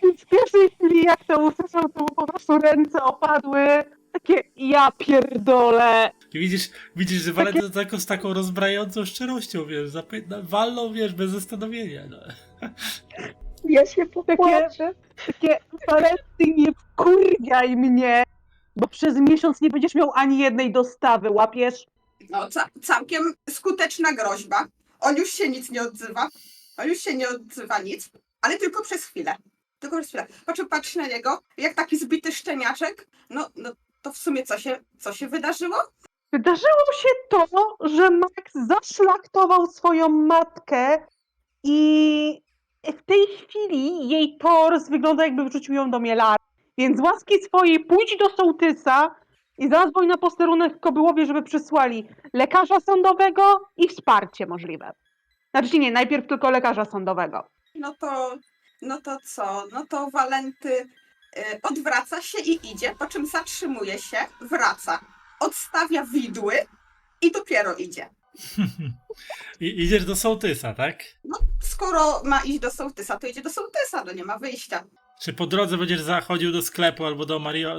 W pierwszej chwili jak to usłyszał, to mu po prostu ręce opadły. Takie ja pierdolę. I widzisz, że Walenty to z taką rozbrajającą szczerością, wiesz, walną, wiesz, bez zastanowienia. No. Ja się popłaczę. Takie Walenty, nie wkurwiaj mnie, bo przez miesiąc nie będziesz miał ani jednej dostawy, łapiesz? No, całkiem skuteczna groźba. On już się nic nie odzywa. Nic, ale tylko przez chwilę. Po czym patrzy na niego, jak taki zbity szczeniaczek. No to w sumie co się wydarzyło? Wydarzyło się to, że Max zaszlachtował swoją matkę i w tej chwili jej tors wygląda, jakby wrzucił ją do mielarki. Więc z łaski swojej pójdź do sołtysa i zadzwoń na posterunek w Kobyłowie, żeby przysłali lekarza sądowego i wsparcie możliwe. Znaczy nie, najpierw tylko lekarza sądowego. No to co? No to Walenty odwraca się i idzie, po czym zatrzymuje się, wraca, odstawia widły i dopiero idzie. I idziesz do sołtysa, tak? No, skoro ma iść do sołtysa, to idzie do sołtysa, no nie ma wyjścia. Czy po drodze będziesz zachodził do sklepu albo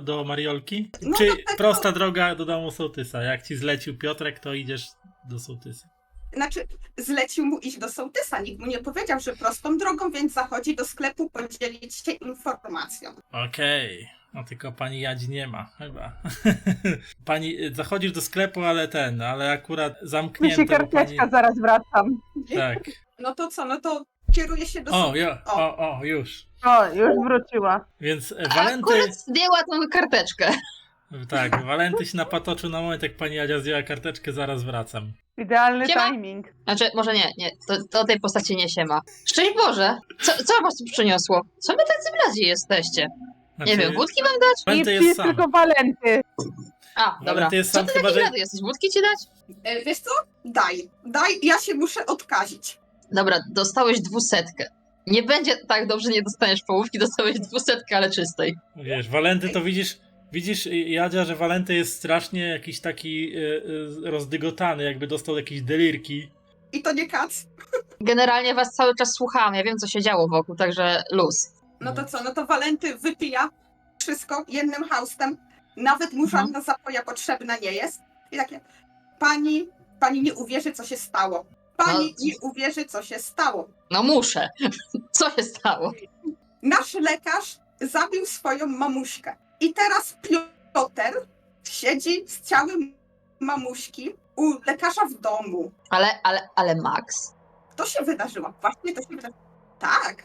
do Mariolki? No Czy do tego- prosta droga do domu sołtysa? Jak ci zlecił Piotrek, to idziesz do sołtysa. Znaczy, zlecił mu iść do sołtysa. Nikt mu nie powiedział, że prostą drogą, więc zachodzi do sklepu podzielić się informacją. Okej. No tylko pani Jadzi nie ma, chyba. Pani, zachodzisz do sklepu, ale akurat Myśli zamknięte, bo pani... karteczka, zaraz wracam. Tak. No to co? No to kieruje się do Już. O, już wróciła. Więc Walenty... Akurat zdjęła tą karteczkę. Tak, Walenty się napatoczył na moment, jak pani Jadzia zdjęła karteczkę, zaraz wracam. Idealny Siema. timing. Znaczy, może nie, to tej postaci nie się ma. Szczęść Boże, co was tu przyniosło? Co wy tacy bladzi jesteście? Znaczy, Nie wiem, wódki wam dać? Walenty I jest jest sam. tylko Walenty. A, dobra. Walenty jest Co sam, ty chyba taki że... rady jesteś? Wódki ci dać? Wiesz co? Daj, ja się muszę odkazić. Dobra, dostałeś 200. Nie będzie tak dobrze, nie dostaniesz połówki, dostałeś 200, ale czystej. Wiesz, Walenty to widzisz Jadzia, że Walenty jest strasznie jakiś taki rozdygotany, jakby dostał jakieś delirki. I to nie kac. Generalnie was cały czas słuchałam, ja wiem co się działo wokół, także luz. No to co? No to Walenty wypija wszystko jednym haustem. Nawet mu żadna zapoja potrzebna nie jest. I takie, pani nie uwierzy, co się stało. Pani nie uwierzy, co się stało. No muszę. Co się stało? Nasz lekarz zabił swoją mamuśkę. I teraz Piotr siedzi z ciałem mamuśki u lekarza w domu. Ale Max? To się wydarzyło. Właśnie to się wydarzyło. Tak.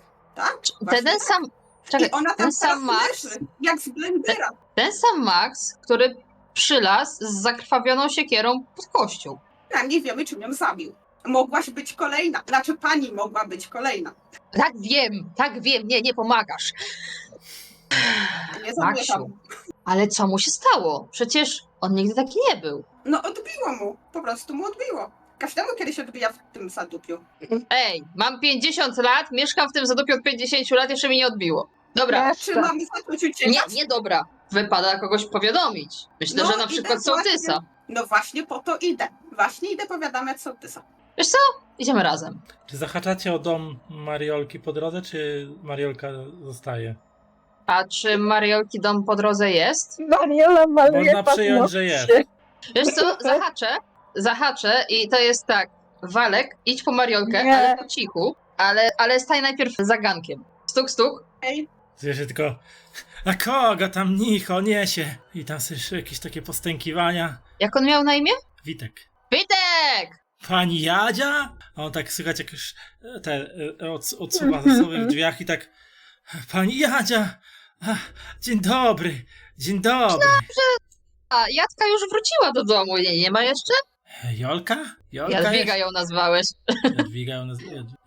Ten sam... Czekaj, I ona tam ten sam teraz Max, leży, jak z blendera. ten sam Max, który przylazł z zakrwawioną siekierą pod kościół. A nie wiemy, czym ją zabił. Mogłaś być kolejna. Znaczy pani mogła być kolejna. Tak wiem, nie pomagasz. Nie Maksiu, zamykam. ale co mu się stało? Przecież on nigdy taki nie był. No odbiło mu. Po prostu mu odbiło. Każdemu kiedyś odbija w tym zadupiu. Ej, mam 50 lat, mieszkam w tym zadupiu od 50 lat, jeszcze mi nie odbiło. Dobra, Czy mamy zacząć uciekać? nie dobra. Wypada kogoś powiadomić. Myślę, No, że na idę przykład sołtysa. No właśnie po to idę. Właśnie idę powiadamiać sołtysa. Wiesz co? Idziemy razem. Czy zahaczacie o dom Mariolki po drodze, czy Mariolka zostaje? A czy Mariolki dom po drodze jest? Mariola maluje Można przyjąć, że jest. Wiesz co? Zahaczę i to jest tak. Walek, idź po Mariolkę, Nie. ale po cichu, ale staj najpierw za gankiem. Stuk, stuk. Słyszę tylko, a kogo tam nicho niesie? I tam słyszę jakieś takie postękiwania. Jak on miał na imię? Witek. Witek! Pani Jadzia? A on tak słychać jak już odsuwa za sobą w drzwiach i tak, pani Jadzia! Dzień dobry, dzień dobry. A Jacka już wróciła do domu, nie ma jeszcze? Jolka? Jadwiga ją nazwałeś. Jadwiga ją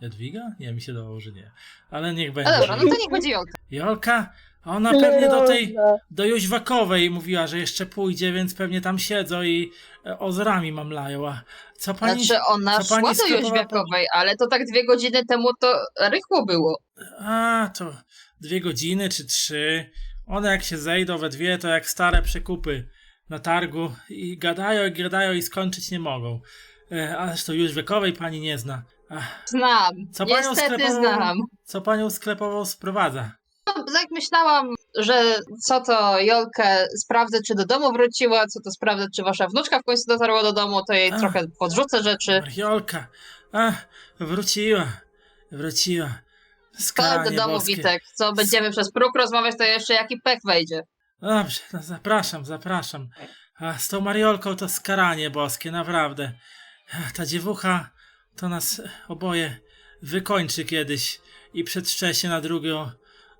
Jadwiga? Nie, mi się dawało, że nie. Ale niech będzie. No dobra, że no to niech będzie Jolka. Jolka? Ona pewnie do Jóźwakowej mówiła, że jeszcze pójdzie, więc pewnie tam siedzą i ozrami mamlają. A co pani... Znaczy ona co pani szła do sklepowała- Jóźwiakowej, ale to tak 2 godziny temu to rychło było. A, to 2 godziny czy 3. One jak się zejdą we dwie, to jak stare przekupy na targu i gadają i skończyć nie mogą. Ależ to Jóźwiakowej pani nie zna. Ach, Znam, Co panią niestety sklepową- znam. co panią sklepową sprowadza? No, tak myślałam, że co to Jolkę sprawdzę, czy do domu wróciła, co to sprawdzę, czy wasza wnuczka w końcu dotarła do domu, to jej Ach. trochę podrzucę rzeczy. Mariolka. Wróciła. Chodź Skaranie do domu, boskie. Witek. Co, będziemy przez próg rozmawiać, to jeszcze jaki pech wejdzie. Dobrze, no zapraszam. A z tą Mariolką to skaranie boskie, naprawdę. Ta dziewucha to nas oboje wykończy kiedyś i przedszcze się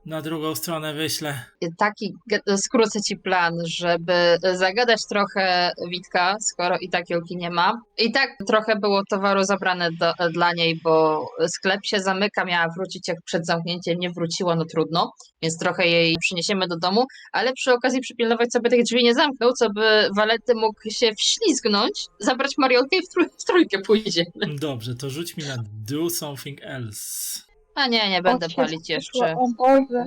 na drugą stronę wyślę. Taki, skrócę ci plan, żeby zagadać trochę Witka, skoro i tak Jolki nie ma. I tak trochę było towaru zabrane dla niej, bo sklep się zamyka, miała wrócić jak przed zamknięciem, nie wróciła, no trudno, więc trochę jej przyniesiemy do domu, ale przy okazji przypilnować, co by tych drzwi nie zamknął, co by Walenty mógł się wślizgnąć, zabrać Mariolkę i w trójkę pójdziemy. Dobrze, to rzuć mi na do something else. A nie będę palić jeszcze. O Boże.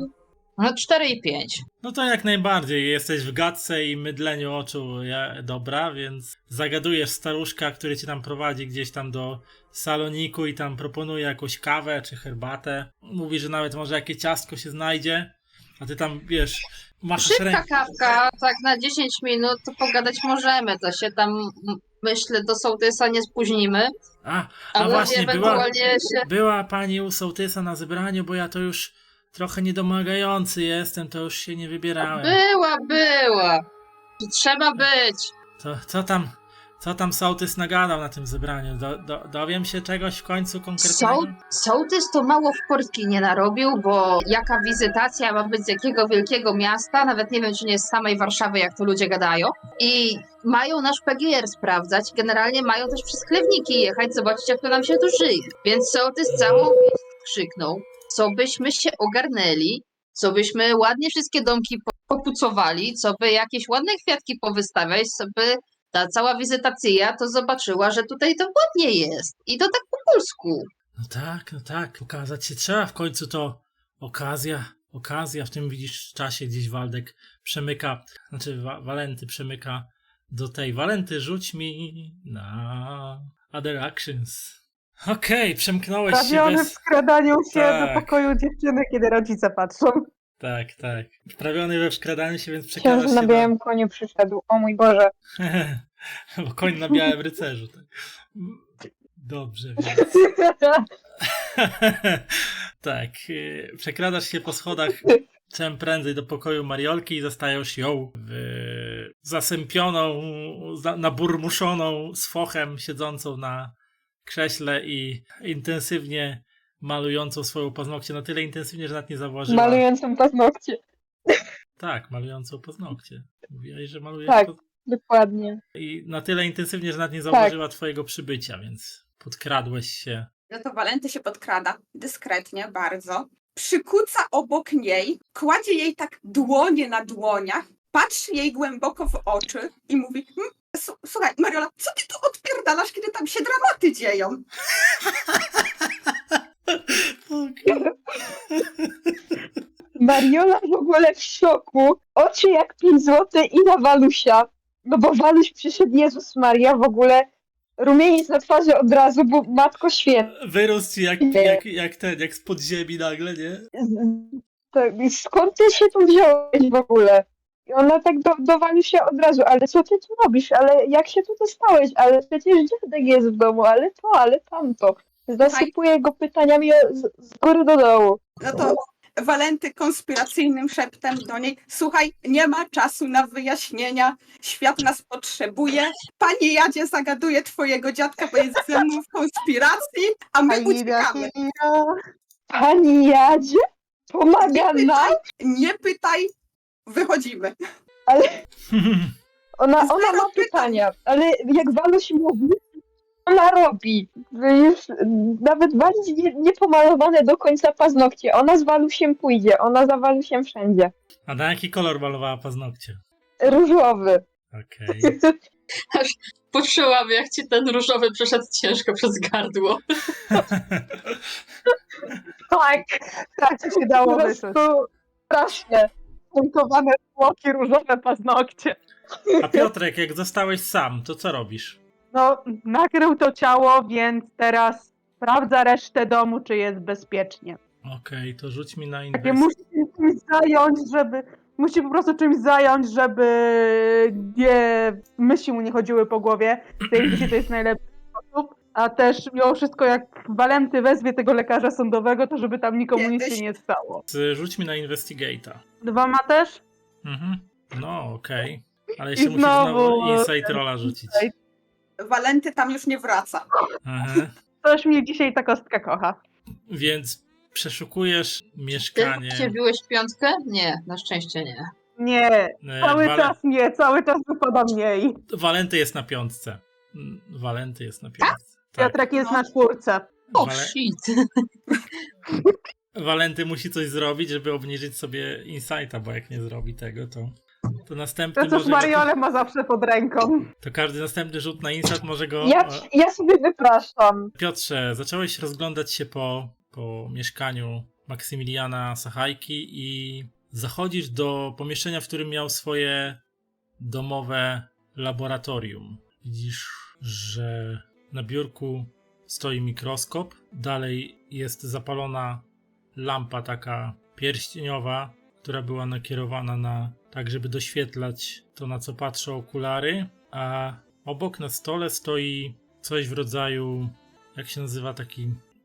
No 4 i 5. No to jak najbardziej. Jesteś w gadce i mydleniu oczu dobra, więc zagadujesz staruszka, który cię tam prowadzi gdzieś tam do saloniku i tam proponuje jakąś kawę czy herbatę. Mówi, że nawet może jakieś ciastko się znajdzie, a ty tam, wiesz, masz Szybka kawka, tak na 10 minut, to pogadać możemy, to się tam, myślę, do sołtysa nie spóźnimy. A może właśnie, ewentualnie się... była pani u sołtysa na zebraniu, bo ja to już trochę niedomagający jestem, to już się nie wybierałem. Była. Trzeba być. Co tam sołtys nagadał na tym zebraniu? Dowiem się czegoś w końcu konkretnego? Sołtys to mało w Polski nie narobił, bo jaka wizytacja ma być z jakiego wielkiego miasta, nawet nie wiem, czy nie z samej Warszawy, jak to ludzie gadają. I mają nasz PGR sprawdzać, generalnie mają też przez Chlewniki jechać, zobaczyć, jak to nam się tu żyje. Więc sołtys całą wieś krzyknął, co byśmy się ogarnęli, co byśmy ładnie wszystkie domki popucowali, co by jakieś ładne kwiatki powystawiać, co by ta cała wizytacja to zobaczyła, że tutaj to ładnie jest. I to tak po polsku. No tak, pokazać się trzeba w końcu to okazja, w tym widzisz czasie gdzieś Waldek przemyka, znaczy Walenty przemyka do tej Walenty, rzuć mi na other actions. Okej, przemknąłeś się Prawiony w bez... skradaniu się Tak. do pokoju dziewczyny, kiedy rodzice patrzą. Tak. Wprawiony we wskradaniu się, więc Książę przekradasz na się białym koniu przyszedł. O mój Boże. Bo koń na białym rycerzu. Tak. Dobrze, więc... Tak, przekradasz się po schodach czym prędzej do pokoju Mariolki i zostajesz ją zasępioną, naburmuszoną z fochem, siedzącą na krześle i intensywnie malującą swoją paznokcie. Na tyle intensywnie, że nawet nie zauważyła. Malującą paznokcie. Tak, malującą paznokcie. Mówiłaś, że malujesz Tak. Dokładnie. I na tyle intensywnie, że nawet nie zauważyła twojego przybycia, więc podkradłeś się. No to Walenty się podkrada, dyskretnie, bardzo. Przykuca obok niej, kładzie jej tak dłonie na dłoniach, patrzy jej głęboko w oczy i mówi: Słuchaj, Mariola, co ty tu odpierdalasz, kiedy tam się dramaty dzieją? Mariola w ogóle w szoku. Oczy jak 5 zł i na Walusia. No bo Waluś przyszedł, Jezus Maria, w ogóle rumieniec na twarzy od razu, bo Matko Święta. Wyrósł ci jak z podziemi nagle, nie? Skąd ty się tu wziąłeś w ogóle? I ona tak do Walusia od razu, ale co ty tu robisz? Ale jak się tu dostałeś? Ale przecież dziadek jest w domu, ale to, ale tamto. Zasypuje go pytaniami z góry do dołu. No to Walenty konspiracyjnym szeptem do niej: Słuchaj, nie ma czasu na wyjaśnienia, świat nas potrzebuje. Panie Jadzie zagaduje twojego dziadka, bo jest ze mną w konspiracji, a my uciekamy. Pani Jadzie? Pomaga nam? Nie pytaj, wychodzimy. Ale ona Zero ma pytań. pytania, ale jak Waluś mówi, ona robi. Już nawet bardziej niepomalowane do końca paznokcie. Ona z Walusiem pójdzie, ona za Walusiem wszędzie. A na jaki kolor malowała paznokcie? Różowy. Okej. Poczułam, jak ci ten różowy przeszedł ciężko przez gardło. Tak ci się dało Po wyczuć. prostu strasznie. Punkowane tłoki, różowe paznokcie. A Piotrek, jak zostałeś sam, to co robisz? No, nakrył to ciało, więc teraz sprawdza resztę domu, czy jest bezpiecznie. Okej, to rzuć mi na Takie inwest. musi się czymś zająć, musi po prostu czymś zająć, żeby myśli mu nie chodziły po głowie. To jest najlepszy sposób. A też mimo wszystko, jak Walenty wezwie tego lekarza sądowego, to żeby tam nikomu nic się nie stało. Rzuć mi na Investigate'a. 2 ma też? Mhm. No, okej. Ale jeszcze I musisz znowu, znowu Insight Rolla rzucić. Walenty tam już nie wraca. Aha. Coś mnie dzisiaj ta kostka kocha. Więc przeszukujesz Ty mieszkanie. się biłeś w piątkę? Nie, na szczęście nie. Nie, cały czas nie, cały czas wypada mniej. Walenty jest na piątce. Walenty jest na piątce. Tak. Piotrek jest No. na 4. O, Wale- shit. Walenty musi coś zrobić, żeby obniżyć sobie Insighta, bo jak nie zrobi tego, to następny To cóż, może... Mariolę ma zawsze pod ręką. To każdy następny rzut na Insight może go... Ja sobie wypraszam. Piotrze, zacząłeś rozglądać się po mieszkaniu Maksymiliana Sachajki i zachodzisz do pomieszczenia, w którym miał swoje domowe laboratorium. Widzisz, że na biurku stoi mikroskop, dalej jest zapalona lampa taka pierścieniowa, która była nakierowana na tak, żeby doświetlać to, na co patrzą okulary, a obok na stole stoi coś w rodzaju Jak się nazywa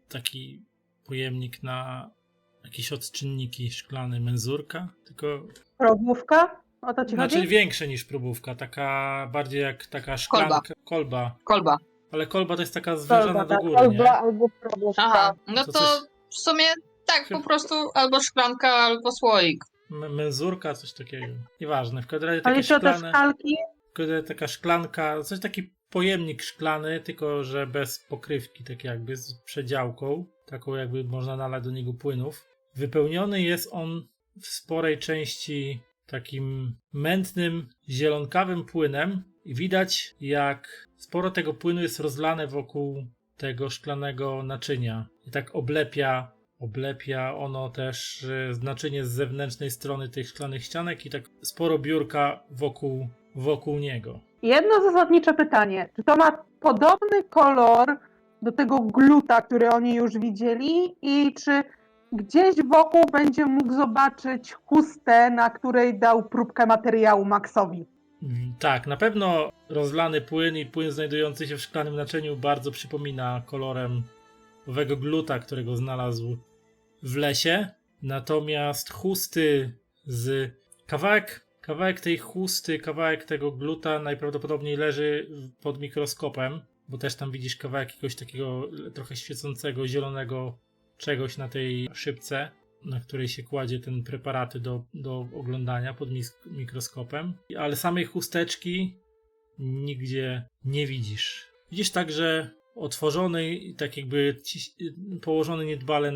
taki pojemnik na jakieś odczynniki szklane? Menzurka? Tylko Probówka? O to ci znaczy chodzi? większe niż próbówka, taka bardziej jak taka szklanka. Kolba. Kolba. Ale kolba to jest taka zwężona do tak. góry, nie? Albo, albo probówka. Aha, no To to coś- w sumie tak, po prostu albo szklanka, albo słoik. Menzurka, coś takiego. Nieważne, w każdym razie Ale takie to te szklane. szkalki? Kiedy taka szklanka, coś taki pojemnik szklany, tylko że bez pokrywki, tak jakby z przedziałką, taką jakby można nalać do niego płynów. Wypełniony jest on w sporej części takim mętnym, zielonkawym płynem i widać jak sporo tego płynu jest rozlane wokół tego szklanego naczynia i tak oblepia ono też naczynie z zewnętrznej strony tych szklanych ścianek i tak sporo biurka wokół niego. Jedno zasadnicze pytanie. Czy to ma podobny kolor do tego gluta, który oni już widzieli i czy gdzieś wokół będzie mógł zobaczyć chustę, na której dał próbkę materiału Maxowi? Tak, na pewno rozlany płyn i płyn znajdujący się w szklanym naczyniu bardzo przypomina kolorem owego gluta, którego znalazł w lesie. Natomiast chusty z kawałek tej chusty, kawałek tego gluta najprawdopodobniej leży pod mikroskopem, bo też tam widzisz kawałek jakiegoś takiego trochę świecącego, zielonego czegoś na tej szybce, na której się kładzie ten preparaty do oglądania pod mikroskopem. Ale samej chusteczki nigdzie nie widzisz. Widzisz także otworzony i tak jakby położony niedbale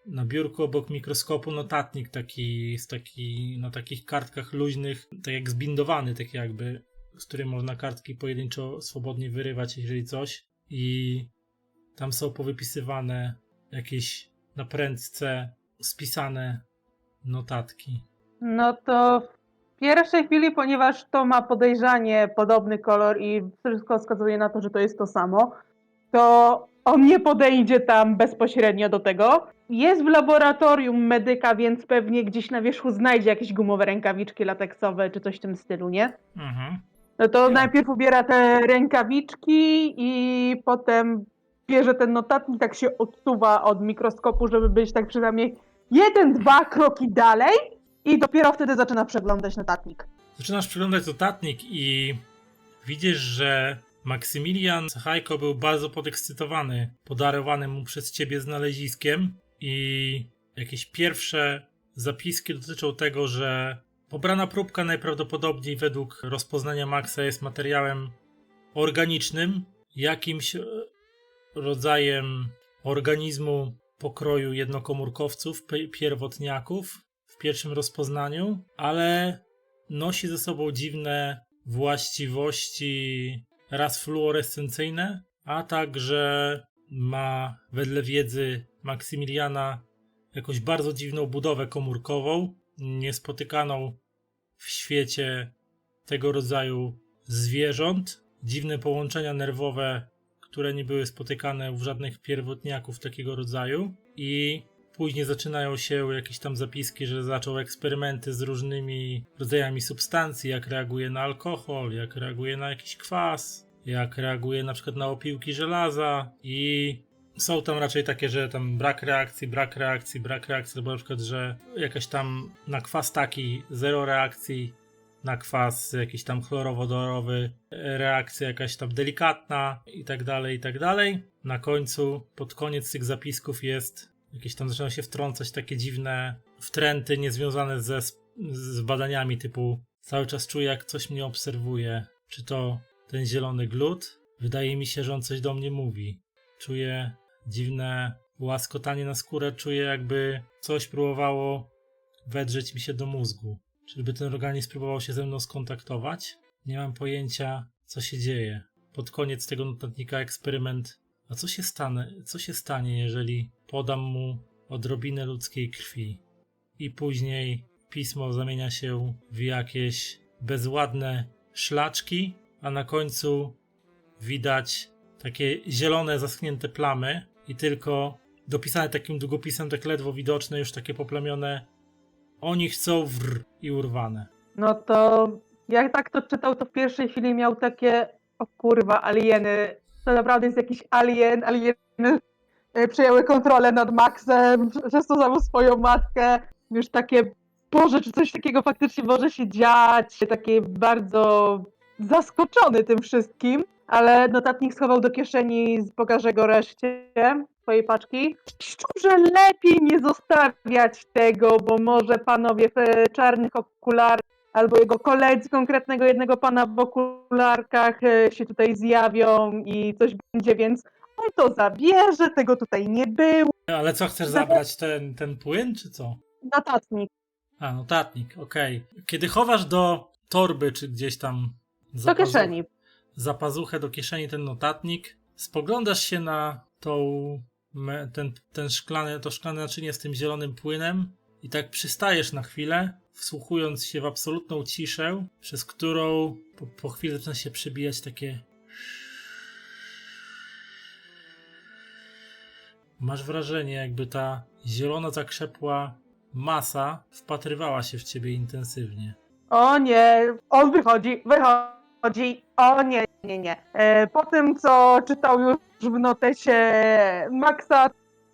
na biurku obok mikroskopu notatnik na takich kartkach luźnych, tak jak zbindowany, tak jakby, z którym można kartki pojedynczo swobodnie wyrywać, jeżeli coś. I tam są powypisywane jakieś na prędce spisane notatki. No to w pierwszej chwili, ponieważ to ma podejrzanie podobny kolor i wszystko wskazuje na to, że to jest to samo, to on nie podejdzie tam bezpośrednio do tego. Jest w laboratorium medyka, więc pewnie gdzieś na wierzchu znajdzie jakieś gumowe rękawiczki lateksowe czy coś w tym stylu, nie? Mhm. No to Tak. najpierw ubiera te rękawiczki i potem bierze ten notatnik, tak się odsuwa od mikroskopu, żeby być tak przynajmniej 1-2 kroki dalej i dopiero wtedy zaczyna przeglądać notatnik. Zaczynasz przeglądać notatnik i widzisz, że Maksymilian Sachajko był bardzo podekscytowany podarowanym mu przez ciebie znaleziskiem i jakieś pierwsze zapiski dotyczą tego, że pobrana próbka najprawdopodobniej według rozpoznania Maxa jest materiałem organicznym, jakimś rodzajem organizmu pokroju jednokomórkowców, pierwotniaków w pierwszym rozpoznaniu, ale nosi ze sobą dziwne właściwości raz fluorescencyjne, a także ma wedle wiedzy Maksymiliana jakąś bardzo dziwną budowę komórkową, niespotykaną w świecie tego rodzaju zwierząt, dziwne połączenia nerwowe, które nie były spotykane u żadnych pierwotniaków takiego rodzaju i później zaczynają się jakieś tam zapiski, że zaczął eksperymenty z różnymi rodzajami substancji, jak reaguje na alkohol, jak reaguje na jakiś kwas, jak reaguje na przykład na opiłki żelaza i są tam raczej takie, że tam brak reakcji, albo na przykład, że jakaś tam na kwas taki zero reakcji, na kwas jakiś tam chlorowodorowy reakcja jakaś tam delikatna i tak dalej. Na końcu, pod koniec tych zapisków jest jakieś tam zaczynają się wtrącać takie dziwne wtręty niezwiązane z badaniami typu cały czas czuję, jak coś mnie obserwuje. Czy to ten zielony glut? Wydaje mi się, że on coś do mnie mówi. Czuję dziwne łaskotanie na skórę, czuję jakby coś próbowało wedrzeć mi się do mózgu. Czyżby ten organizm próbował się ze mną skontaktować? Nie mam pojęcia, co się dzieje. Pod koniec tego notatnika eksperyment. A co się stanie, jeżeli podam mu odrobinę ludzkiej krwi? I później pismo zamienia się w jakieś bezładne szlaczki, a na końcu widać takie zielone, zaschnięte plamy i tylko dopisane takim długopisem, tak ledwo widoczne, już takie poplamione. Oni chcą i urwane. No to jak tak to czytał, to w pierwszej chwili miał takie o kurwa, alieny, to naprawdę jest jakiś alien. Alieny przejęły kontrolę nad Maxem, przez to zabił swoją matkę. Już takie, Boże, czy coś takiego faktycznie może się dziać? Taki bardzo zaskoczony tym wszystkim, ale notatnik schował do kieszeni, pokażę go reszcie swojej paczki. Szczerze, lepiej nie zostawiać tego, bo może panowie w czarnych okularach albo jego koledzy, konkretnego jednego pana w okularkach się tutaj zjawią i coś będzie, więc on to zabierze, tego tutaj nie było. Ale co, chcesz zabrać ten płyn, czy co? Notatnik. A, notatnik, okej. Kiedy chowasz do torby, czy gdzieś tam Do kieszeni. za pazuchę do kieszeni ten notatnik, spoglądasz się na to szklane naczynie z tym zielonym płynem i tak przystajesz na chwilę, wsłuchując się w absolutną ciszę, przez którą po chwili zaczyna się przebijać takie... Masz wrażenie, jakby ta zielona, zakrzepła masa wpatrywała się w ciebie intensywnie. O nie, on wychodzi, o nie. Po tym, co czytał już w notesie Maxa,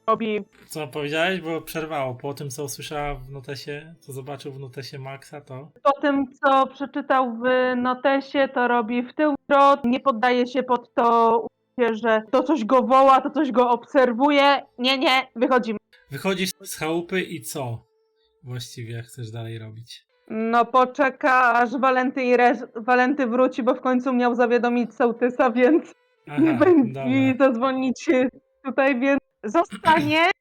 robi... Co powiedziałeś? Bo przerwało. Po tym, co usłyszała w notesie, co zobaczył w notesie Maxa, to... Po tym, co przeczytał w notesie, to robi w tył trot, nie poddaje się pod to uczucie, że to coś go woła, to coś go obserwuje. Nie, wychodzimy. Wychodzisz z chałupy i co właściwie chcesz dalej robić? No poczeka, aż Walenty wróci, bo w końcu miał zawiadomić sołtysa, więc nie będzie i zadzwonić tutaj, więc zostanie,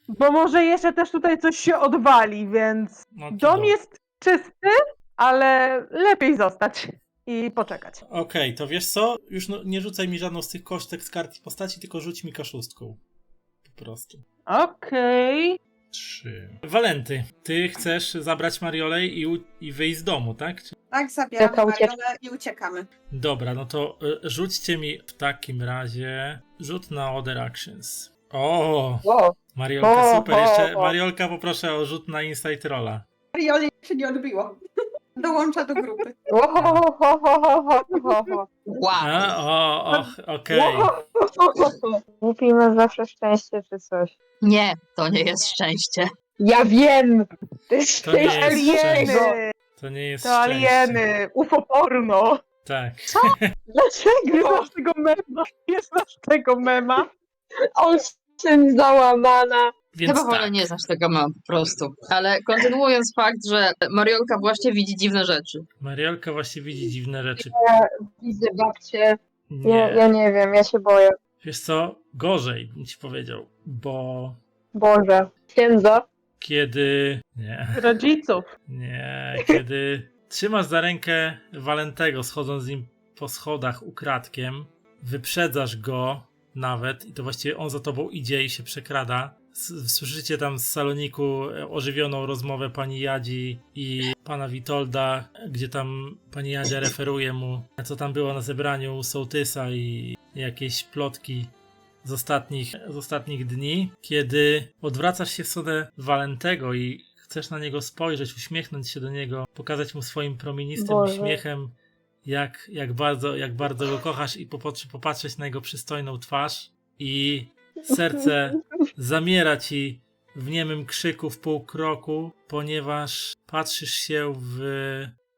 bo może jeszcze też tutaj coś się odwali, więc dom jest czysty, ale lepiej zostać i poczekać. Okej, to wiesz co? Już nie rzucaj mi żadną z tych kostek z kart i postaci, tylko rzuć mi kaszustką. Po prostu. Okej. 3. Walenty, ty chcesz zabrać Mariolę i wyjść z domu, tak? Tak, zabieramy Taka ucieczka. Mariolę i uciekamy. Dobra, no to rzućcie mi w takim razie rzut na Other Actions. O, Wow. Mariolka, super. Jeszcze Mariolka, poproszę o rzut na Insight Rolla. Marioli się nie odbiło. Dołącza do grupy. Wow. Okej. Głupi ma zawsze szczęście czy coś. Nie, to nie jest szczęście. Ja wiem! To jest To nie jest szczęście szczęście. jego! To nie jest To szczęście. alieny, UFO porno. Tak. Nie Dlaczego? znasz tego mema? On się załamana. Więc Chyba wolę tak. nie znać tego mam po prostu. Ale kontynuując fakt, że Mariolka właśnie widzi dziwne rzeczy. Mariolka właśnie widzi dziwne rzeczy. Widzę babcię. Nie. Ja nie wiem, ja się boję. Wiesz co? Gorzej bym ci powiedział, bo Boże. Księdza. kiedy... Kiedy trzymasz za rękę Walentego, schodząc z nim po schodach ukradkiem, wyprzedzasz go nawet i to właściwie on za tobą idzie i się przekrada. Słyszycie tam z saloniku ożywioną rozmowę pani Jadzi i pana Witolda, gdzie tam pani Jadzia referuje mu, co tam było na zebraniu sołtysa i jakieś plotki z ostatnich dni. Kiedy odwracasz się w stronę Walentego i chcesz na niego spojrzeć, uśmiechnąć się do niego, pokazać mu swoim promienistym uśmiechem, jak bardzo go kochasz i popatrzeć na jego przystojną twarz i serce zamiera ci w niemym krzyku w pół kroku, ponieważ patrzysz się w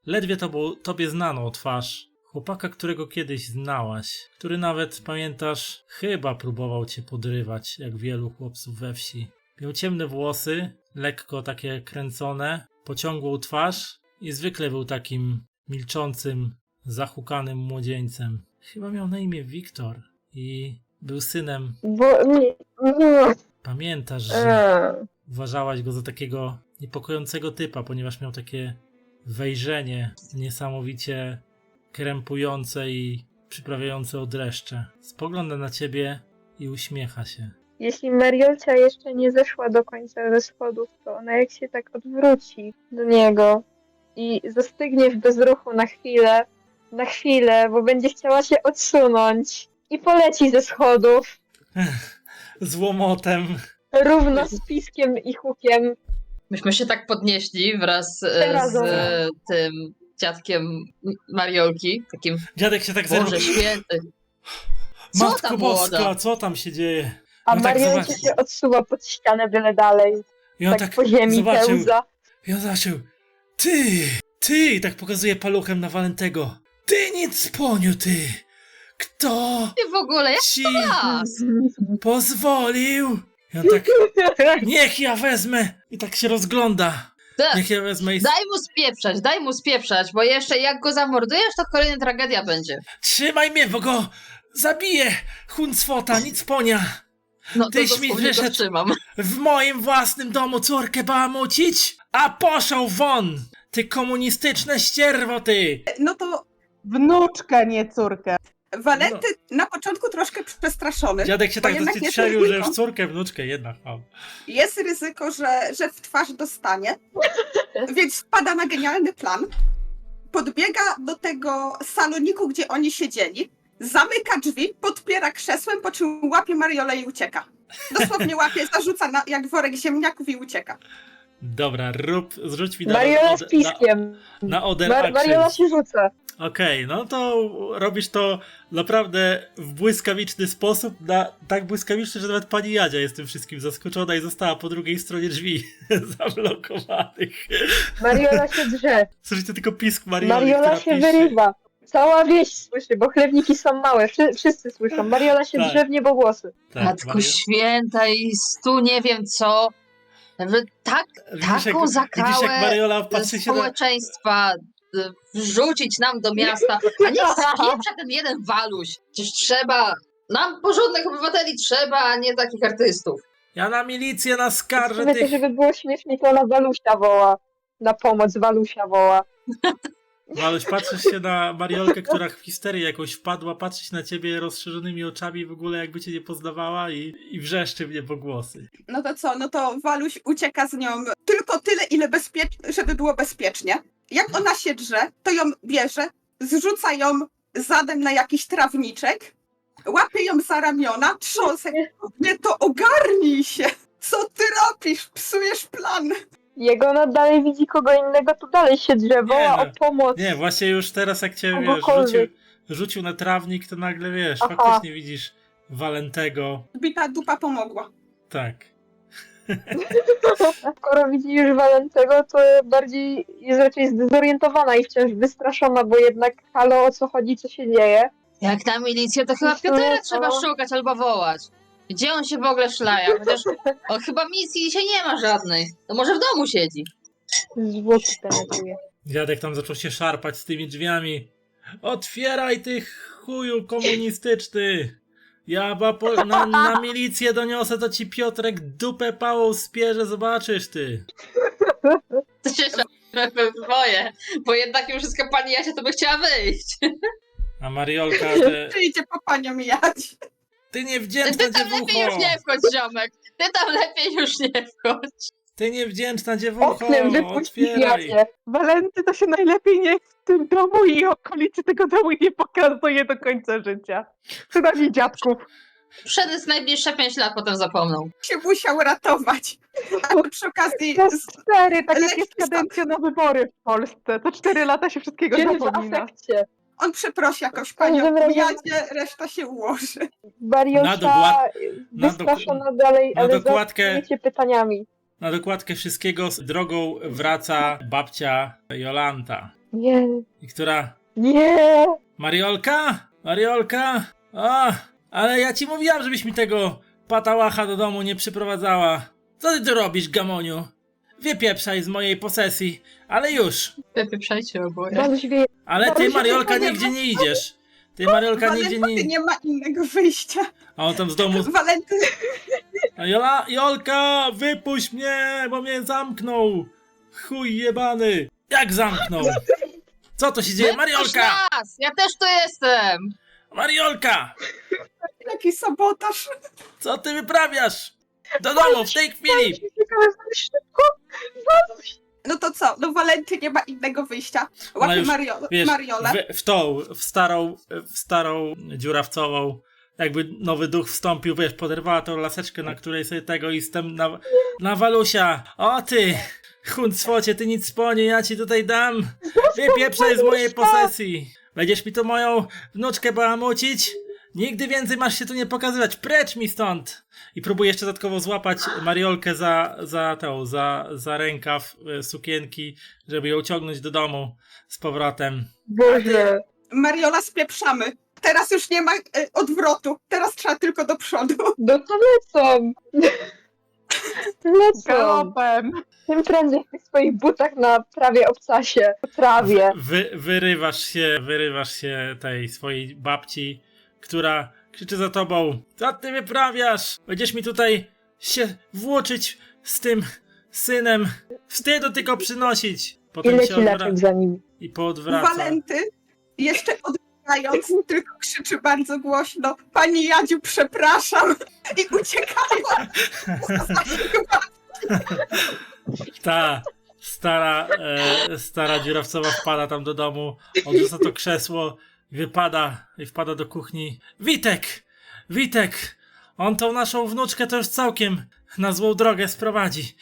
ledwie tobie znaną twarz chłopaka, którego kiedyś znałaś, który nawet, pamiętasz, chyba próbował cię podrywać, jak wielu chłopców we wsi. Miał ciemne włosy, lekko takie kręcone, pociągłą twarz i zwykle był takim milczącym, zahukanym młodzieńcem. Chyba miał na imię Wiktor i był synem. Pamiętasz, że uważałaś go za takiego niepokojącego typa, ponieważ miał takie wejrzenie niesamowicie krępujące i przyprawiające o dreszcze. Spogląda na ciebie i uśmiecha się. Jeśli Mariolcia jeszcze nie zeszła do końca ze schodów, to ona jak się tak odwróci do niego i zastygnie w bezruchu na chwilę, bo będzie chciała się odsunąć i poleci ze schodów Z łomotem. równo z piskiem i hukiem. Myśmy się tak podnieśli wraz z tym dziadkiem Mariolki, takim Dziadek się tak zerwał. Boże święty. Co Matko tam, Boska, młoda? co tam się dzieje? A No tak, Mariola zobacz. się odsuwa pod ścianę byle dalej. I on Tak, tak po ziemi zobaczył, pełza. i on zobaczył, ty, i tak pokazuje paluchem na Walentego. Ty nic poniu, ty. Kto Ty w ogóle, jak ci nas? pozwolił? I on tak, niech ja wezmę. I tak się rozgląda. Niech ja wezmę i Daj mu spieprzać, bo jeszcze jak go zamordujesz, to kolejna tragedia będzie. trzymaj mnie, bo go zabiję. Huncwota, nic ponia. No to Tyś mi dosłownie go wyszedł. trzymam. W moim własnym domu córkę bałamucić? A poszał won! Ty komunistyczne ścierwo, ty! No to Wnuczka, nie córka. Walenty na początku troszkę przestraszony. Dziadek się bo tak jednak jest strzelił, że ryzyko. w córkę, wnuczkę jednak. O. Jest ryzyko, że w twarz dostanie, więc wpada na genialny plan. Podbiega do tego saloniku, gdzie oni siedzieli, zamyka drzwi, podpiera krzesłem, po czym łapie Mariolę i ucieka. Dosłownie łapie, zarzuca jak worek ziemniaków i ucieka. Dobra, zrzuć mi Mariola z piskiem. na Other Mariola Actions. się rzuca. Okej, no to robisz to naprawdę w błyskawiczny sposób, tak błyskawiczny, że nawet pani Jadzia jest tym wszystkim zaskoczona i została po drugiej stronie drzwi zablokowanych. Mariola się drze. Słyszycie tylko pisk Marioli, Mariola która się pisze. wyrywa. Cała wieś słyszy, bo chlewniki są małe. Wszyscy słyszą. Mariola się Tak. drze w niebogłosy. Tak, Matko święta i stu nie wiem co. Że Widzisz, taką widzisz, jak zakałę Mariola patrzy się na... społeczeństwa wrzucić nam do miasta, a nie spieprza ten jeden waluś. Przecież trzeba, nam porządnych obywateli trzeba, a nie takich artystów. Ja na milicję naskarżę Chcemy to, tych... żeby było śmiesznie, to ona Walusia woła. Na pomoc Walusia woła. Waluś, patrzysz się na Mariolkę, która w histerię jakąś wpadła, patrzeć na ciebie rozszerzonymi oczami w ogóle jakby cię nie poznawała i wrzeszczy mnie po głosy. No to co? No to Waluś ucieka z nią tylko tyle, ile żeby było bezpiecznie. Jak ona się drze, to ją bierze, zrzuca ją zadem na jakiś trawniczek, łapie ją za ramiona, trząsę. Nie, to ogarnij się! Co ty robisz? Psujesz plan! Jak ona dalej widzi kogo innego, to dalej się drze, woła no. o pomoc. Nie, właśnie już teraz jak cię, wiesz, Kogokolwiek. rzucił na trawnik, to nagle, wiesz, Aha. faktycznie widzisz Walentego. Bita dupa pomogła. Tak. Skoro widzi już Walentego, to bardziej jest raczej zdezorientowana i wciąż wystraszona, bo jednak halo, o co chodzi, co się dzieje. Jak na milicję, to chyba W sumie Piotra to- trzeba szukać albo wołać. Gdzie on się w ogóle szlaja? Chociaż on chyba misji dzisiaj nie ma żadnej. To może w domu siedzi. Zwłoki penetruje. Dziadek tam zaczął się szarpać z tymi drzwiami. Otwieraj ty chuju komunistyczny! Ja na milicję doniosę, to ci Piotrek dupę pałą spierze, zobaczysz ty. To się boję, bo jednak już wszystko pani Jasia to by chciała wyjść. A Mariolka, Przyjdzie po panią jać. ty niewdzięczna Ty tam lepiej już dziewucho! nie wchodź, ziomek. Ty tam lepiej już nie wchodź. Ty niewdzięczna dziewucho! Oknem wypuścić Otwieraj! Jadzie. Walenty to się najlepiej niech w tym domu i okolicy tego domu nie pokazuje do końca życia. Przynajmniej dziadków. Przez najbliższe 5 lat potem zapomną. Się musiał ratować. A przy okazji To 4, tak jak Lekki jest kadencja na wybory w Polsce. To 4 lata się wszystkiego Kiedy w zapomina. afekcie. on przeprosi jakoś W każdym panią razie- jadzie, reszta się ułoży. Mariosia wystraszona dalej, na ale dokładkę- zaczniecie pytaniami. Na dokładkę wszystkiego drogą wraca babcia Jolanta. Nie, I która... nie! Mariolka? Mariolka? O, ale ja ci mówiłam, żebyś mi tego patałacha do domu nie przyprowadzała. Co ty tu robisz, gamoniu? Wypieprzaj z mojej posesji, ale już. Wypieprzajcie oboje. Waluś wie, Ale ty, Dobrze, Mariolka, tylko nie nigdzie ma- nie idziesz. Ty, Mariolka, nigdzie Walenty nie... nie ma innego wyjścia. A on tam z domu... Walenty A Jolka, wypuść mnie, bo mnie zamknął. Chuj jebany. Jak zamknął? Co to się dzieje? Mariolka! Nas! Ja też tu jestem! Mariolka! jaki sabotaż. Co ty wyprawiasz? Do domu, w tej chwili! No to co? No Walenty nie ma innego wyjścia. Ona Łapie już, wiesz, Mariolę. w starą dziurawcową, jakby nowy duch wstąpił, wiesz, poderwała tą laseczkę, na której sobie tego i jestem na Walusia. O ty, chuncwocie, ty nic sponie, ja ci tutaj dam. Wypieprzaj z mojej posesji. Będziesz mi tu moją wnuczkę bałamucić? Nigdy więcej masz się tu nie pokazywać, precz mi stąd! I próbuję jeszcze dodatkowo złapać Mariolkę za rękaw sukienki, żeby ją ciągnąć do domu z powrotem. Boże. Mariola, spieprzamy. Teraz już nie ma odwrotu. Teraz trzeba tylko do przodu. No to lecą. Lecą. Galopem. Tym prędzej w tych swoich butach na prawie obcasie. Po trawie. Wyrywasz się tej swojej babci, która krzyczy za tobą: co ty wyprawiasz? Będziesz mi tutaj się włóczyć z tym synem. Wstydu tylko przynosić. I Potem się leci laczek za nim. i poodwraca. Walenty, jeszcze odbiegając, tylko krzyczy bardzo głośno: Pani Jadziu, przepraszam! I uciekają. Ta stara dziurawcowa wpada tam do domu, odrzuca to krzesło i wpada do kuchni. Witek! On tą naszą wnuczkę to już całkiem na złą drogę sprowadzi.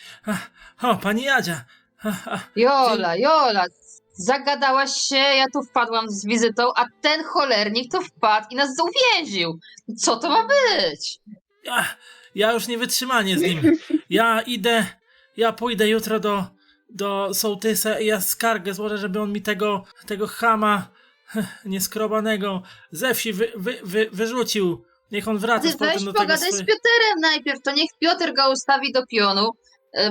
O, pani Jadzia! Jola, zagadałaś się, ja tu wpadłam z wizytą, a ten cholernik tu wpadł i nas uwięził. Co to ma być? Ja już nie wytrzymanie z nim. Ja pójdę jutro do sołtysa i ja skargę złożę, żeby on mi tego chama nieskrobanego ze wsi wyrzucił. Niech on wraca Ty z powrotem weź do tego pogadaj z Piotrem najpierw, to niech Piotr go ustawi do pionu,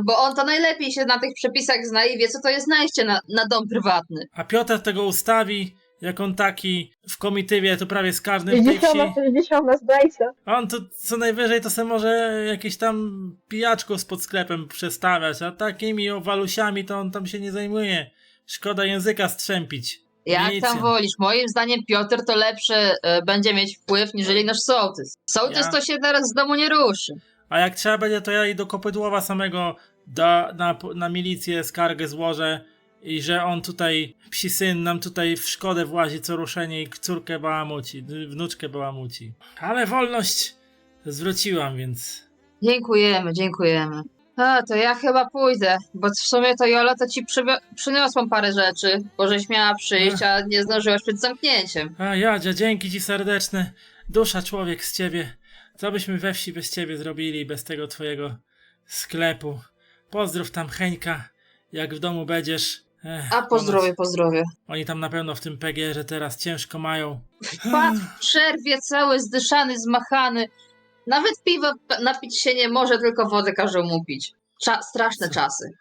bo on to najlepiej się na tych przepisach zna i wie, co to jest najście na dom prywatny. A Piotr tego ustawi, jak on taki w komitywie, to prawie z każdym w tej 60 wsi. na 60 na zdrajca. A on to co najwyżej to se może jakieś tam pijaczko spod sklepem przestawiać, a takimi owalusiami to on tam się nie zajmuje. Szkoda języka strzępić. Jak Nic. tam wolisz, moim zdaniem Piotr to lepszy będzie mieć wpływ niżeli nasz sołtys. Sołtys to się teraz z domu nie ruszy. A jak trzeba będzie, to ja i do Kopydłowa samego na milicję skargę złożę i że on tutaj, psi syn, nam tutaj w szkodę włazi co ruszenie i córkę bałamuci, wnuczkę bałamuci. Ale wolność zwróciłam, więc... Dziękujemy. A, to ja chyba pójdę, bo w sumie to Jola to ci przyniosłam parę rzeczy, bo żeś miała przyjść, a nie zdążyłaś przed zamknięciem. A Jadzia, dzięki ci serdeczne. Dusza człowiek z ciebie. Co byśmy we wsi bez ciebie zrobili, bez tego twojego sklepu. Pozdrów tam Heńka, jak w domu będziesz. A pozdrowie. Oni tam na pewno w tym PGR-ze teraz ciężko mają. Wpadł w przerwie cały zdyszany, zmachany. Nawet piwa napić się nie może, tylko wodę każą mu pić. Straszne czasy.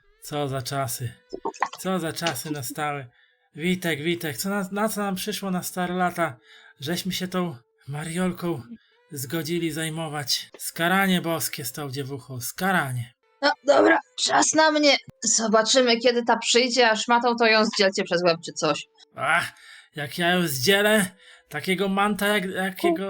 Co za czasy nastały. Witek, na co nam przyszło na stare lata? Żeśmy się tą Mariolką zgodzili zajmować. Skaranie boskie z tą dziewuchą, skaranie. No dobra, czas na mnie. Zobaczymy, kiedy ta przyjdzie, a szmatą to ją zdzielcie przez łeb czy coś. Ach, jak ja ją zdzielę, takiego manta jakiego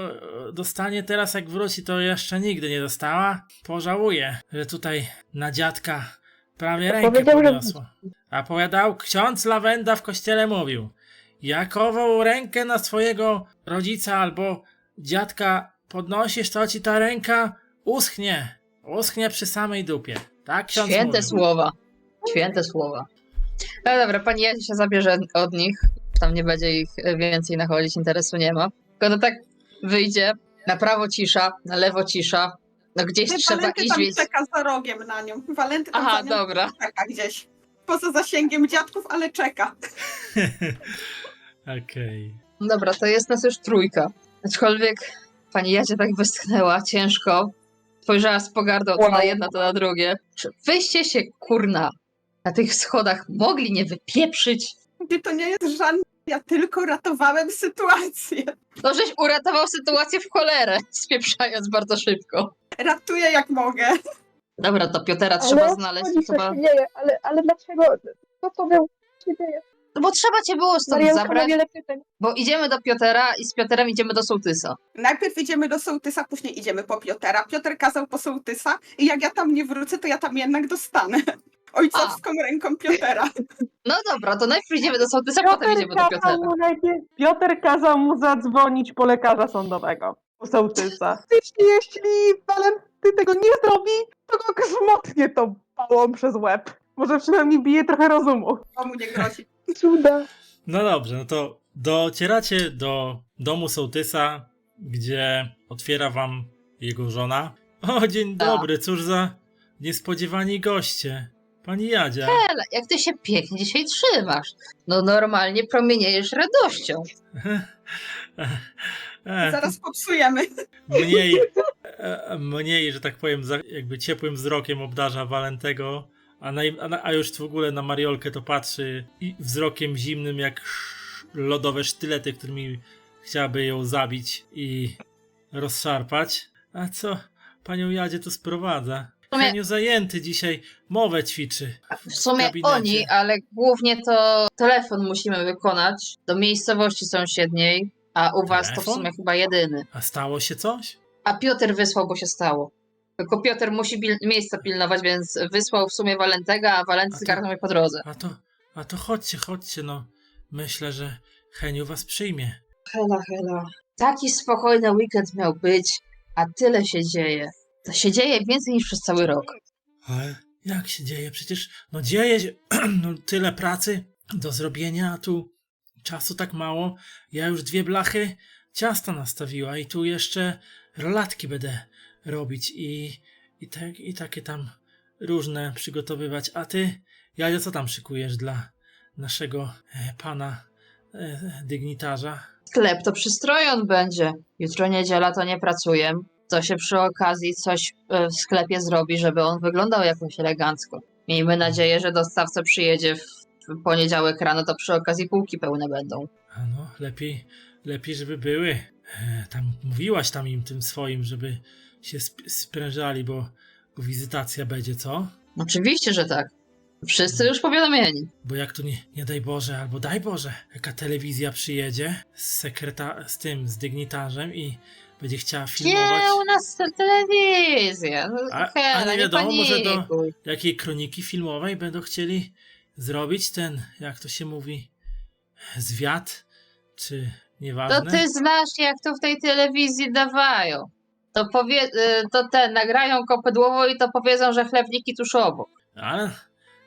dostanie teraz jak wróci, to jeszcze nigdy nie dostała. Pożałuję, że tutaj na dziadka prawie rękę Powiedział, że- podniosła. A powiadał, ksiądz Lawenda w kościele mówił: jakową rękę na swojego rodzica albo dziadka podnosisz, to ci ta ręka uschnie przy samej dupie. Tak ksiądz Święte mówił. słowa. No dobra, pani Jadzia się zabierze od nich. Tam nie będzie ich więcej nachodzić, interesu nie ma. Tylko no tak wyjdzie, na prawo cisza, na lewo cisza. No gdzieś trzeba Walenty iść, tam więc... czeka za rogiem na nią. Walenty tam Aha, za nią dobra. czeka gdzieś. Poza zasięgiem dziadków, ale czeka. Okej. Dobra, to jest nas już trójka. Aczkolwiek pani Jadzia tak westchnęła ciężko. Spojrzała z pogardą to na jedno, to na drugie. Czy wyście się, kurna, na tych schodach mogli nie wypieprzyć? Gdzie to nie jest żadne, ja tylko ratowałem sytuację. No żeś uratował sytuację w cholerę, spieprzając bardzo szybko. Ratuję jak mogę. Dobra, to Piotera trzeba Ale znaleźć chodzi, co chyba. się dzieje, ale dlaczego? Co to było? Co się dzieje? No bo trzeba cię było stąd Mariolka ma zabrać, wiele pytań. bo idziemy do Piotera i z Pioterem idziemy do sołtysa. Najpierw idziemy do sołtysa, później idziemy po Piotera. Piotr kazał po sołtysa i jak ja tam nie wrócę, to ja tam jednak dostanę. Ojcowską ręką Piotera. No dobra, to najpierw idziemy do sołtysa, potem idziemy do Piotera. Piotr kazał mu zadzwonić po lekarza sądowego, po sołtysa. Jeśli Walenty tego nie zrobi, to go grzmotnie tą pałą przez łeb. Może przynajmniej bije trochę rozumu. To mu nie grozi. Cuda. No dobrze, no to docieracie do domu sołtysa. gdzie otwiera wam jego żona. O, dzień dobry, cóż za niespodziewani goście. Pani Jadzia. Ale jak ty się pięknie dzisiaj trzymasz. No normalnie promieniejesz radością. Zaraz popsujemy. Mniej, że tak powiem, jakby ciepłym wzrokiem obdarza Walentego, a już w ogóle na Mariolkę to patrzy i wzrokiem zimnym jak lodowe sztylety, którymi chciałaby ją zabić i rozszarpać. A co panią Jadzie tu sprowadza? sumie- Heniu zajęty dzisiaj, mowę ćwiczy. W sumie gabinecie. oni, ale głównie to telefon musimy wykonać do miejscowości sąsiedniej, a u was to w Telefon? sumie chyba jedyny. A stało się coś? A Piotr wysłał, bo się stało. Tylko Piotr musi miejsca pilnować, więc wysłał w sumie Walentego, a Walenty A to- zgarnął je po drodze. A to chodźcie, no. Myślę, że Heniu was przyjmie. Hela. Taki spokojny weekend miał być, a tyle się dzieje. To się dzieje więcej niż przez cały rok. Ale jak się dzieje? Przecież no dzieje się no, tyle pracy do zrobienia, a tu czasu tak mało. Ja już 2 blachy ciasta nastawiła i tu jeszcze rolatki będę robić i takie tam różne przygotowywać. A ty, Jadzia, co tam szykujesz dla naszego pana dygnitarza? Sklep to przystrojony będzie. Jutro niedziela to nie pracuję. To się przy okazji coś w sklepie zrobi, żeby on wyglądał jakoś elegancko. Miejmy nadzieję, że dostawca przyjedzie w poniedziałek rano, to przy okazji półki pełne będą. A no, lepiej żeby były. Tam mówiłaś tam im tym swoim, żeby się sprężali, bo wizytacja będzie, co? Oczywiście, że tak. Wszyscy już powiadomieni. Bo jak tu nie daj Boże, albo daj Boże, jaka telewizja przyjedzie z z dygnitarzem i będzie chciała filmować. Nie, u nas telewizja. No, A nie wiadomo, może do panikuj. jakiej kroniki filmowej będą chcieli zrobić ten, jak to się mówi, zwiat, czy nieważne. To ty znasz, jak to w tej telewizji dawają. To nagrają kopydłowo i to powiedzą, że chlebniki tuż obok. Ale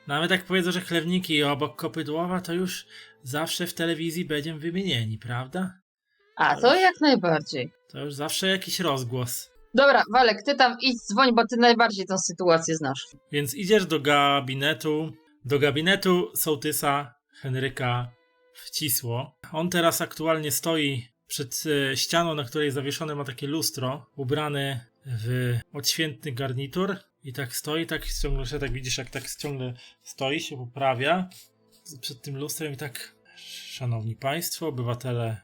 nawet jak powiedzą, że chlewniiki obok kopydłowa, to już zawsze w telewizji będziemy wymienieni, prawda? A, to jak najbardziej. To już zawsze jakiś rozgłos. Dobra, Walek, ty tam idź, dzwoń, bo ty najbardziej tę sytuację znasz. Więc idziesz do gabinetu sołtysa Henryka Wcisło. On teraz aktualnie stoi przed ścianą, na której zawieszone ma takie lustro, ubrany w odświętny garnitur i tak stoi, tak ciągle, tak widzisz, jak tak ciągle stoi, się poprawia przed tym lustrem i tak: szanowni państwo, obywatele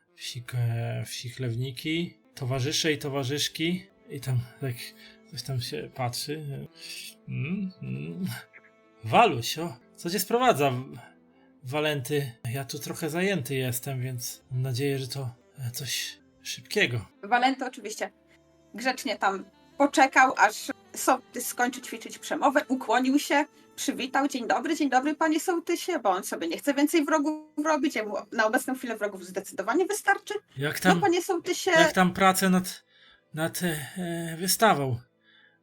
wsi Chlewnicki, towarzysze i towarzyszki, i tam tak coś tam się patrzy. Waluś, co cię sprowadza, Walenty? Ja tu trochę zajęty jestem, więc mam nadzieję, że to coś szybkiego. Walenty oczywiście grzecznie tam poczekał, aż sołtys skończył ćwiczyć przemowę, ukłonił się, przywitał: dzień dobry panie sołtysie, bo on sobie nie chce więcej wrogów robić, jemu na obecną chwilę wrogów zdecydowanie wystarczy. Jak No tam, panie sołtysie, jak tam prace nad wystawą?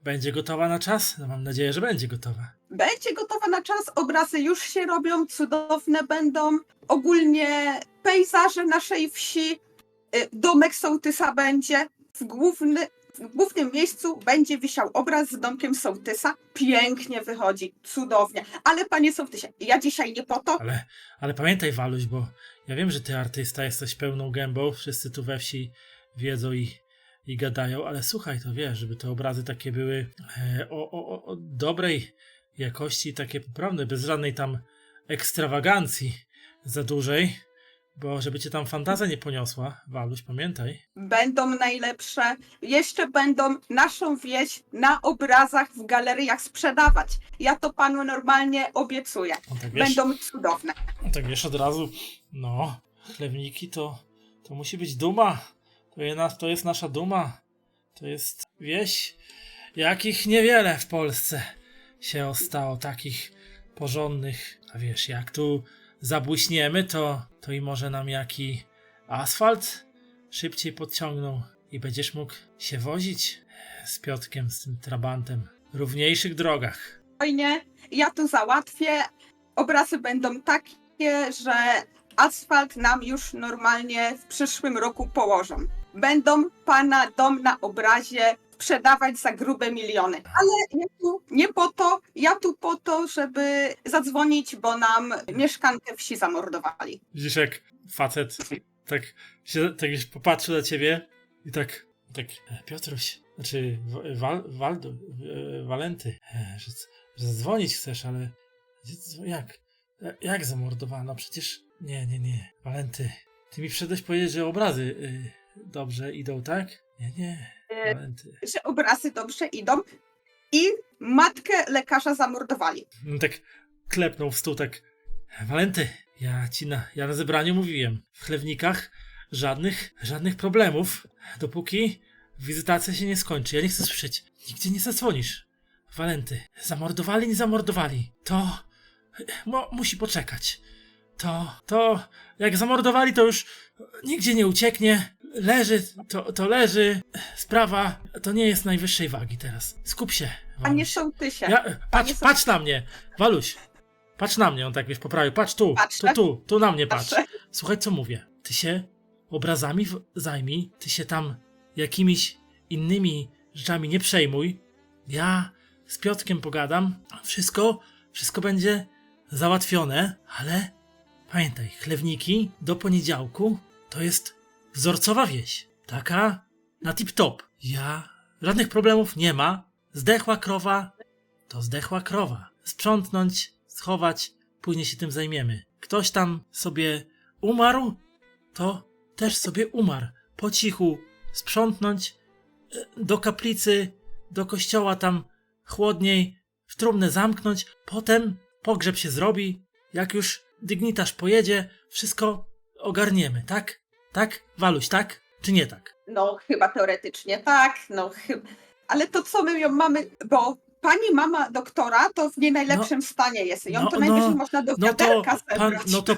Będzie gotowa na czas? No mam nadzieję, że będzie gotowa. będzie gotowa na czas, obrazy już się robią, cudowne będą, ogólnie pejzaże naszej wsi, domek sołtysa będzie, w głównym miejscu będzie wisiał obraz z domkiem sołtysa, pięknie wychodzi, cudownie, ale panie sołtysie, ja dzisiaj nie po to, Ale pamiętaj, Waluś, bo ja wiem, że ty artysta jesteś pełną gębą, wszyscy tu we wsi wiedzą i gadają, ale słuchaj, to wiesz, żeby te obrazy takie były o dobrej jakości, takie poprawne, bez żadnej tam ekstrawagancji za dużej, bo żeby cię tam fantazja nie poniosła, Waluś, pamiętaj. będą najlepsze, jeszcze będą naszą wieś na obrazach w galeriach sprzedawać. Ja to panu normalnie obiecuję. No tak wiesz, Będą cudowne. tak wiesz od razu, no, Chlewnicki to musi być duma, to jest nasza duma, to jest wieś, jakich niewiele w Polsce się ostało, takich porządnych. A wiesz, jak tu zabłyśniemy, to i może nam jaki asfalt szybciej podciągną i będziesz mógł się wozić z Piotrkiem, z tym trabantem w równiejszych drogach. Spokojnie, ja to załatwię. Obrazy będą takie, że asfalt nam już normalnie w przyszłym roku położą. będą pana dom na obrazie sprzedawać za grube miliony. Ale ja tu po to, żeby zadzwonić, bo nam mieszkankę wsi zamordowali. Widzisz, jak facet tak już popatrzył na ciebie i tak Piotruś, znaczy Walenty, że dzwonić chcesz, ale jak zamordowano? Przecież nie, Walenty, ty mi wszedłeś powiedzieć, że obrazy dobrze idą, tak? Nie, Walenty. Że obrazy dobrze idą i matkę lekarza zamordowali. No tak klepnął w stół, tak Walenty, ja na zebraniu mówiłem, w chlewnikach żadnych problemów, dopóki wizytacja się nie skończy. Ja nie chcę słyszeć, nigdzie nie zadzwonisz. Walenty, zamordowali, nie zamordowali, to musi poczekać. To jak zamordowali, to już nigdzie nie ucieknie. Leży, to leży. Sprawa to nie jest najwyższej wagi teraz. Skup się, Waluś. Panie sołtysie. Patrz na mnie, Waluś. Patrz na mnie, on tak wiesz, poprawił. Patrz tu, Patrzę. tu na mnie patrz. Patrzę. Słuchaj, co mówię. Ty się obrazami zajmij, ty się tam jakimiś innymi rzeczami nie przejmuj. Ja z Piotrkiem pogadam. Wszystko będzie załatwione, ale pamiętaj, chlewnik do poniedziałku to jest wzorcowa wieś. Taka na tip-top. Żadnych problemów nie ma. Zdechła krowa, to zdechła krowa. Sprzątnąć, schować, później się tym zajmiemy. Ktoś tam sobie umarł, to też sobie umarł. Po cichu sprzątnąć, do kaplicy, do kościoła tam chłodniej, w trumnę zamknąć, potem pogrzeb się zrobi, jak już dygnitarz pojedzie, wszystko ogarniemy, tak? Tak, Waluś, tak? Czy nie tak? No chyba teoretycznie tak, ale to co my ją mamy, bo pani mama doktora to w nie najlepszym stanie jest. Ją to najwyżej można do wiaderka zebrać. To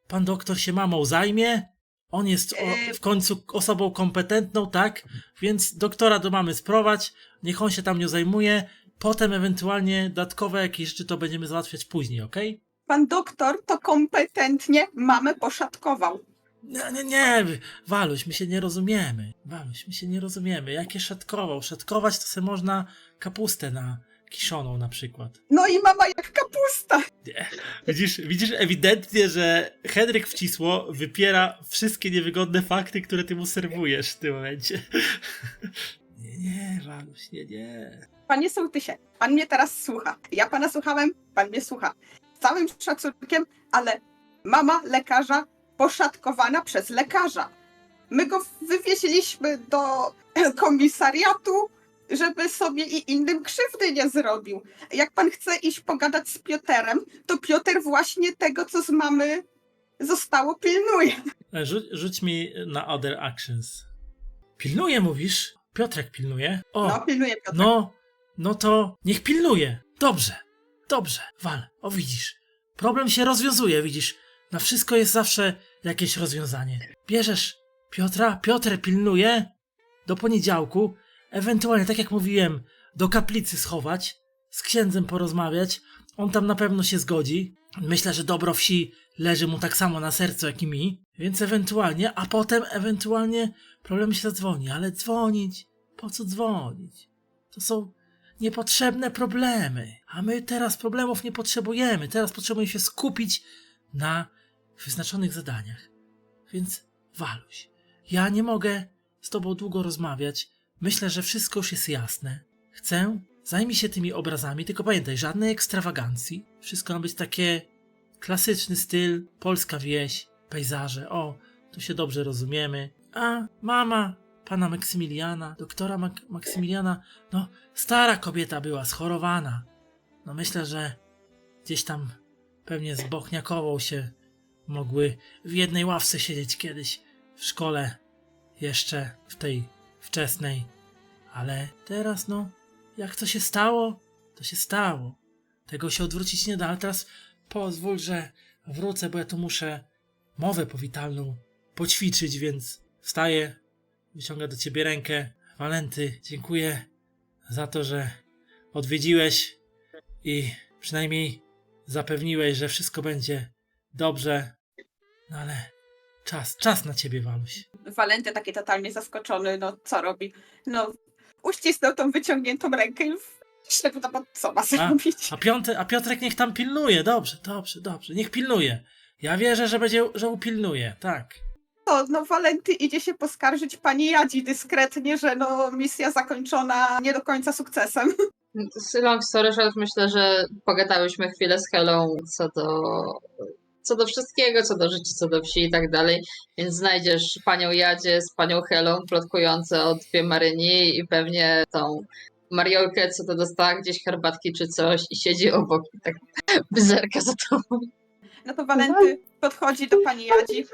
pan doktor się mamą zajmie, on jest w końcu osobą kompetentną, tak? Więc doktora do mamy sprowadź, niech on się tam nią zajmuje, potem ewentualnie dodatkowe jakieś rzeczy to będziemy załatwiać później, okej? Pan doktor to kompetentnie mamę poszatkował. Nie, Waluś, my się nie rozumiemy. Jakie szatkował? Szatkować to se można kapustę kiszoną na przykład. No i mama jak kapusta. Widzisz ewidentnie, że Henryk Wcisło wypiera wszystkie niewygodne fakty, które ty mu serwujesz w tym momencie. Nie, Waluś, nie. Panie sołtysie, pan mnie teraz słucha. Ja pana słuchałem, pan mnie słucha. Z całym szacunkiem, ale mama lekarza poszatkowana przez lekarza. My go wywieźliśmy do komisariatu, żeby sobie i innym krzywdy nie zrobił. Jak pan chce iść pogadać z Piotrem, to Piotr właśnie tego, co z mamy zostało, pilnuje. Rzuć mi na other actions. Pilnuje, mówisz? Piotrek pilnuje? No, pilnuje Piotr. No to niech pilnuje. Dobrze, Wal, widzisz. Problem się rozwiązuje, widzisz. Na wszystko jest zawsze jakieś rozwiązanie. Bierzesz Piotra, Piotr pilnuje do poniedziałku, ewentualnie, tak jak mówiłem, do kaplicy schować, z księdzem porozmawiać, on tam na pewno się zgodzi. Myślę, że dobro wsi leży mu tak samo na sercu, jak i mi, więc ewentualnie, a potem ewentualnie problem się zadzwoni, ale dzwonić, po co dzwonić? To są niepotrzebne problemy, a my teraz problemów nie potrzebujemy, teraz potrzebujemy się skupić na wyznaczonych zadaniach. Więc Waluś, ja nie mogę z tobą długo rozmawiać. Myślę, że wszystko już jest jasne. Zajmij się tymi obrazami, tylko pamiętaj, żadnej ekstrawagancji. Wszystko ma być takie klasyczny styl, polska wieś, pejzaże. Tu się dobrze rozumiemy. A mama pana Maksymiliana, doktora Maksymiliana, stara kobieta była, schorowana. Myślę, że gdzieś tam pewnie z Bochniakową się mogły w jednej ławce siedzieć kiedyś w szkole, jeszcze w tej wczesnej. Ale teraz, jak to się stało, to się stało. Tego się odwrócić nie da, ale teraz pozwól, że wrócę, bo ja tu muszę mowę powitalną poćwiczyć, więc wstaję, wyciągam do ciebie rękę. Walenty, dziękuję za to, że odwiedziłeś i przynajmniej zapewniłeś, że wszystko będzie dobrze. Ale Czas na ciebie, Waluś. Walenty taki totalnie zaskoczony, no co robi? No, uścisnął tą wyciągniętą rękę i szedł tam, co ma zrobić. A Piotrek niech tam pilnuje, dobrze, niech pilnuje. Ja wierzę, że upilnuje, tak. No Walenty idzie się poskarżyć pani Jadzi dyskretnie, że no misja zakończona nie do końca sukcesem. Long story short, myślę, że pogadałyśmy chwilę z Helą co do wszystkiego, co do życia, co do wsi i tak dalej, więc znajdziesz panią Jadzie z panią Helą plotkujące o dwie Maryni i pewnie tą Mariolkę, co to dostała gdzieś herbatki czy coś i siedzi obok i tak zerka za tobą. No to Walenty podchodzi do pani Jadzi.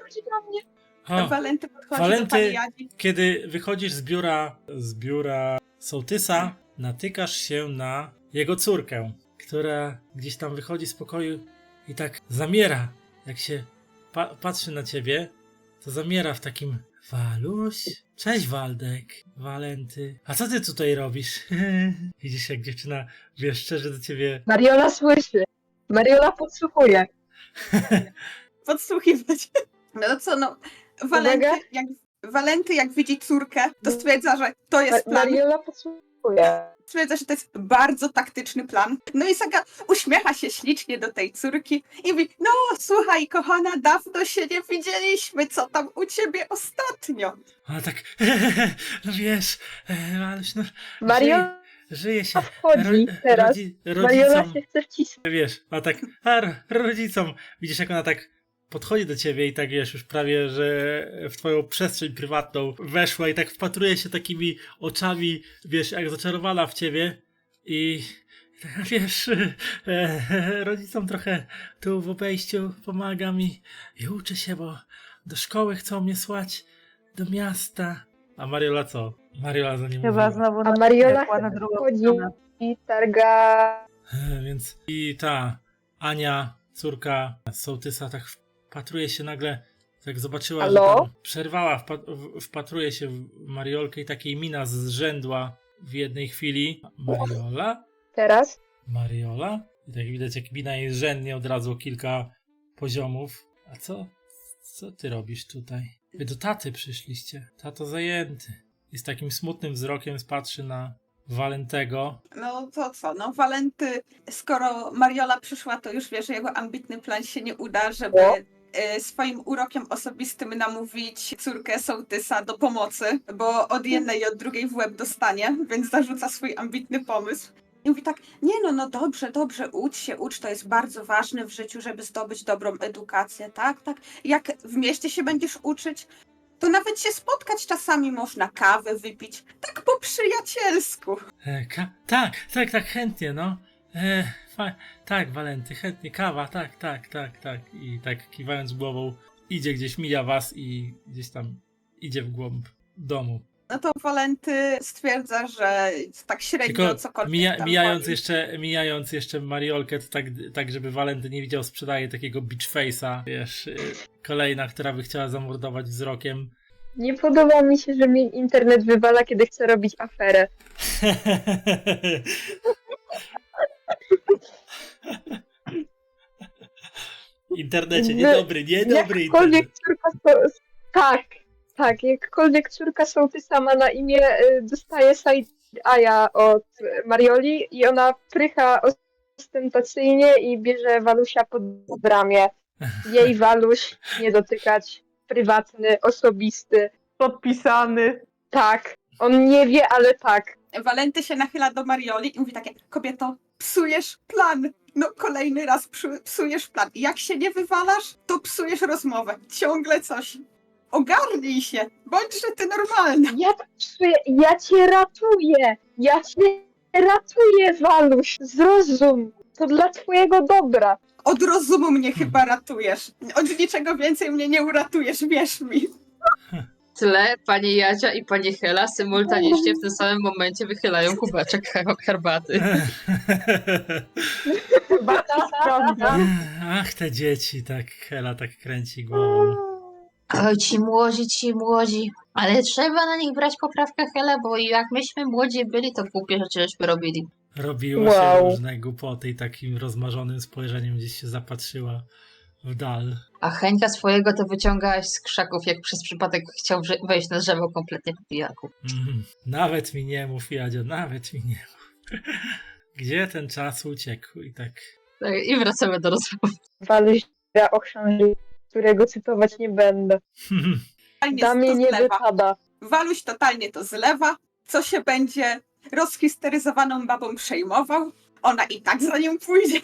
O, Walenty podchodzi Walenty, do pani Jadzi. kiedy wychodzisz z biura sołtysa, natykasz się na jego córkę, która gdzieś tam wychodzi z pokoju i tak zamiera, jak się patrzy na ciebie, to zamiera w takim: Waluś? Cześć, Waldek. Walenty. A co ty tutaj robisz? Widzisz, jak dziewczyna, wiesz, szczerze do ciebie... Mariola słyszy. Mariola podsłuchuje. Podsłuchiwać. No co, no, Walenty jak widzi córkę, to stwierdza, że to jest plan. Mariola podsłuchuje. Stwierdza, że to jest bardzo taktyczny plan. No i Saga uśmiecha się ślicznie do tej córki i mówi: no słuchaj kochana, dawno się nie widzieliśmy, co tam u ciebie ostatnio? A tak, no wiesz, Waluś, no... Mariola Żyje się. wchodzi teraz. Mariola Rodzicom, się chce wcisnąć. wiesz, a tak, rodzicom, widzisz, jak ona tak podchodzi do ciebie i tak, wiesz, już prawie, że w twoją przestrzeń prywatną weszła i tak wpatruje się takimi oczami, wiesz, jak zaczarowana w ciebie i tak, wiesz, rodzicom trochę tu w obejściu pomagam i uczę się, bo do szkoły chcą mnie słać, do miasta. A Mariola co? Mariola za nim Chyba mówiła. znowu A Mariola wpadła na drugą wchodzi stronę. i targa. Więc i ta Ania, córka sołtysa, tak wpatruje się nagle, jak zobaczyła, Halo? że tam przerwała, wpatruje się w Mariolkę i takiej mina zrzędła w jednej chwili. Mariola? Teraz. Mariola? I tak widać, jak mina jej zrzędnie od razu o kilka poziomów. A co ty robisz tutaj? Wy do taty przyszliście. Tato zajęty. I z takim smutnym wzrokiem spatrzy na Walentego. No to co, no Walenty, skoro Mariola przyszła, to już wie, że jego ambitny plan się nie uda, żeby swoim urokiem osobistym namówić córkę sołtysa do pomocy, bo od jednej i od drugiej w łeb dostanie, więc zarzuca swój ambitny pomysł. I mówi tak: nie no dobrze, ucz, to jest bardzo ważne w życiu, żeby zdobyć dobrą edukację, tak? Jak w mieście się będziesz uczyć, to nawet się spotkać czasami można, kawę wypić, tak po przyjacielsku. Tak, chętnie, no. Tak, Walenty, chętnie, kawa, tak. I tak kiwając głową, idzie gdzieś, mija was i gdzieś tam idzie w głąb domu. No to Walenty stwierdza, że tak średnio Tylko cokolwiek tam mijając jeszcze Mariolkę, to tak, żeby Walenty nie widział, sprzedaje takiego beach face'a, wiesz, kolejna, która by chciała zamordować wzrokiem. Nie podoba mi się, że mi internet wywala, kiedy chcę robić aferę. Internecie, niedobry Jakkolwiek internet. córka tak, jakkolwiek córka sołtysa ma na imię, dostaje side eye'a od Marioli i ona prycha ostentacyjnie i bierze Walusia pod ramię. Jej Waluś, nie dotykać, prywatny, osobisty. Podpisany. Tak, on nie wie, ale tak. Walenty się nachyla do Marioli i mówi takie: kobieto, psujesz plan. No kolejny raz psujesz plan. Jak się nie wywalasz, to psujesz rozmowę. Ciągle coś. Ogarnij się. Bądźże ty normalna. Ja cię ratuję! Ja cię ratuję, Waluś! Zrozum! To dla twojego dobra. Od rozumu mnie chyba ratujesz. Od niczego więcej mnie nie uratujesz, wierz mi. W tle pani Jadzia i pani Hela symultanicznie w tym samym momencie wychylają kubeczek herbaty. Chyba to sprawdza. Ach, te dzieci, tak, Hela tak kręci głową. Oj, ci młodzi. Ale trzeba na nich brać poprawkę, Hela, bo jak myśmy młodzi byli, to głupie rzeczy żeśmy robili. Robiła się Wow. różne głupoty i takim rozmarzonym spojrzeniem gdzieś się zapatrzyła w dal. A Heńka swojego to wyciągałaś z krzaków, jak przez przypadek chciał wejść na drzewo kompletnie po pijaku. Nawet mi nie mów, Jadzio, nawet mi nie mów. Gdzie ten czas uciekł i tak... Tak, i wracamy do rozmowy. Waluś o książę, którego cytować nie będę. Totalnie Damie to nie zlewa. wypada. Waluś totalnie to zlewa. Co się będzie rozhisteryzowaną babą przejmował? Ona i tak za nią pójdzie.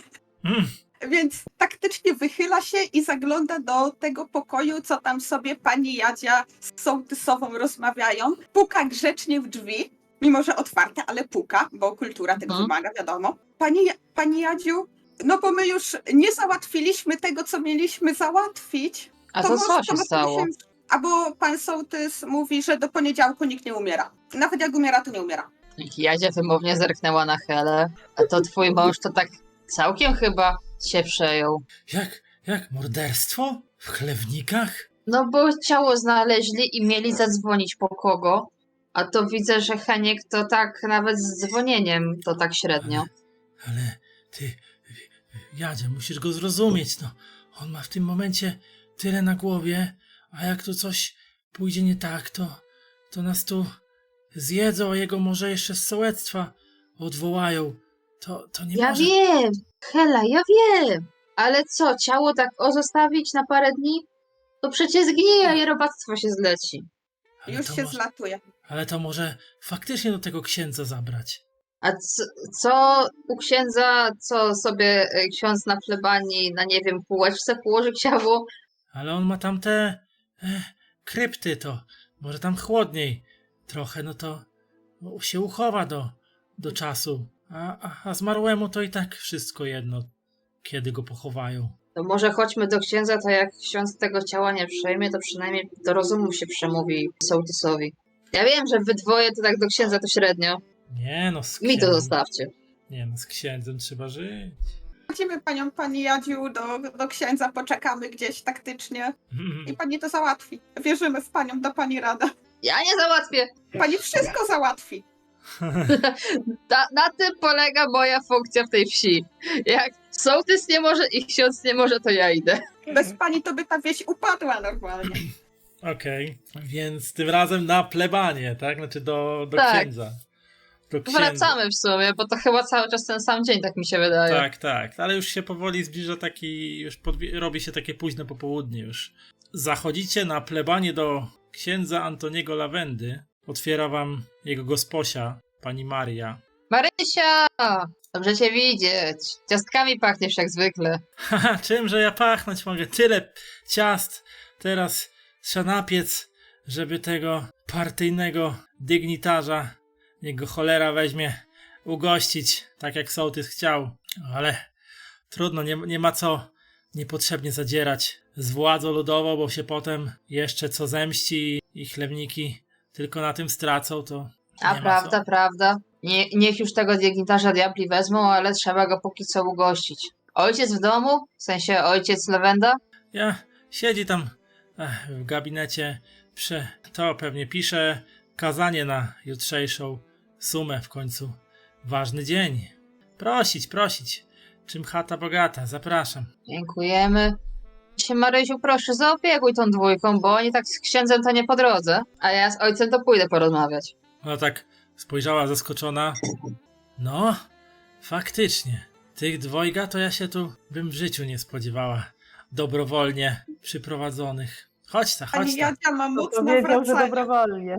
Więc taktycznie wychyla się i zagląda do tego pokoju, co tam sobie pani Jadzia z sołtysową rozmawiają. Puka grzecznie w drzwi, mimo że otwarte, ale puka, bo kultura tego wymaga, wiadomo. Pani Jadziu, no bo my już nie załatwiliśmy tego, co mieliśmy załatwić. A to co się stało? Albo pan sołtys mówi, że do poniedziałku nikt nie umiera. Nawet jak umiera, to nie umiera. Jadzia wymownie zerknęła na Helę, a to twój mąż to tak całkiem chyba się przejął. Jak morderstwo? W chlewnikach? No bo ciało znaleźli i mieli zadzwonić po kogo, a to widzę, że Heniek to tak nawet z dzwonieniem to tak średnio. Ale ty, Jadzia, musisz go zrozumieć, no. On ma w tym momencie tyle na głowie, a jak tu coś pójdzie nie tak, to nas tu zjedzą, a jego może jeszcze z sołectwa odwołają. To nie Ja może... wiem, Hela, ja wiem. Ale co, ciało tak zostawić na parę dni? To przecież zgnije, a robactwo się zleci. Ale Już to się może- zlatuje. Ale to może faktycznie do tego księdza zabrać. A co u księdza, co sobie ksiądz na plebanii, na nie wiem, półeczce położy ciało? Ale on ma tam te krypty, to może tam chłodniej trochę, no to się uchowa do czasu. A zmarłemu to i tak wszystko jedno, kiedy go pochowają. To może chodźmy do księdza, to jak ksiądz tego ciała nie przejmie, to przynajmniej do rozumu się przemówi sołtysowi. Ja wiem, że wy dwoje to tak do księdza to średnio. Nie no, z Mi księdzem, to zostawcie. nie no, z księdzem trzeba żyć. Chodzimy pani Jadziu do księdza, poczekamy gdzieś taktycznie i pani to załatwi. Wierzymy w panią, da pani radę. Ja nie załatwię. Pani wszystko załatwi. Na tym polega moja funkcja w tej wsi. Jak sołtys nie może i ksiądz nie może, to ja idę. Bez pani to by ta wieś upadła normalnie. Okej, więc tym razem na plebanie, tak? Znaczy do Tak. księdza. Do księdza. Wracamy w sumie, bo to chyba cały czas ten sam dzień, tak mi się wydaje. Tak, ale już się powoli zbliża taki, już robi się takie późne popołudnie już. Zachodzicie na plebanie do księdza Antoniego Lawendy. Otwiera wam jego gosposia, pani Maria. Marysia! Dobrze cię widzieć. Ciastkami pachniesz jak zwykle. Haha, czymże ja pachnąć mogę? Tyle ciast teraz trzeba napiec, żeby tego partyjnego dygnitarza, niego cholera weźmie, ugościć, tak jak sołtys chciał. Ale trudno, nie ma co niepotrzebnie zadzierać z władzą ludową, bo się potem jeszcze co zemści i chlebniki tylko na tym stracą, to A nie ma co. prawda. Niech już tego dygnitarza diabli wezmą, ale trzeba go póki co ugościć. Ojciec w domu? W sensie ojciec Lawenda? Siedzi tam w gabinecie, to pewnie pisze kazanie na jutrzejszą sumę w końcu. Ważny dzień. Prosić. Czym chata bogata, zapraszam. Dziękujemy. Marysiu, proszę, zaopiekuj tą dwójką, bo oni tak z księdzem to nie po drodze, a ja z ojcem to pójdę porozmawiać. Ona tak spojrzała zaskoczona. No, faktycznie. Tych dwojga to ja się tu bym w życiu nie spodziewała. Dobrowolnie przyprowadzonych. Chodź ta. Pani Jadzia ma moc Powiedział, że nawracania. dobrowolnie.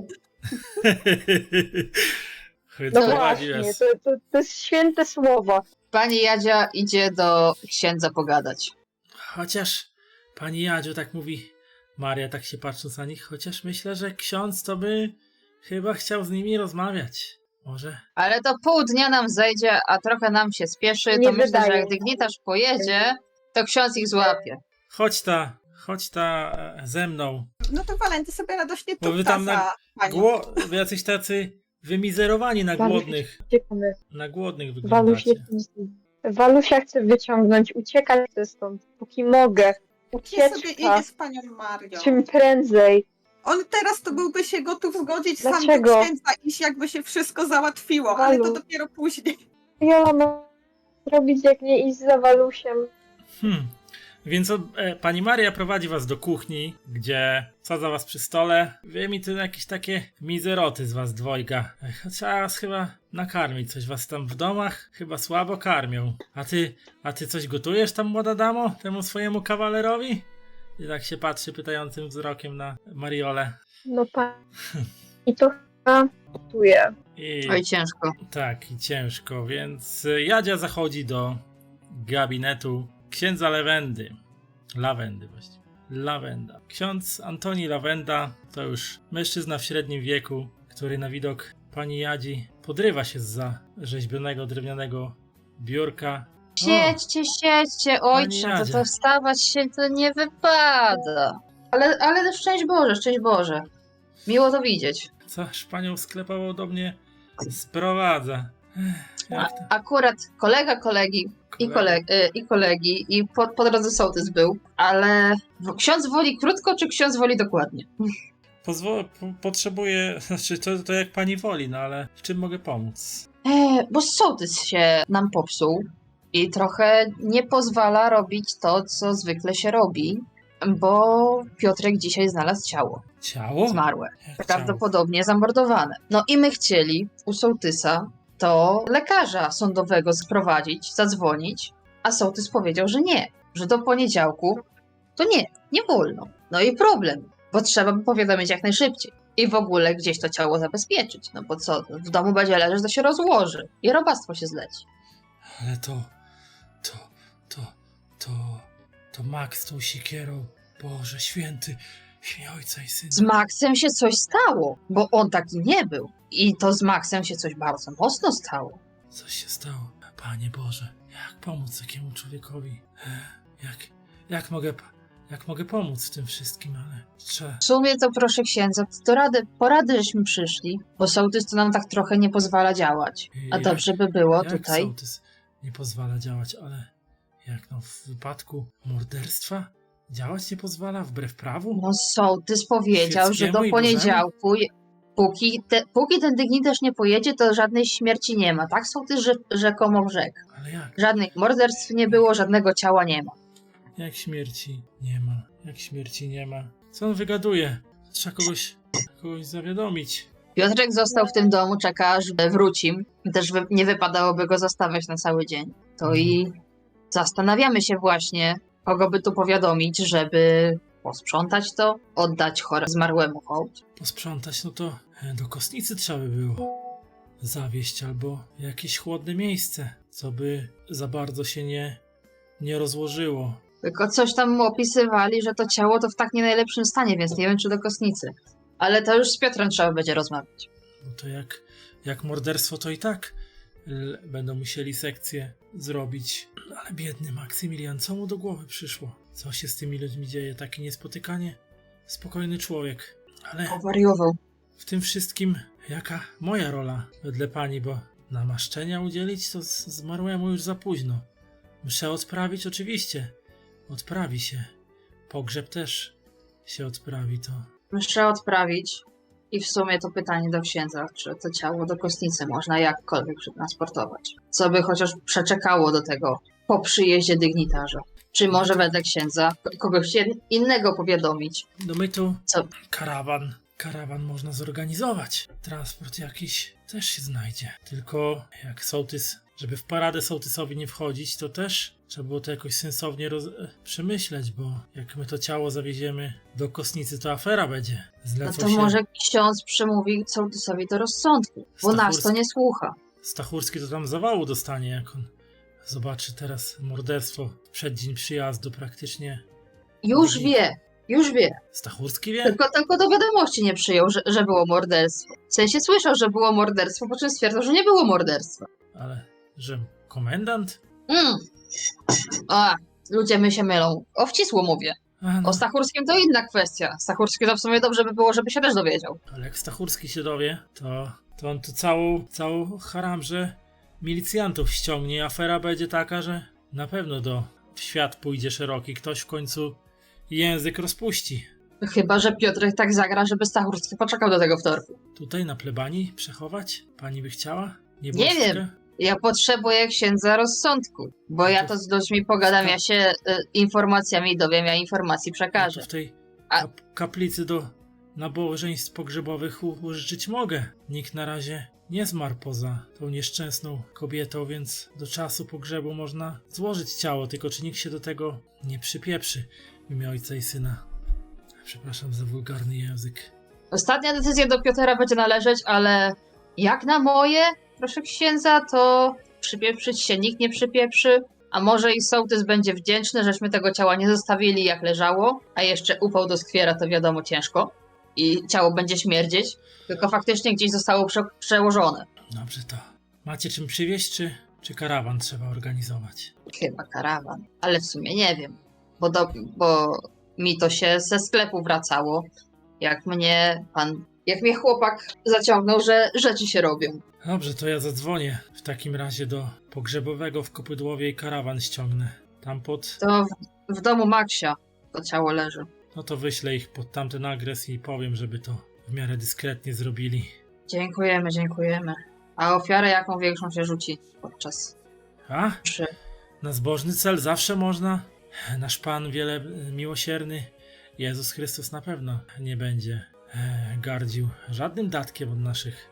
No Prowadziłeś. właśnie, to jest święte słowa. Pani Jadzia idzie do księdza pogadać. Chociaż pani Jadziu tak mówi, Maria tak się patrząc na nich, chociaż myślę, że ksiądz to by chyba chciał z nimi rozmawiać. Może? Ale to pół dnia nam zejdzie, a trochę nam się spieszy, Nie to myślę, wydaje że jak mi się. dygnitarz pojedzie, to ksiądz ich złapie. Chodź ta ze mną. No to Walenty sobie radośnie Bo wy tupta tam za panią. Wy jacyś tacy wymizerowani na Waluś, głodnych. uciekamy. Na głodnych Waluś wyglądacie. Walusia chce wyciągnąć, uciekać chcę stąd, póki mogę. Nie sobie Ucieczka, idzie z panią Marią. czym prędzej. On teraz to byłby się gotów zgodzić sam do Dlaczego? księdza iść, jakby się wszystko załatwiło, ale to Walu. dopiero później. Jola ma robić, jak nie iść za Walusiem. Więc pani Maria prowadzi was do kuchni, gdzie sadza was przy stole. Wie mi to jakieś takie mizeroty z was dwojga. Trzeba was chyba nakarmić, coś was tam w domach chyba słabo karmią. A ty coś gotujesz tam, młoda damo, temu swojemu kawalerowi? I tak się patrzy pytającym wzrokiem na Mariolę. No i to chyba gotuje. Oj, ciężko. Tak, i ciężko, więc Jadzia zachodzi do gabinetu księdza Lawendy właściwie. Lawenda. Ksiądz Antoni Lawenda to już mężczyzna w średnim wieku, który na widok pani Jadzi podrywa się zza rzeźbionego drewnianego biurka. Siedźcie, ojcze, Jadzia. to wstawać się to nie wypada. Ale szczęść Boże. Miło to widzieć. Coś panią sklepował do mnie sprowadza. Jak to? Akurat kolega kolegi i po drodze sołtys był, ale ksiądz woli krótko, czy ksiądz woli dokładnie? Potrzebuję, znaczy to jak pani woli, no ale w czym mogę pomóc? Bo sołtys się nam popsuł i trochę nie pozwala robić to, co zwykle się robi, bo Piotrek dzisiaj znalazł ciało. Ciało? Zmarłe. Jak ciało? Prawdopodobnie zamordowane. No i my chcieli u sołtysa to lekarza sądowego sprowadzić, zadzwonić, a sołtys powiedział, że nie, że do poniedziałku to nie wolno. No i problem, bo trzeba by powiadomić jak najszybciej. I w ogóle gdzieś to ciało zabezpieczyć, no bo co, w domu będzie leżeć, to się rozłoży i robactwo się zleci. Ale to Max z tą siekierą, Boże święty, w imię Ojca i Syna. Z Maxem się coś stało, bo on taki nie był. I to z Maxem się coś bardzo mocno stało. Coś się stało. Panie Boże, jak pomóc takiemu człowiekowi? Jak mogę pomóc w tym wszystkim, ale trzeba... W sumie to proszę księdza, porady żeśmy przyszli, bo sołtys to nam tak trochę nie pozwala działać. A Jak- dobrze by było Jak tutaj. sołtys nie pozwala działać, ale jak no w wypadku morderstwa działać nie pozwala wbrew prawu? No sołtys powiedział, że Świeckiemu do i poniedziałku, póki ten dygnitarz nie pojedzie, to żadnej śmierci nie ma. Tak sołtys rzekomo rzekł. Ale jak? Żadnych morderstw nie było, żadnego ciała nie ma. Jak śmierci nie ma? Jak śmierci nie ma? Co on wygaduje? Trzeba kogoś zawiadomić. Piotrek został w tym domu, czeka aż wrócim. Też nie wypadałoby go zostawiać na cały dzień. To i zastanawiamy się właśnie, kogo by tu powiadomić, żeby posprzątać to, oddać zmarłemu hołd. Posprzątać, no to do kostnicy trzeba by było zawieźć albo w jakieś chłodne miejsce, co by za bardzo się nie rozłożyło. Tylko coś tam mu opisywali, że to ciało to w tak nie najlepszym stanie, więc nie wiem, czy do kostnicy. Ale to już z Piotrem trzeba będzie rozmawiać. No to jak morderstwo, to i tak będą musieli sekcję zrobić. Ale biedny Maksymilian, co mu do głowy przyszło? Co się z tymi ludźmi dzieje? Taki niespotykanie spokojny człowiek. Ale Powariował. w tym wszystkim jaka moja rola wedle pani, bo namaszczenia udzielić to zmarłemu już za późno. Mszę odprawić oczywiście. Odprawi się. Pogrzeb też się odprawi, to Muszę odprawić. I w sumie to pytanie do księdza, czy to ciało do kostnicy można jakkolwiek przetransportować. Co by chociaż przeczekało do tego po przyjeździe dygnitarza. Czy może wedle księdza kogoś innego powiadomić? no my tu Co? Karawan można zorganizować. Transport jakiś też się znajdzie. Tylko jak sołtys, żeby w paradę sołtysowi nie wchodzić, to też trzeba było to jakoś sensownie przemyśleć, bo jak my to ciało zawieziemy do kostnicy, to afera będzie. No Zlecą to się... może ksiądz przemówi sołtysowi do rozsądku, bo nas to nie słucha. Stachurski to tam zawału dostanie, jak on zobaczy teraz morderstwo w przeddzień przyjazdu praktycznie. Już wie. Stachurski wie? Tylko do wiadomości nie przyjął, że było morderstwo. W sensie słyszał, że było morderstwo, po czym stwierdzał, że nie było morderstwa. Ale że komendant? Ludzie my się mylą. O wcisło mówię. A, no. O Stachurskim to inna kwestia. Stachurski to w sumie dobrze by było, żeby się też dowiedział. Ale jak Stachurski się dowie, to on tu całą haramżę milicjantów ściągnie. Afera będzie taka, że na pewno w świat pójdzie szeroki. Ktoś w końcu język rozpuści. Chyba że Piotrek tak zagra, żeby Stachurski poczekał do tego wtorku. Tutaj na plebanii przechować? Pani by chciała? Nie Nieboszczkę? wiem. Ja potrzebuję księdza rozsądku, bo ja to z ludźmi pogadam, ja się informacjami dowiem, ja informacji Ja przekażę. to w tej A- kaplicy do nabożeństw pogrzebowych użyczyć mogę. Nikt na razie nie zmarł poza tą nieszczęsną kobietą, więc do czasu pogrzebu można złożyć ciało, tylko czy nikt się do tego nie przypieprzy w imię Ojca i Syna. Przepraszam za wulgarny język. Ostatnia decyzja do Piotra będzie należeć, ale jak na moje, proszę księdza, to przypieprzyć się nikt nie przypieprzy. A może i sołtys będzie wdzięczny, żeśmy tego ciała nie zostawili jak leżało, a jeszcze upał do skwiera, to wiadomo ciężko. I ciało będzie śmierdzieć, tylko faktycznie gdzieś zostało przełożone. Dobrze, to macie czym przywieźć, czy karawan trzeba organizować? Chyba karawan, ale w sumie nie wiem, bo mi to się ze sklepu wracało, jak mnie chłopak zaciągnął, że rzeczy się robią. Dobrze, to ja zadzwonię w takim razie do pogrzebowego w Kopydłowie i karawan ściągnę. Tam To w domu Maksia to ciało leży. No to wyślę ich pod tamten agres i powiem, żeby to w miarę dyskretnie zrobili. Dziękujemy, dziękujemy. A ofiarę jaką większą się rzuci podczas A? mszy? Na zbożny cel zawsze można. Nasz Pan wiele miłosierny, Jezus Chrystus na pewno nie będzie gardził żadnym datkiem od naszych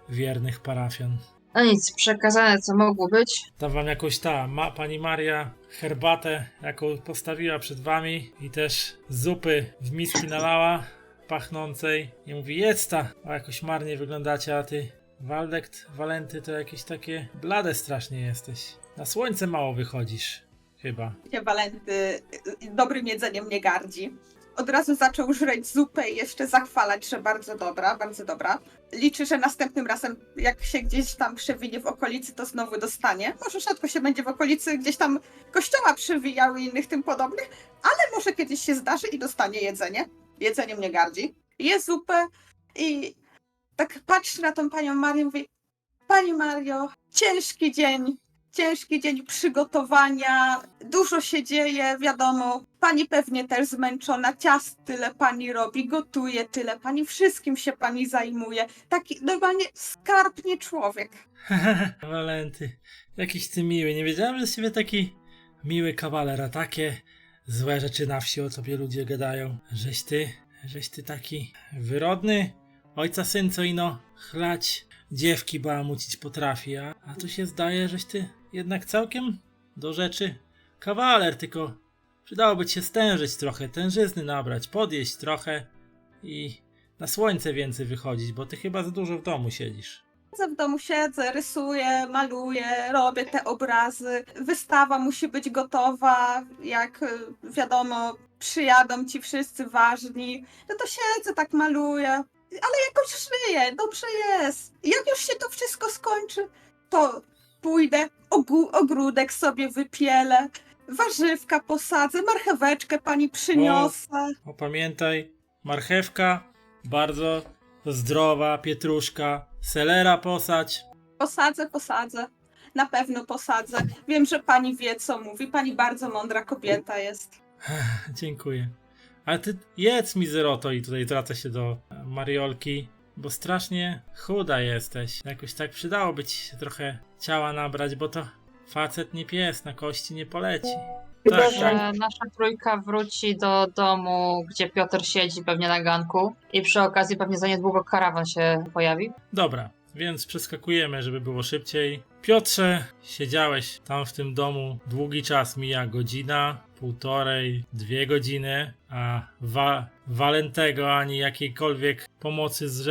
wiernych parafian. No nic, przekazane co mogło być. Tam wam jakoś pani Maria herbatę, jaką postawiła przed wami i też zupy w miski nalała, pachnącej i mówi: jedz ta, a jakoś marnie wyglądacie, a ty, Waldekt, Walenty, to jakieś takie blade strasznie jesteś. Na słońce mało wychodzisz, chyba. Walenty dobrym jedzeniem nie gardzi. Od razu zaczął żreć zupę i jeszcze zachwalać, że bardzo dobra, bardzo dobra. Liczy, że następnym razem, jak się gdzieś tam przewinie w okolicy, to znowu dostanie. Może rzadko się będzie w okolicy gdzieś tam kościoła przewijał i innych tym podobnych, ale może kiedyś się zdarzy i dostanie jedzenie. Jedzeniem nie gardzi. Je zupę i tak patrzy na tą panią Marię i mówi: Pani Mario, ciężki dzień przygotowania, dużo się dzieje, wiadomo, pani pewnie też zmęczona, ciast tyle pani robi, gotuje tyle pani, wszystkim się pani zajmuje. Taki normalnie skarbnie człowiek. Walenty, jakiś ty miły. Nie wiedziałem, że z ciebie taki miły kawaler, a takie złe rzeczy na wsi o tobie ludzie gadają. Żeś ty taki wyrodny, ojca syn, co ino chlać dziewki bałamucić potrafi, a tu się zdaje, żeś ty jednak całkiem do rzeczy kawaler, tylko przydałoby ci się stężyć trochę, tężyzny nabrać, podjeść trochę i na słońce więcej wychodzić, bo ty chyba za dużo w domu siedzisz. W domu siedzę, rysuję, maluję, robię te obrazy. Wystawa musi być gotowa, jak wiadomo, przyjadą ci wszyscy ważni. No to siedzę, tak maluję, ale jakoś żyję, dobrze jest. I jak już się to wszystko skończy, to pójdę, ogródek sobie wypielę, warzywka posadzę, marcheweczkę pani przyniosę. O, pamiętaj, marchewka bardzo zdrowa, pietruszka, selera posadź. Posadzę. Na pewno posadzę. Wiem, że pani wie, co mówi. Pani bardzo mądra kobieta jest. Dziękuję. Ale ty jedz mi zeroto i tutaj wraca się do Mariolki, bo strasznie chuda jesteś. Jakoś tak przydałoby ci się trochę ciała nabrać, bo to facet nie pies, na kości nie poleci. Chyba, Tak, że- tak. Nasza trójka wróci do domu, gdzie Piotr siedzi pewnie na ganku i przy okazji pewnie za niedługo karawan się pojawi. Dobra, więc przeskakujemy, żeby było szybciej. Piotrze, siedziałeś tam w tym domu długi czas, mija godzina, półtorej, 2 godziny, a Walentego ani jakiejkolwiek pomocy z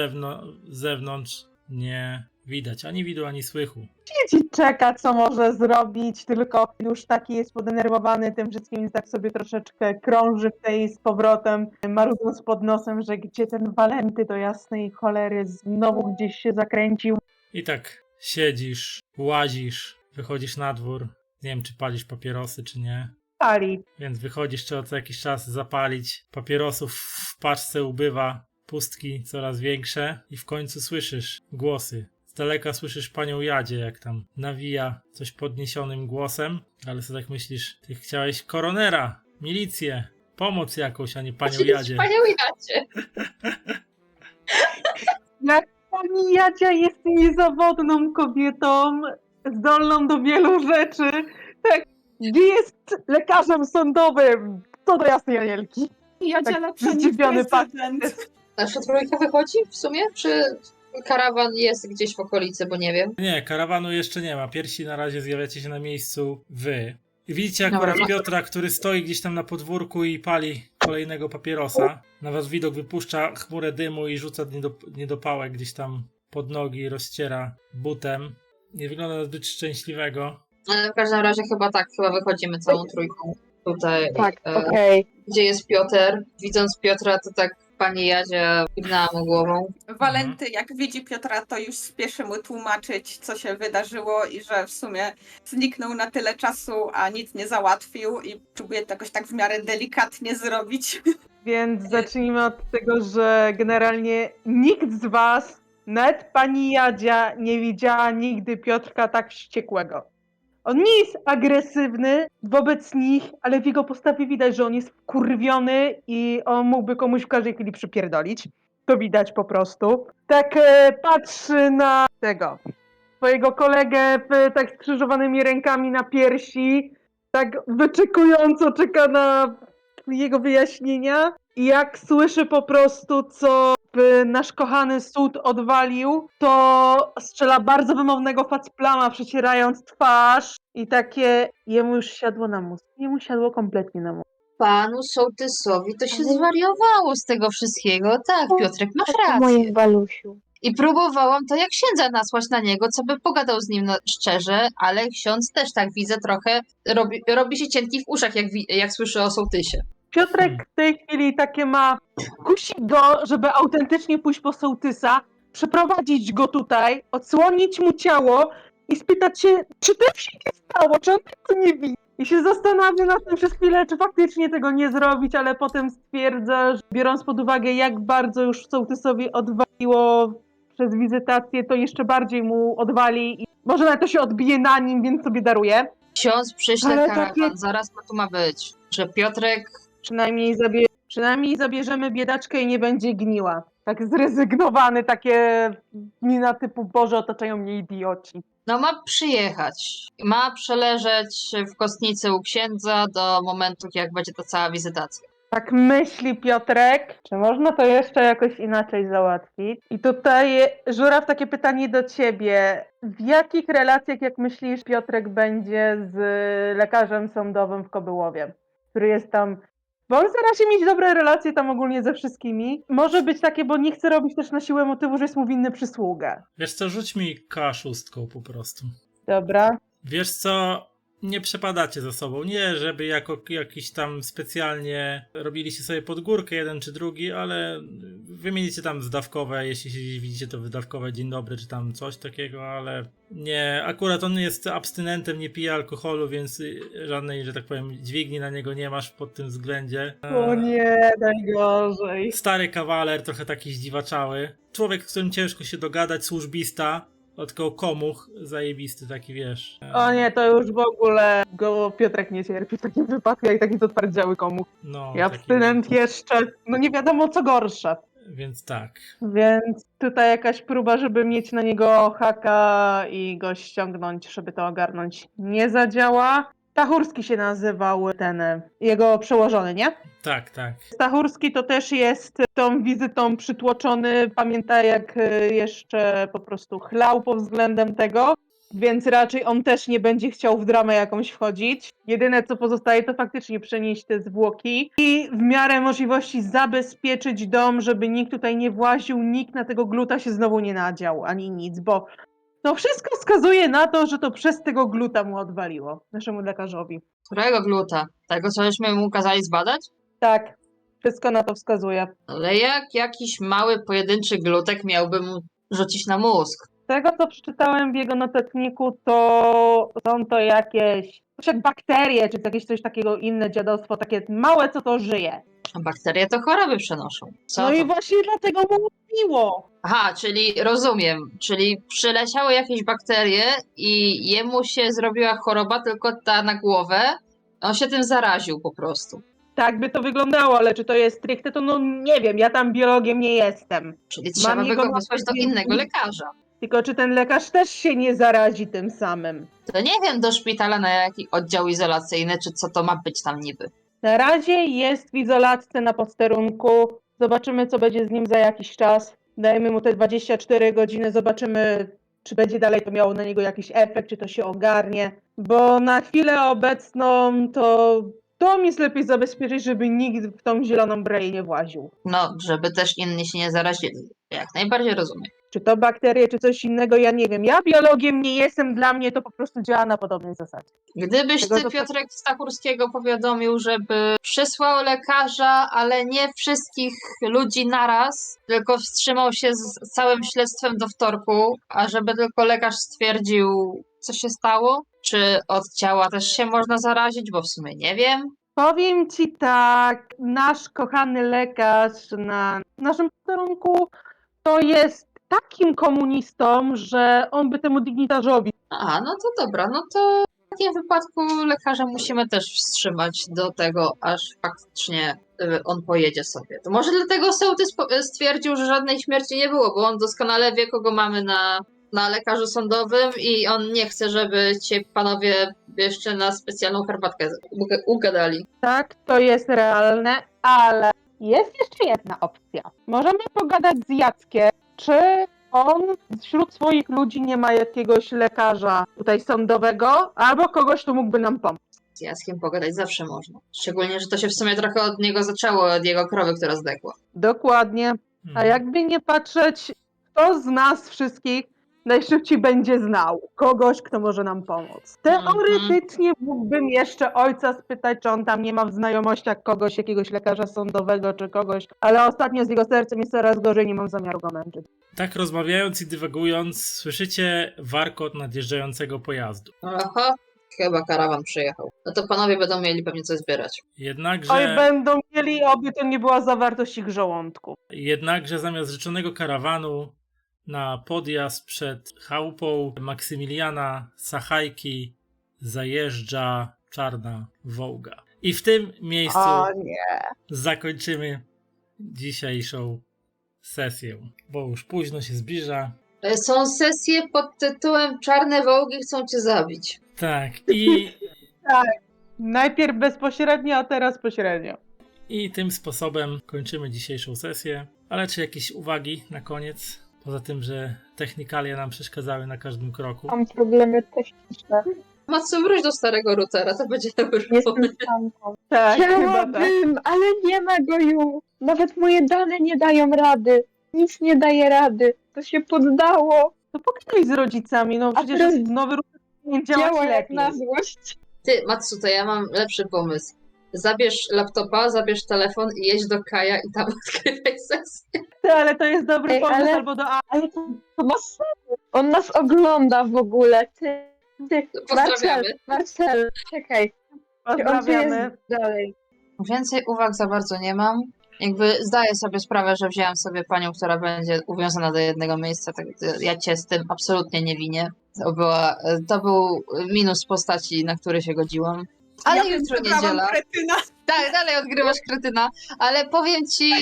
zewnątrz nie widać. Ani widu, ani słychu. Siedzi, czeka, co może zrobić, tylko już taki jest podenerwowany tym wszystkim, więc tak sobie troszeczkę krąży w tej z powrotem, marudząc pod nosem, że gdzie ten Walenty do jasnej cholery znowu gdzieś się zakręcił. I tak siedzisz, łazisz, wychodzisz na dwór. Nie wiem, czy palisz papierosy, czy nie. Pali. Więc wychodzisz, trzeba co jakiś czas zapalić. Papierosów w paczce ubywa, pustki coraz większe i w końcu słyszysz głosy. Z daleka słyszysz panią Jadzie, jak tam nawija coś podniesionym głosem, ale co tak myślisz, ty chciałeś koronera, milicję, pomoc jakąś, a nie panią Jadzie. Panią Jadzie. Jak pani Jadzia jest niezawodną kobietą, zdolną do wielu rzeczy. Tak, gdzie jest lekarzem sądowym? Co do jasnej Anielki. Ja Tak tak lepsza niż zdziwiony prezydent. Nasza trójka wychodzi w sumie? Czy karawan jest gdzieś w okolicy, bo nie wiem. Nie, karawanu jeszcze nie ma. Pierwsi na razie zjawiacie się na miejscu wy. I widzicie akurat Dobra. Piotra, który stoi gdzieś tam na podwórku i pali kolejnego papierosa. Na was widok wypuszcza chmurę dymu i rzuca niedopałek gdzieś tam pod nogi i rozciera butem. Nie wygląda na zbyt szczęśliwego. W każdym razie chyba wychodzimy całą trójką tutaj. Tak, okej. Gdzie jest Piotr? Widząc Piotra, to tak pani Jadzia kiwnęła mu głową. Walenty, jak widzi Piotra, to już spieszy mu tłumaczyć, co się wydarzyło i że w sumie zniknął na tyle czasu, a nic nie załatwił i próbuje to jakoś tak w miarę delikatnie zrobić. Więc zacznijmy od tego, że generalnie nikt z was, nawet pani Jadzia, nie widziała nigdy Piotrka tak wściekłego. On nie jest agresywny wobec nich, ale w jego postawie widać, że on jest wkurwiony i on mógłby komuś w każdej chwili przypierdolić. To widać po prostu. Tak patrzy na tego swojego kolegę tak skrzyżowanymi rękami na piersi, tak wyczekująco czeka na jego wyjaśnienia. I jak słyszy po prostu, co nasz kochany sód odwalił, to strzela bardzo wymownego facplama, przecierając twarz i takie jemu już siadło na mózg. Jemu siadło kompletnie na mózg. Panu sołtysowi to się zwariowało z tego wszystkiego. Tak, Piotrek, masz rację. Moim Walusiu. I próbowałam to jak księdza nasłać na niego, co by pogadał z nim szczerze, ale ksiądz też tak widzę trochę, robi się cienki w uszach, jak słyszy o sołtysie. Piotrek w tej chwili takie ma, kusi go, żeby autentycznie pójść po sołtysa, przeprowadzić go tutaj, odsłonić mu ciało i spytać się, czy to się nie stało, czy on tego nie widzi. I się zastanawia nad tym przez chwilę, czy faktycznie tego nie zrobić, ale potem stwierdza, że biorąc pod uwagę, jak bardzo już sołtysowi odwaliło przez wizytację, to jeszcze bardziej mu odwali i może nawet to się odbije na nim, więc sobie daruje. Ksiądz przyśle Ale karawan, takie- zaraz tu ma być. Że Piotrek, Przynajmniej zabierzemy biedaczkę i nie będzie gniła. Tak zrezygnowany, takie mina typu Boże, otaczają mnie idioci. no ma przyjechać. Ma przeleżeć w kostnicy u księdza do momentu, jak będzie ta cała wizytacja. Tak myśli Piotrek. Czy można to jeszcze jakoś inaczej załatwić? I tutaj, Żuraw, takie pytanie do ciebie. W jakich relacjach, jak myślisz, Piotrek będzie z lekarzem sądowym w Kobyłowie, który jest tam... Bo on stara się mieć dobre relacje tam ogólnie ze wszystkimi. Może być takie, bo nie chce robić też na siłę motywu, że jest mu winny przysługę. Wiesz co, rzuć mi K6 po prostu. Dobra. Wiesz co, nie przepadacie ze sobą. Nie, żeby jako jakiś tam specjalnie robiliście sobie pod górkę jeden czy drugi, ale wymienicie tam zdawkowe, jeśli widzicie to wydawkowe dzień dobry, czy tam coś takiego, ale nie, akurat on jest abstynentem, nie pije alkoholu, więc żadnej, że tak powiem, dźwigni na niego nie masz pod tym względzie. O nie, najgorzej. Stary kawaler, trochę taki zdziwaczały. Człowiek, z którym ciężko się dogadać, służbista, tylko komuch, zajebisty taki, wiesz. O nie, to już w ogóle go Piotrek nie cierpi w takim wypadku, jak taki zatwardziały komuś. No, I abstynent taki, jeszcze, no nie wiadomo co gorsze. Więc tak. Więc tutaj jakaś próba, żeby mieć na niego haka i go ściągnąć, żeby to ogarnąć, nie zadziała. Stachurski się nazywał ten, jego przełożony, nie? Tak, tak. Stachurski to też jest tą wizytą przytłoczony, pamięta jak jeszcze po prostu chlał pod względem tego, więc raczej on też nie będzie chciał w dramę jakąś wchodzić. Jedyne co pozostaje to faktycznie przenieść te zwłoki i w miarę możliwości zabezpieczyć dom, żeby nikt tutaj nie właził, nikt na tego gluta się znowu nie nadział, ani nic, bo to wszystko wskazuje na to, że to przez tego gluta mu odwaliło, naszemu lekarzowi. Którego gluta? Tego, co żeśmy mu kazali zbadać? Tak, wszystko na to wskazuje. Ale jak jakiś mały, pojedynczy glutek miałby mu rzucić na mózg? Z tego, co przeczytałem w jego notatniku, to są to jakieś jak bakterie, czy jakieś coś takiego inne dziadostwo, takie małe, co to żyje. A bakterie to choroby przenoszą. Co No to? i właśnie dlatego mu mówiło. Aha, czyli rozumiem. Czyli przyleciały jakieś bakterie i jemu się zrobiła choroba, tylko ta na głowę. On się tym zaraził po prostu. Tak by to wyglądało, ale czy to jest stricte, to no nie wiem, ja tam biologiem nie jestem. Czyli trzeba by jego go wysłać do notatniki. innego lekarza. Tylko czy ten lekarz też się nie zarazi tym samym? To nie wiem do szpitala na jaki oddział izolacyjny, czy co to ma być tam niby. Na razie jest w izolatce na posterunku. Zobaczymy, co będzie z nim za jakiś czas. Dajmy mu te 24 godziny, zobaczymy, czy będzie dalej to miało na niego jakiś efekt, czy to się ogarnie. Bo na chwilę obecną to jest lepiej zabezpieczyć, żeby nikt w tą zieloną breję nie właził. No, żeby też inni się nie zarazili. Jak najbardziej rozumiem. Czy to bakterie, czy coś innego, ja nie wiem. Ja biologiem nie jestem, dla mnie to po prostu działa na podobnej zasadzie. Gdybyś Tego ty, to- Piotrek Stachurskiego, powiadomił, żeby przysłał lekarza, ale nie wszystkich ludzi naraz, tylko wstrzymał się z całym śledztwem do wtorku, a żeby tylko lekarz stwierdził, co się stało, czy od ciała też się można zarazić, bo w sumie nie wiem. Powiem ci tak, nasz kochany lekarz na naszym posterunku to jest takim komunistą, że on by temu dygnitarzowi. A, no to dobra, no to w takim wypadku lekarza musimy też wstrzymać do tego, aż faktycznie on pojedzie sobie. To może dlatego sołtys stwierdził, że żadnej śmierci nie było, bo on doskonale wie, kogo mamy na lekarzu sądowym i on nie chce, żeby ci panowie jeszcze na specjalną herbatkę ugadali. Tak, to jest realne, ale jest jeszcze jedna opcja. Możemy pogadać z Jackiem, czy on wśród swoich ludzi nie ma jakiegoś lekarza tutaj sądowego, albo kogoś, kto mógłby nam pomóc. Z Jackiem pogadać zawsze można. Szczególnie, że to się w sumie trochę od niego zaczęło, od jego krowy, która zdechła. Dokładnie. A jakby nie patrzeć, kto z nas wszystkich najszybciej będzie znał kogoś, kto może nam pomóc. Teoretycznie mógłbym jeszcze ojca spytać, czy on tam nie ma w znajomościach kogoś, jakiegoś lekarza sądowego czy kogoś, ale ostatnio z jego sercem jest coraz gorzej, nie mam zamiaru go męczyć. Tak rozmawiając i dywagując, słyszycie warkot nadjeżdżającego pojazdu. Aha, chyba karawan przyjechał. No to panowie będą mieli pewnie coś zbierać. Oj, będą mieli, oby to nie była zawartość ich żołądku. Jednakże zamiast życzonego karawanu na podjazd przed chałupą Maksymiliana Sachajki zajeżdża czarna Wołga. I w tym miejscu nie. zakończymy dzisiejszą sesję, bo już późno się zbliża. Są sesje pod tytułem Czarne Wołgi chcą cię zabić. Tak, i Najpierw bezpośrednio, a teraz pośrednio. I tym sposobem kończymy dzisiejszą sesję. Ale czy jakieś uwagi na koniec? Poza tym, że technikalia nam przeszkadzały na każdym kroku. Mam problemy techniczne. Matsu, wróć do starego routera, to będzie dobry Jestem pomysł. samką. Tak, chyba tak. Chciałabym, ale nie ma go już. Nawet moje dane nie dają rady. Nic nie daje rady. To się poddało. To pogadaj z rodzicami, no przecież teraz nowy ruch nie działa Działa jak lepiej. na złość. Ty, Matsu, to ja mam lepszy pomysł. Zabierz laptopa, zabierz telefon i jedź do Kaja i tam odkrywaj sesję. Ty, ale to jest dobry Ej, pomysł ale- albo do A. Ale to ma sens. On nas ogląda w ogóle. Ty, Pozdrawiamy. Marcel, czekaj. On tu Pozdrawiamy. jest dalej. Więcej uwag za bardzo nie mam. Jakby zdaję sobie sprawę, że wziąłem sobie panią, która będzie uwiązana do jednego miejsca. Tak, ja cię z tym absolutnie nie winię. To był minus postaci, na który się godziłam. Ale Ja jutro wybrałam niedziela. kretyna. Tak, dalej odgrywasz kretyna, ale powiem ci,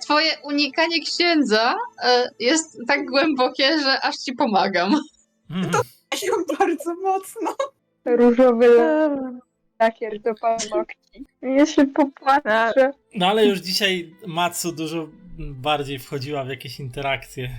twoje unikanie księdza jest tak głębokie, że aż ci pomagam. Się bardzo mocno. Różowy lakier do paznokci. Ja się popatrzę. No ale już dzisiaj Matsu dużo bardziej wchodziła w jakieś interakcje.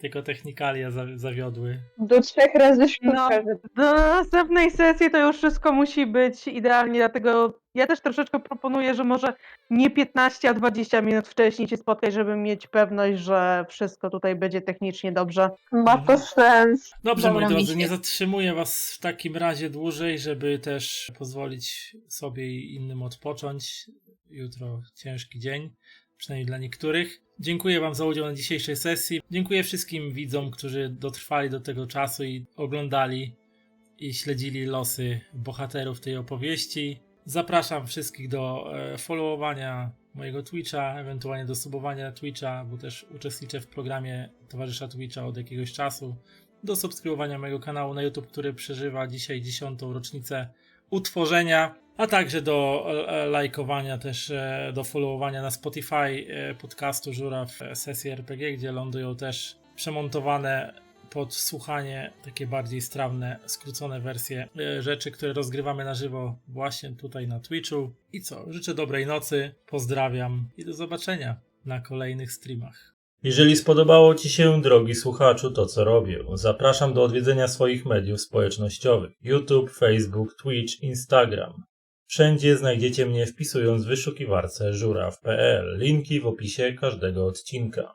Tylko technikalia zawiodły. Do 3 razy sztuka. No. żeby- Do następnej sesji to już wszystko musi być idealnie, dlatego ja też troszeczkę proponuję, że może nie 15, a 20 minut wcześniej się spotkać, żeby mieć pewność, że wszystko tutaj będzie technicznie dobrze. Ma to sens. Dobrze, Dobra, moi drodzy, Misiek. nie zatrzymuję was w takim razie dłużej, żeby też pozwolić sobie i innym odpocząć. Jutro ciężki dzień, przynajmniej dla niektórych. Dziękuję wam za udział na dzisiejszej sesji. Dziękuję wszystkim widzom, którzy dotrwali do tego czasu i oglądali i śledzili losy bohaterów tej opowieści. Zapraszam wszystkich do followowania mojego Twitcha, ewentualnie do subowania Twitcha, bo też uczestniczę w programie Towarzysza Twitcha od jakiegoś czasu. Do subskrybowania mojego kanału na YouTube, który przeżywa dzisiaj 10. rocznicę utworzenia, a także do lajkowania, też do followowania na Spotify podcastu Żuraw Sesje RPG, gdzie lądują też przemontowane pod słuchanie takie bardziej strawne, skrócone wersje rzeczy, które rozgrywamy na żywo właśnie tutaj na Twitchu. I co? Życzę dobrej nocy, pozdrawiam i do zobaczenia na kolejnych streamach. Jeżeli spodobało Ci się, drogi słuchaczu, to co robię, zapraszam do odwiedzenia swoich mediów społecznościowych: YouTube, Facebook, Twitch, Instagram. Wszędzie znajdziecie mnie wpisując w wyszukiwarce żuraw.pl. Linki w opisie każdego odcinka.